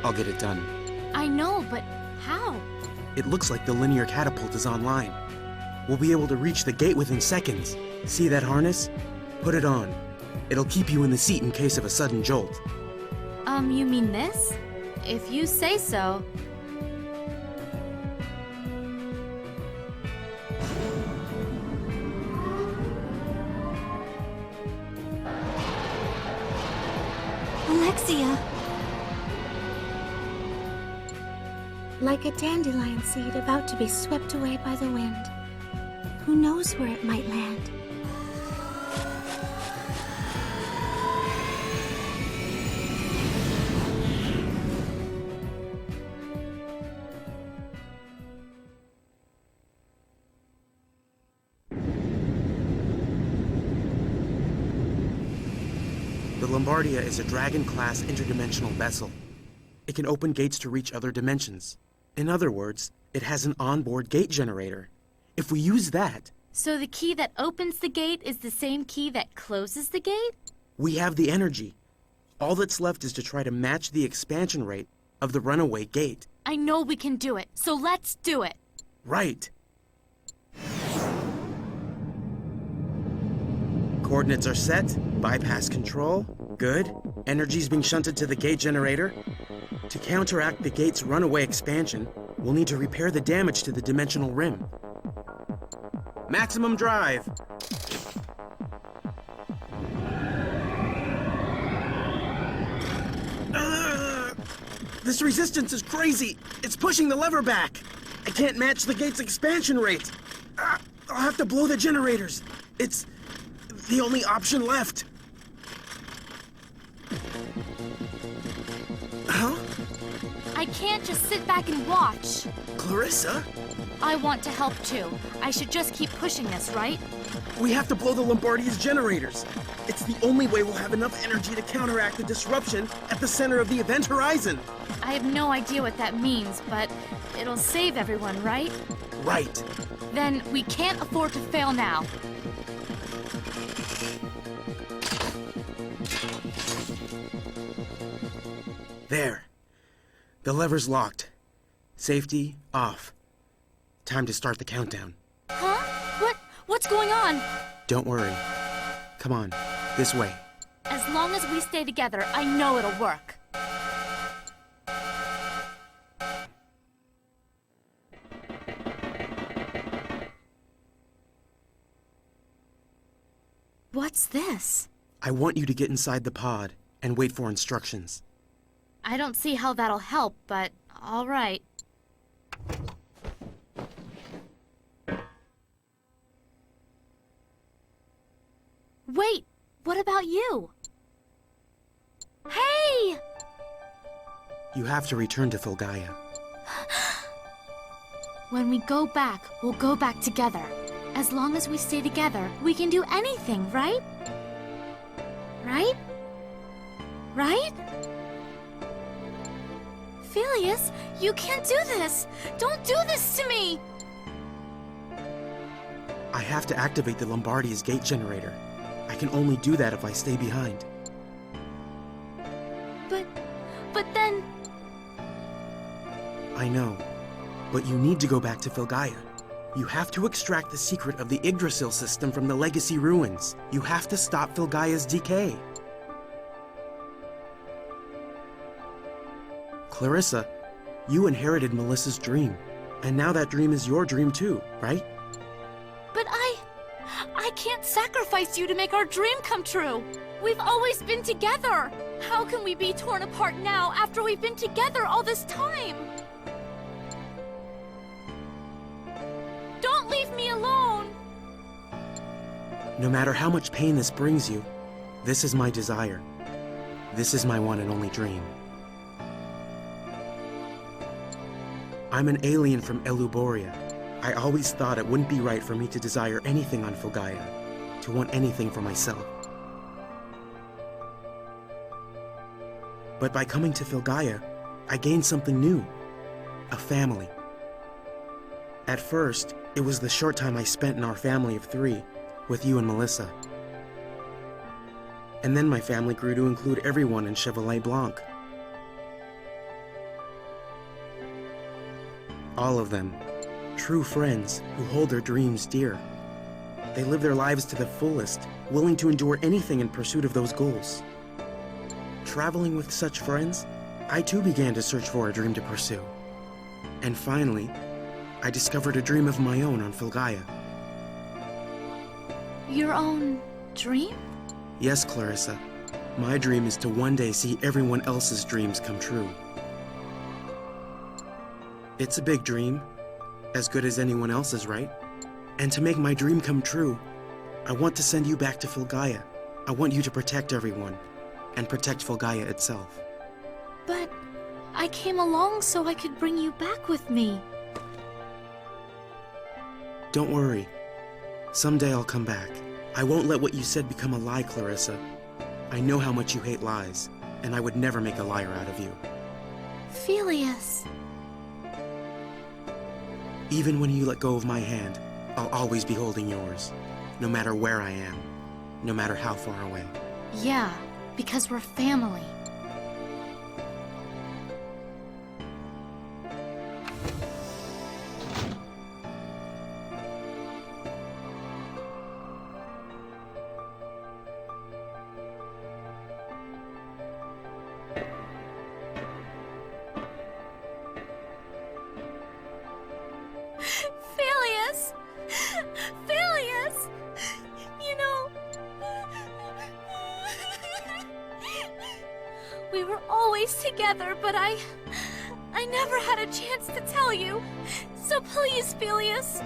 I'll get it done. I know, but how? It looks like the linear catapult is online. We'll be able to reach the gate within seconds. See that harness? Put it on. It'll keep you in the seat in case of a sudden jolt. You mean this? If you say so. Alexia! Like a dandelion seed about to be swept away by the wind. Who knows where it might land? The Lombardia is a Dragon-class interdimensional vessel. It can open gates to reach other dimensions. In other words, it has an onboard gate generator. If we use that, So the key that opens the gate is the same key that closes the gate? We have the energy. All that's left is to try to match the expansion rate of the runaway gate. I know we can do it, so let's do it. Right. Coordinates are set. Bypass control. Good. Energy's being shunted to the gate generator. To counteract the gate's runaway expansion, we'll need to repair the damage to the dimensional rim. Maximum drive. This resistance is crazy. It's pushing the lever back. I can't match the gate's expansion rate. I'll have to blow the generators. It's the only option left. Huh? I can't just sit back and watch. Clarissa? I want to help too. I should just keep pushing this, right? We have to blow the Lombardia's generators. It's the only way we'll have enough energy to counteract the disruption at the center of the event horizon. I have no idea what that means, but it'll save everyone, right? Right. Then we can't afford to fail now. There. The lever's locked. Safety off. Time to start the countdown. Huh? What's going on? Don't worry. Come on, this way. As long as we stay together, I know it'll work. What's this? I want you to get inside the pod and wait for instructions. I don't see how that'll help, but all right. Wait, what about you? Hey! You have to return to Filgaia. When we go back, we'll go back together. As long as we stay together, we can do anything, right? Right? Right? Phileas, you can't do this! Don't do this to me! I have to activate the Lombardia's gate generator. I can only do that if I stay behind. But then... I know, but you need to go back to Filgaia. You have to extract the secret of the Yggdrasil system from the Legacy ruins. You have to stop Filgaia's decay. Clarissa, you inherited Melissa's dream, and now that dream is your dream too, right? But I can't sacrifice you to make our dream come true! We've always been together! How can we be torn apart now after we've been together all this time? Don't leave me alone! No matter how much pain this brings you, this is my desire. This is my one and only dream. I'm an alien from Eluboria. I always thought it wouldn't be right for me to desire anything on Filgaia, to want anything for myself. But by coming to Filgaia, I gained something new. A family. At first, it was the short time I spent in our family of 3, with you and Melissa. And then my family grew to include everyone in Chevalier Blanc. All of them. True friends who hold their dreams dear. They live their lives to the fullest, willing to endure anything in pursuit of those goals. Traveling with such friends, I too began to search for a dream to pursue. And finally, I discovered a dream of my own on Filgaia. Your own dream? Yes, Clarissa. My dream is to one day see everyone else's dreams come true. It's a big dream, as good as anyone else's, right? And to make my dream come true, I want to send you back to Filgaia. I want you to protect everyone, and protect Filgaia itself. But I came along so I could bring you back with me. Don't worry. Someday I'll come back. I won't let what you said become a lie, Clarissa. I know how much you hate lies, and I would never make a liar out of you. Phileas. Even when you let go of my hand, I'll always be holding yours, no matter where I am, no matter how far away. Yeah, because we're family. Phileas! Phileas! You know... We were always together, but I never had a chance to tell you. So please, Phileas.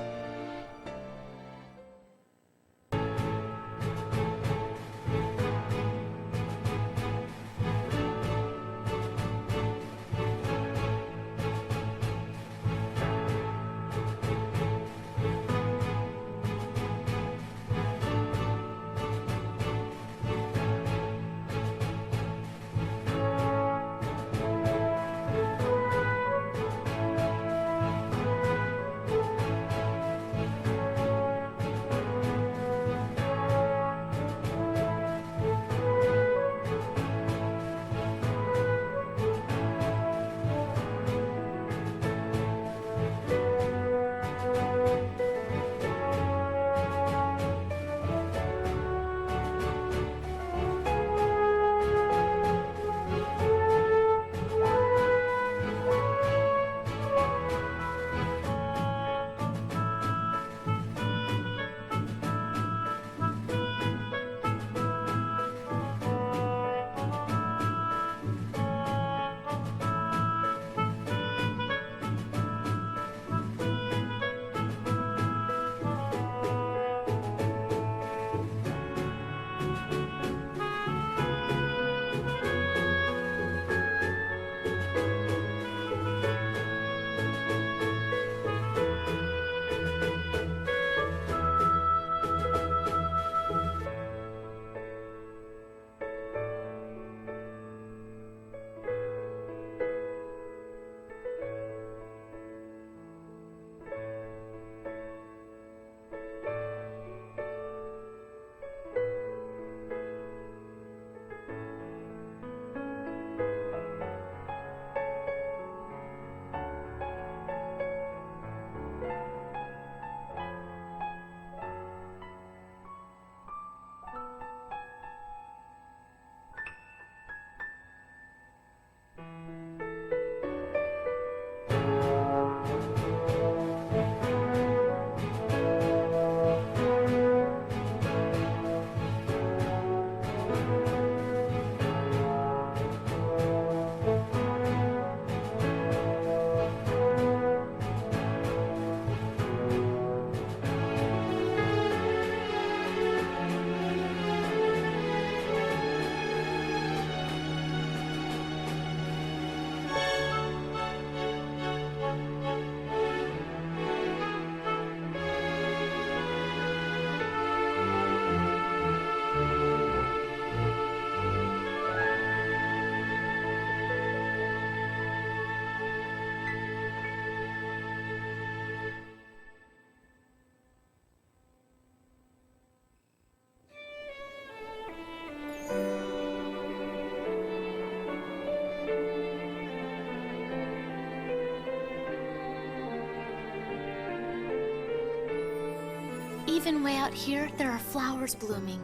Even way out here, there are flowers blooming.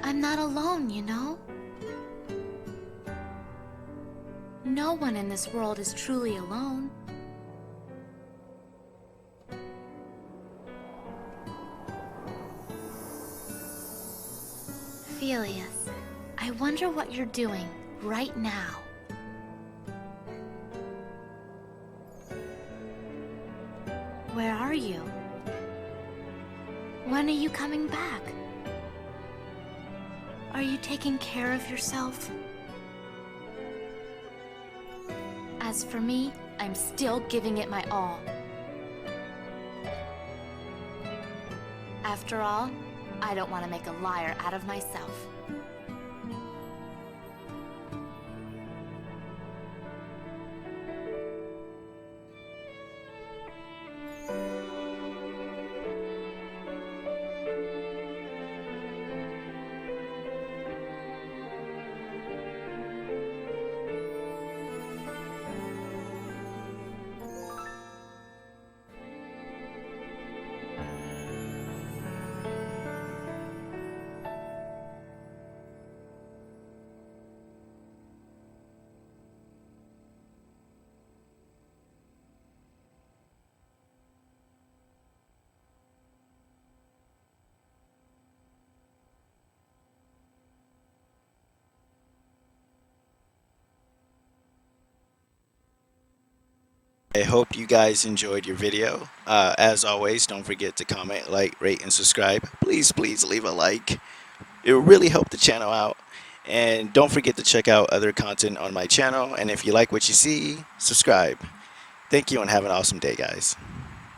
I'm not alone, you know? No one in this world is truly alone. Phileas, I wonder what you're doing right now. Where are you? When are you coming back? Are you taking care of yourself? As for me, I'm still giving it my all. After all, I don't want to make a liar out of myself. I hope you guys enjoyed your video. As always, don't forget to comment, like, rate, and subscribe. Please, please leave a like. It will really help the channel out. And don't forget to check out other content on my channel. And if you like what you see, subscribe. Thank you and have an awesome day, guys.